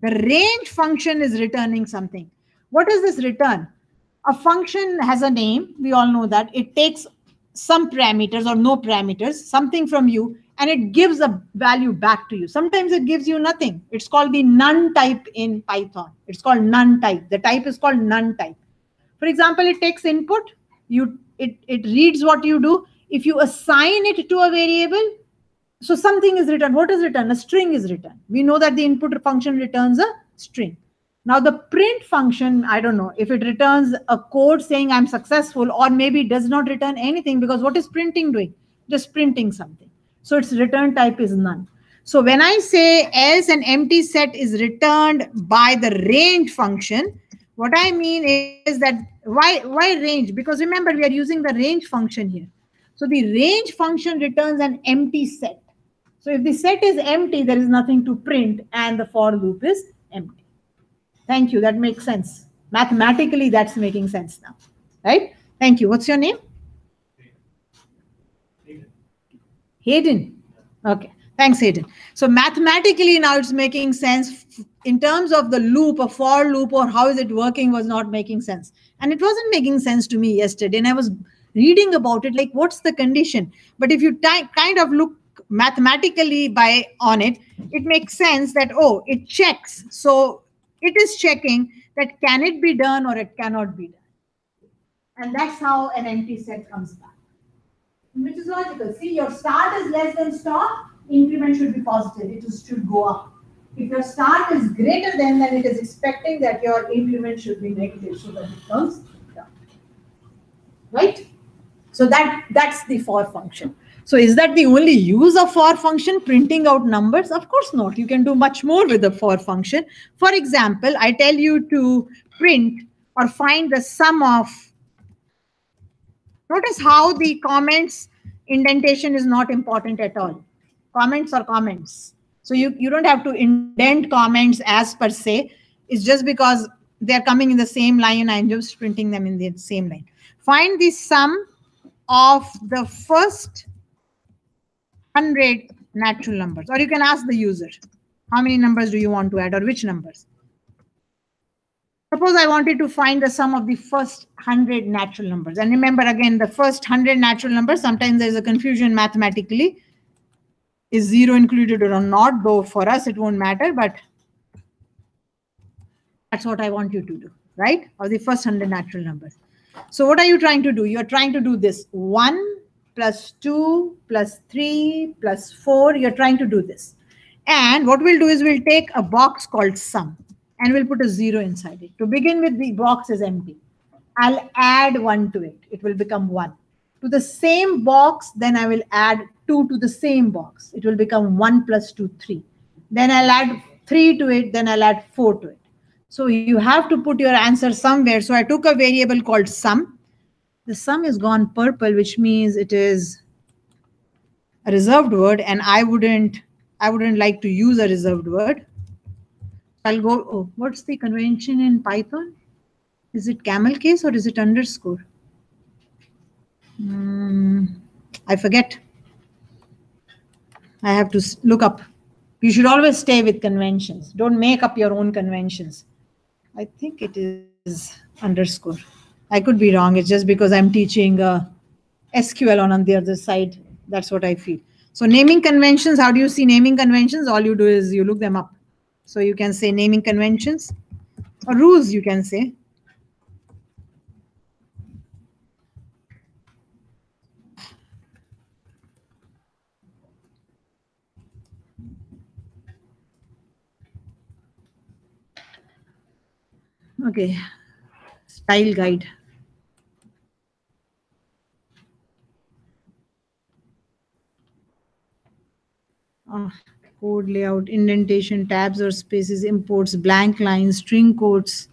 The range function is returning something. What is this return? A function has a name. We all know that. It takes some parameters or no parameters, something from you, and it gives a value back to you. Sometimes it gives you nothing. It's called the none type in Python. It's called none type. The type is called none type. For example, it takes input. It reads what you do. If you assign it to a variable, so something is returned. What is returned? A string is returned. We know that the input function returns a string. Now the print function, I don't know if it returns a code saying I'm successful, or maybe it does not return anything, because what is printing doing? Just printing something. So its return type is none. So when I say else an empty set is returned by the range function, what I mean is that why range? Because remember, we are using the range function here. So the range function returns an empty set. So if the set is empty, there is nothing to print, and the for loop is empty. Thank you. That makes sense. Mathematically, that's making sense now, right? Thank you. What's your name? Hayden. Okay. Thanks, Hayden. So mathematically, now it's making sense. In terms of the loop, a for loop, or how is it working, was not making sense. And it wasn't making sense to me yesterday. And I was reading about it, like, what's the condition? But if you kind of look mathematically on it, it makes sense that, oh, it checks. So it is checking that can it be done or it cannot be done. And that's how an empty set comes back, which is logical. See, your start is less than stop, increment should be positive. It should go up. If your start is greater than, then it is expecting that your increment should be negative, so that it comes down. Right? So that's the for function. So is that the only use of for function, printing out numbers? Of course not. You can do much more with the for function. For example, I tell you to print or find the sum of, notice how the comments indentation is not important at all. Comments are comments. So you don't have to indent comments as per se. It's just because they're coming in the same line, I'm just printing them in the same line. Find the sum of the first 100 natural numbers, or you can ask the user, how many numbers do you want to add, or which numbers? Suppose I wanted to find the sum of the first 100 natural numbers. And remember, again, the first 100 natural numbers, sometimes there's a confusion mathematically. Is 0 included or not? Though for us, it won't matter, but that's what I want you to do, right? Or the first 100 natural numbers. So what are you trying to do? You're trying to do this 1 plus 2 plus 3 plus 4. You're trying to do this. And what we'll do is we'll take a box called sum and we'll put a 0 inside it. To begin with, the box is empty. I'll add 1 to it. It will become 1. To the same box, then I will add 2 to the same box. It will become 1 plus 2, 3. Then I'll add 3 to it. Then I'll add 4 to it. So you have to put your answer somewhere. So I took a variable called sum. The sum is gone purple, which means it is a reserved word, and I wouldn't like to use a reserved word. I'll go, oh, what's the convention in Python? Is it camel case or is it underscore? I forget. I have to look up. You should always stay with conventions. Don't make up your own conventions. I think it is underscore. I could be wrong. It's just because I'm teaching SQL on the other side. That's what I feel. So naming conventions, how do you see naming conventions? All you do is you look them up. So you can say naming conventions or rules, you can say. Okay, style guide. Code layout, indentation, tabs or spaces, imports, blank lines, string quotes,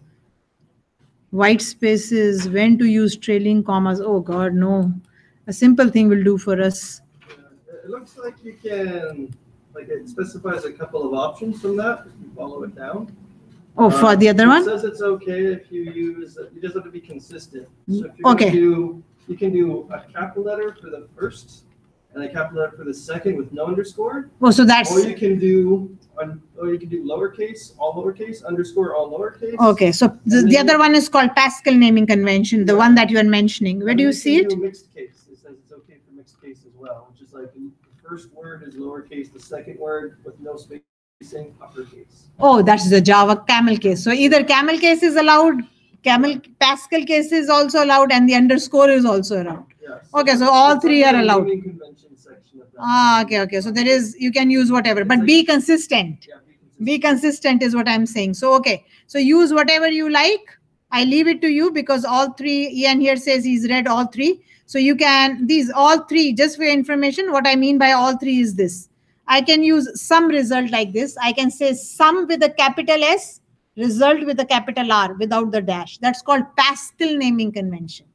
white spaces, when to use trailing commas. Oh God, no. A simple thing will do for us. It looks like you can, like it specifies a couple of options from that, if you follow it down. Oh, for the other one? It says it's okay if you use, you just have to be consistent. So if Okay. you can do a capital letter for the first and a capital letter for the second with no underscore. Oh, so that's. Or you can do lowercase, all lowercase, underscore, all lowercase. Okay, so the other one is called Pascal naming convention, the one that you are mentioning. Where do you see it? Do mixed case. It says it's okay for mixed case as well, which is like the first word is lowercase, the second word with no spacing, uppercase. Oh, that's the Java camel case. So either camel case is allowed, Pascal case is also allowed, and the underscore is also allowed. Yes. Okay, so all three are allowed. Naming convention section of that. Ah, okay. So there is, you can use whatever, but be consistent. Yeah, Be consistent is what I'm saying. So, okay. So use whatever you like. I leave it to you because all three, Ian here says he's read all three. So you can, all three, just for your information, what I mean by all three is this. I can use some result like this. I can say sum with a capital S, result with a capital R without the dash. That's called Pascal naming convention.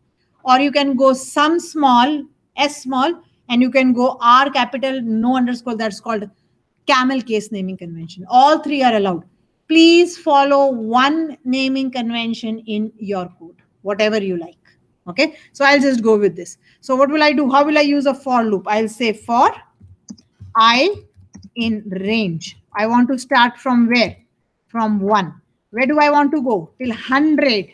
Or you can go sum small, S small, and you can go R capital, no underscore. That's called camel case naming convention. All three are allowed. Please follow one naming convention in your code, whatever you like. Okay, so I'll just go with this. So what will I do? How will I use a for loop? I'll say for I in range. I want to start from where? From 1. Where do I want to go? Till 100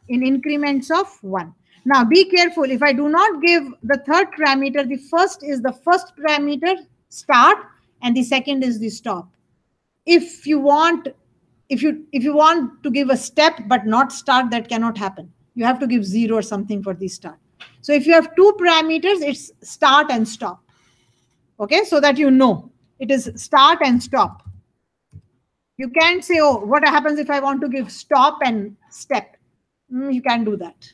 in increments of 1. Now be careful. If I do not give the third parameter, the first is the first parameter, start, and the second is the stop. If you want to give a step but not start, that cannot happen. You have to give 0 or something for the start. So if you have 2 parameters, it's start and stop. Okay, so that you know it is start and stop. You can't say, oh, what happens if I want to give stop and step? You can't do that.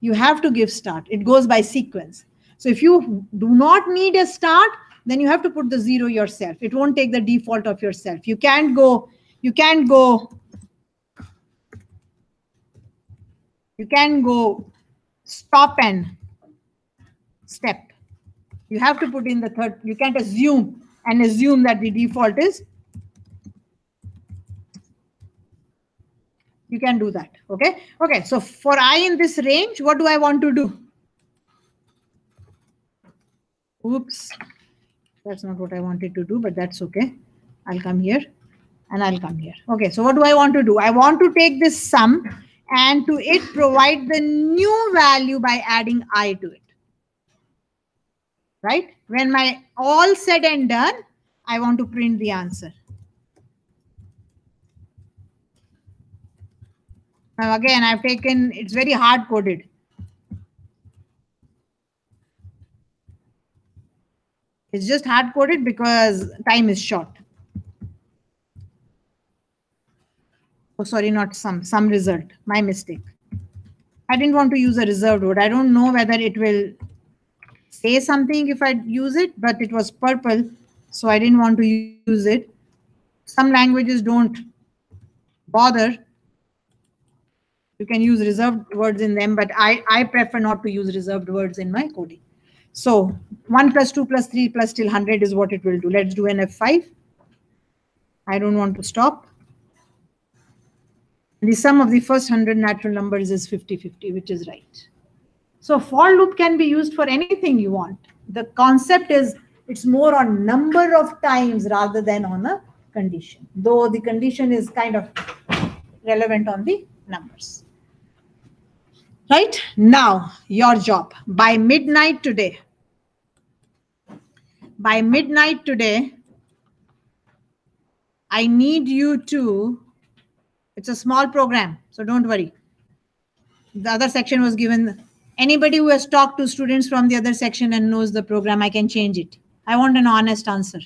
You have to give start. It goes by sequence. So if you do not need a start, then you have to put the 0 yourself. It won't take the default of yourself. You can't go stop and step. You have to put in the third. You can't assume that the default is. You can do that. Okay. Okay. So for I in this range, what do I want to do? Oops. That's not what I wanted to do, but that's okay. I'll come here and I'll come here. Okay. So what do I want to do? I want to take this sum and to it provide the new value by adding I to it. Right? When my all said and done, I want to print the answer. Now again, I've taken, it's very hard coded. It's just hard coded because time is short. Oh, sorry, not some result. My mistake. I didn't want to use a reserved word. I don't know whether it will say something if I use it, but it was purple, so I didn't want to use it. Some languages don't bother. You can use reserved words in them, but I prefer not to use reserved words in my coding. So 1 plus 2 plus 3 plus till 100 is what it will do. Let's do an F5. I don't want to stop. The sum of the first 100 natural numbers is 50-50, which is right. So for loop can be used for anything you want. The concept is it's more on number of times rather than on a condition, though the condition is kind of relevant on the numbers. Right? Now, your job. By midnight today, I need you to, it's a small program, so don't worry. The other section was given. Anybody who has talked to students from the other section and knows the program, I can change it. I want an honest answer.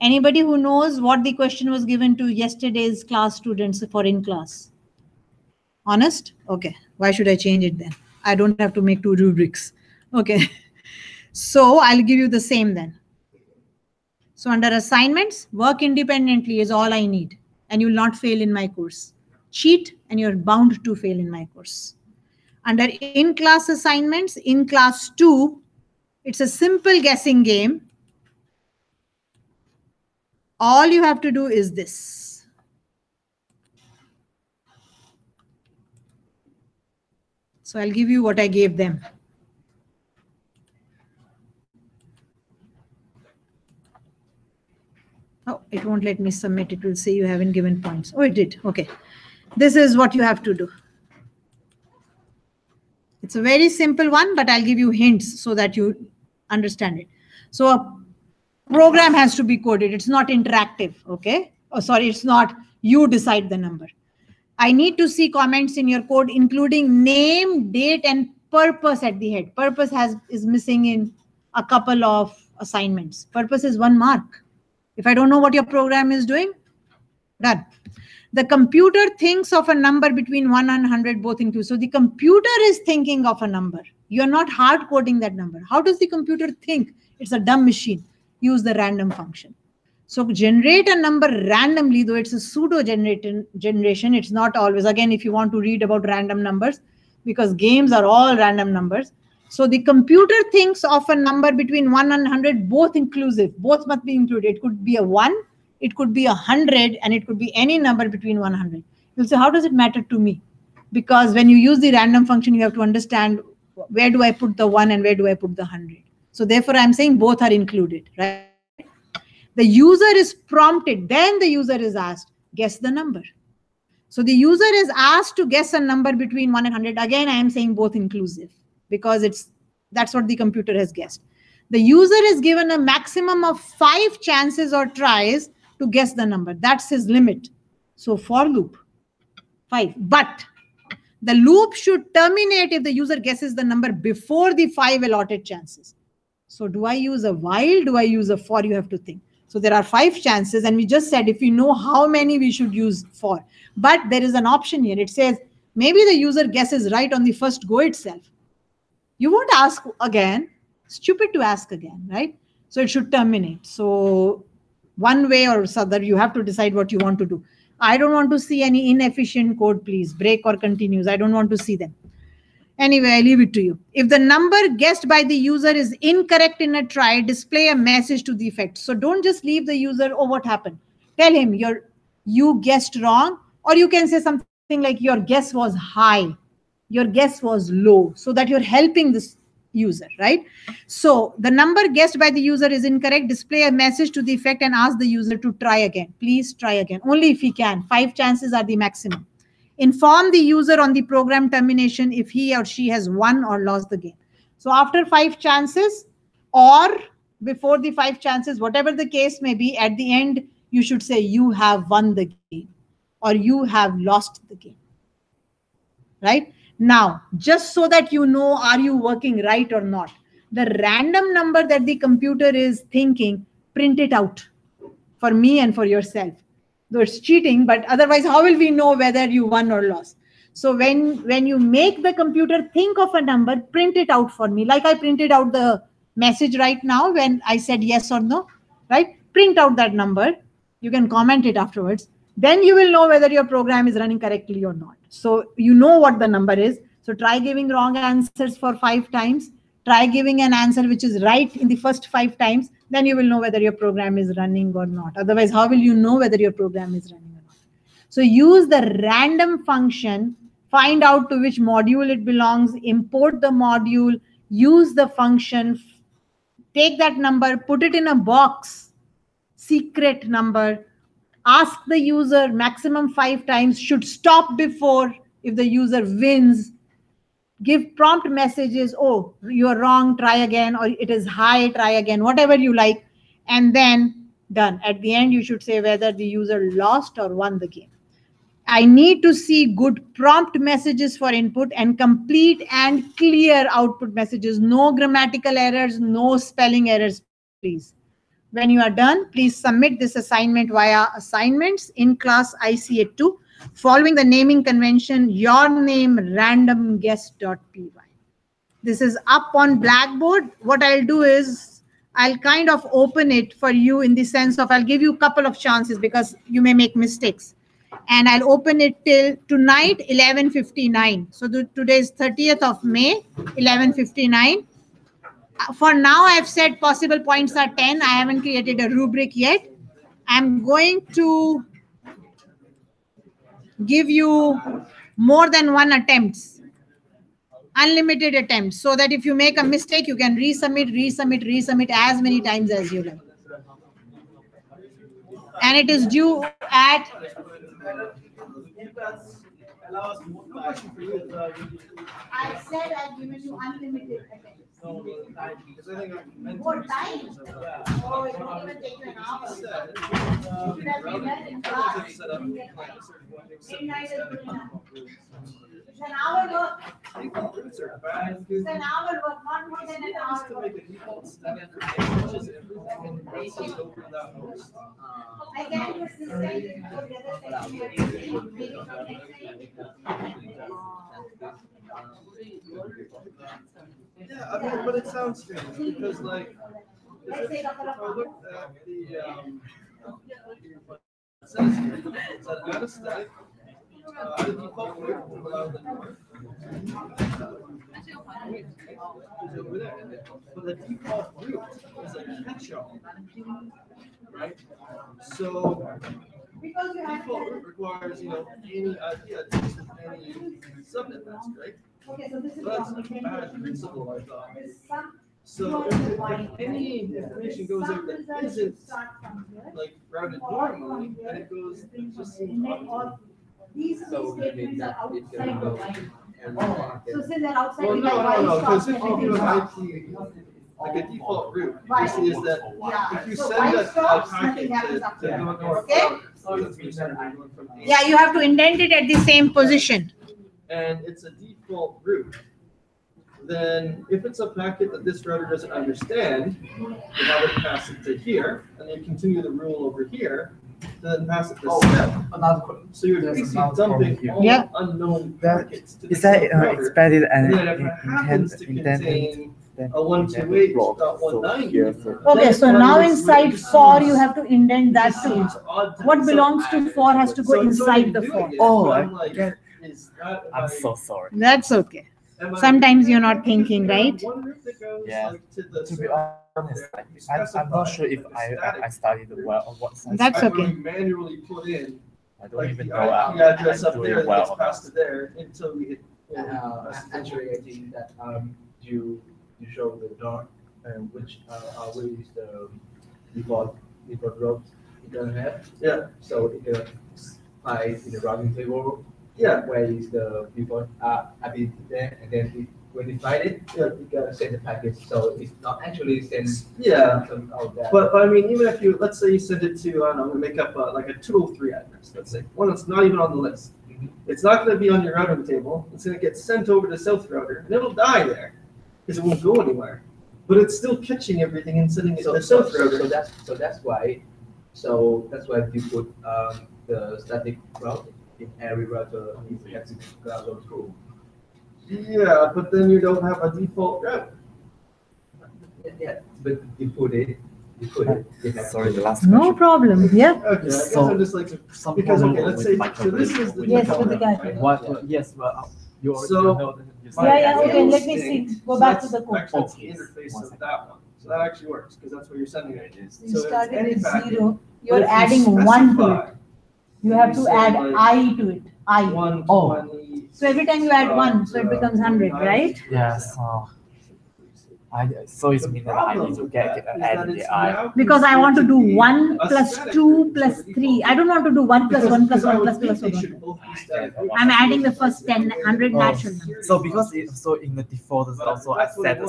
Anybody who knows what the question was given to yesterday's class students for in class? Honest? Okay. Why should I change it then? I don't have to make 2 rubrics. Okay. So I'll give you the same then. So under assignments, work independently is all I need. And you'll not fail in my course. Cheat and you're bound to fail in my course. Under in-class assignments, in class 2, it's a simple guessing game. All you have to do is this. So I'll give you what I gave them. Oh, it won't let me submit. It will say you haven't given points. Oh, it did. Okay. This is what you have to do. It's a very simple one, but I'll give you hints so that you understand it. So a program has to be coded. It's not interactive. Okay. Oh, sorry. It's not you decide the number. I need to see comments in your code, including name, date, and purpose at the head. Purpose is missing in a couple of assignments. Purpose is 1 mark. If I don't know what your program is doing, done. The computer thinks of a number between 1 and 100, both include. So the computer is thinking of a number. You're not hard coding that number. How does the computer think? It's a dumb machine. Use the random function. So generate a number randomly, though it's a pseudo generation. It's not always. Again, if you want to read about random numbers, because games are all random numbers. So the computer thinks of a number between 1 and 100, both inclusive. Both must be included. It could be a 1, it could be 100, and it could be any number between 100. You'll say, how does it matter to me? Because when you use the random function, you have to understand where do I put the 1 and where do I put the 100. So therefore, I'm saying both are included, right? The user is prompted. Then the user is asked, guess the number. So the user is asked to guess a number between 1 and 100. Again, I am saying both inclusive because that's what the computer has guessed. The user is given a maximum of 5 chances or tries to guess the number. That's his limit. So for loop, 5. But the loop should terminate if the user guesses the number before the 5 allotted chances. So do I use a while? Do I use a for? You have to think. So there are 5 chances, and we just said if we know how many we should use for. But there is an option here. It says maybe the user guesses right on the first go itself. You won't ask again. Stupid to ask again, right? So it should terminate. So one way or other, you have to decide what you want to do. I don't want to see any inefficient code, please. Break or continues. I don't want to see them. Anyway, I leave it to you. If the number guessed by the user is incorrect in a try, display a message to the effect. So don't just leave the user, oh, what happened? Tell him you guessed wrong, or you can say something like your guess was high, your guess was low, so that you're helping this user, right? So the number guessed by the user is incorrect. Display a message to the effect and ask the user to try again. Please try again. Only if he can. 5 chances are the maximum. Inform the user on the program termination if he or she has won or lost the game. So after 5 chances or before the 5 chances, whatever the case may be, at the end, you should say you have won the game or you have lost the game, right? Now, just so that you know, are you working right or not? The random number that the computer is thinking, print it out for me and for yourself. Though it's cheating, but otherwise, how will we know whether you won or lost? So when you make the computer think of a number, print it out for me. Like I printed out the message right now when I said yes or no, right? Print out that number. You can comment it afterwards. Then you will know whether your program is running correctly or not. So you know what the number is. So try giving wrong answers for 5 times. Try giving an answer which is right in the first 5 times. Then you will know whether your program is running or not. Otherwise, how will you know whether your program is running or not? So use the random function, find out to which module it belongs, import the module, use the function, take that number, put it in a box, secret number, ask the user maximum 5 times, should stop before if the user wins, give prompt messages, oh, you're wrong, try again, or it is high, try again, whatever you like, and then done. At the end, you should say whether the user lost or won the game. I need to see good prompt messages for input and complete and clear output messages. No grammatical errors, no spelling errors, please. When you are done, please submit this assignment via assignments in class ICA2 following the naming convention, your name randomguest.py. This is up on Blackboard. What I'll do is I'll kind of open it for you in the sense of I'll give you a couple of chances because you may make mistakes. And I'll open it till tonight, 11:59. So today is 30th of May, 11:59. For now, I've said possible points are 10. I haven't created a rubric yet. I'm going to give you more than 1 attempts, unlimited attempts, so that if you make a mistake, you can resubmit as many times as you like. And it is due at I said I've given you unlimited attempts. More time? Oh, it won't even take you an hour. You should have been there in class. Midnight is good enough. It's an hour work. It's an hour work, not more than an hour work. I can do assistant for the other Yeah, I mean, but it sounds strange because, like, if I looked at it says here, it said anesthetic, the default route to allow the door is over there. But the default route is a catch-all, right? So default route requires, any idea to any subnet mask, right? Okay, so this is That's a bad principle, I thought. So if any information goes out that isn't like routed normally, then it goes, it just seems odd. These So you mean statements are that it outside can the go line. and So since they're outside Well, the no, line, because if you do an IP, like a default route, basically is that if you send a packet to yeah, you have to indent it at the same position. And it's a default route, then if it's a packet that this router doesn't understand, you have it pass it to here, and then you continue the rule over here, then pass it to step. So you're basically dumping all Yeah. unknown That packets to the is that same router. expected And and then if it happens to contain a 128.190. Okay, so now inside for you have to indent that too. What belongs to for has to go inside the for. Oh, I get. I'm so sorry. That's okay. Sometimes you're not thinking, right? Yeah. To be honest, I'm not sure if I studied well or what. That's okay. Manually put in I don't like even the know IP address up I'm there doing that's well. passed to there until we hit. actually, I think that you show the door which is the default route you can have. Yeah. So it can find in the routing table. Yeah. Where is the default IP there, and then when you find it, you gotta send the package. So it's not actually sent. Yeah. Some of that. But I mean, even if let's say you send it to, I don't know, we make up like a 203 address, let's say, one that's not even on the list. It's not going to be on your routing table. It's going to get sent over to South Router, and it'll die there because it won't go anywhere. But it's still catching everything and sending it to the South Router. So that's why you put the static route in every router. You have to go through. Yeah, but then you don't have a default route. Yeah, but you put it you could. Sorry, the last No question. problem. Yeah. Okay, I guess So- I'm just like, Some because, okay, problem let's with say, so this is the. Yes, with the default, guy. right? What? Yes, well, you already So- know that you Yeah, yeah, said okay, that. let me see. Go back to the code. Actually, that's the Okay. interface One of second. that one. So that actually works, because that's what you're sending it. You So it's started any with packet. 0. But You're if you adding 1 to specify it. You have to say, add like, I to it. I. 120. So every time you add 1, so it becomes 100, right? Yes. So it means that I need to get add the I. Because I want to do 1 plus 2 plus 3. I don't want to do 1 plus 1 plus 1 plus plus 1. I'm adding the first 100 natural numbers. So because so in the default it's also I set the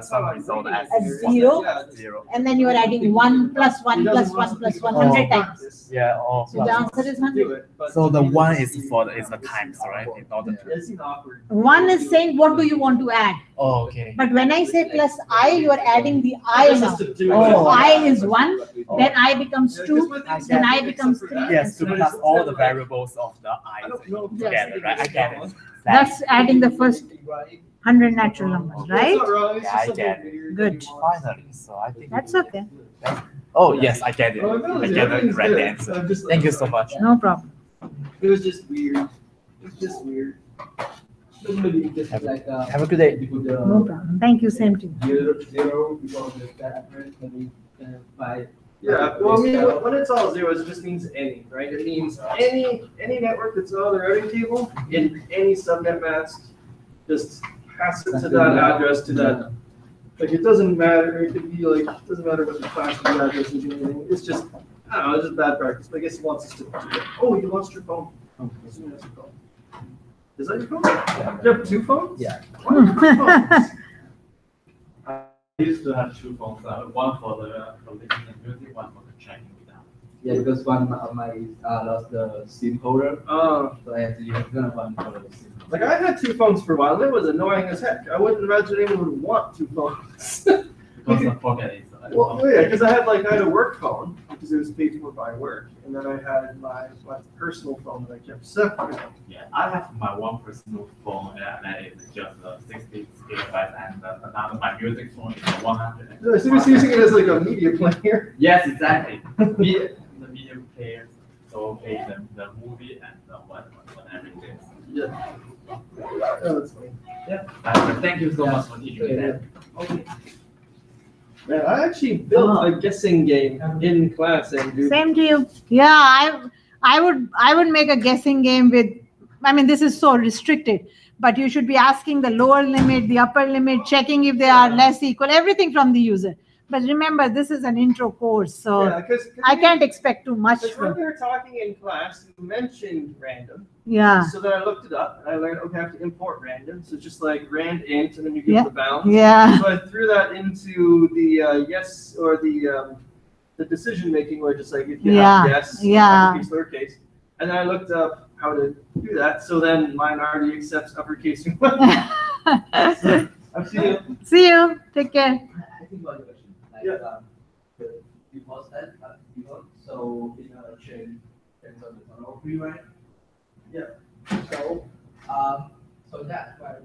sum result as As 0. 0. And then you are adding 1 plus 1 plus 1 plus 100 times. Yeah. Or So the answer is 100. so the 1 is the times, right? In order to. It's awkward. 1 is saying what do you want to add. Oh, okay. But when I say plus I, you are adding the I This now. is to do So with- I is 1, then I becomes 2, then I becomes 3. Yes, to plus all the variables of the I I don't know. together, right? I get it. That's adding the first 100 natural numbers, right? It's not wrong, it's Yeah, just I something get it. weird Good. that you want. Finally, so I think. That's okay. Oh yes, I get it. Oh, no, I get the everything's correct good. answer. I'm just like- Thank you so much. No problem. It was just weird. It's just weird. Maybe just like, Have a good day. you could, No problem. Thank you, same to you. zero, because of that, maybe, by. Yeah, well, I mean, when it's all zeros, it just means any, right? It means any network that's on the routing table in any subnet mask, just pass it to that address, to that. Like, it doesn't matter, it could be like, it doesn't matter what the class of the address is or anything, it's just, I don't know, it's just bad practice, but I guess he wants us to, oh, you lost your phone. Assume that's your phone. Is that your phone? You have 2 phones? Yeah. Why do you have 2 phones? I used to have 2 phones, one for listening music, one for the checking it out. Yeah, because one of my lost the SIM holder, so I had to use another one for the SIM. Like, I had 2 phones for a while, and it was annoying as heck. I wouldn't imagine anyone would want 2 phones. Because I forget it. Well, yeah, because I had a work phone, because it was paid for by work, and then I had my personal phone that I kept separate. Yeah, I have my one personal phone that is just 60 gigabytes, and another my music phone is 100. So I was using it as like a media player. Yes, exactly. The media player, so okay, the movie and the whatever it is. Yeah. Oh, that's funny. Yeah. Thank you so much for teaching me that. Okay. Man, I actually built a guessing game in class, Andrew. Same to you. Yeah, I would make a guessing game with, I mean, this is so restricted, but you should be asking the lower limit, the upper limit, checking if they are less equal, everything from the user. But remember, this is an intro course, so Yeah, because I can't expect too much when from. we were talking in class, you mentioned random. Yeah, So then I looked it up and I learned, okay, I have to import random. So just like rand int and then you give Yeah. the bounds. yeah, So I threw that into the yes or the decision making where just like if you Yeah, have yes, yeah. uppercase, lowercase. And then I looked up how to do that. So then mine already accepts uppercase and lowercase. So I've seen it. See you. Take care. I think one question, like, Yeah. the default set, default, so in a chain, depends on the tunnel free, right? Yeah. So, so that's why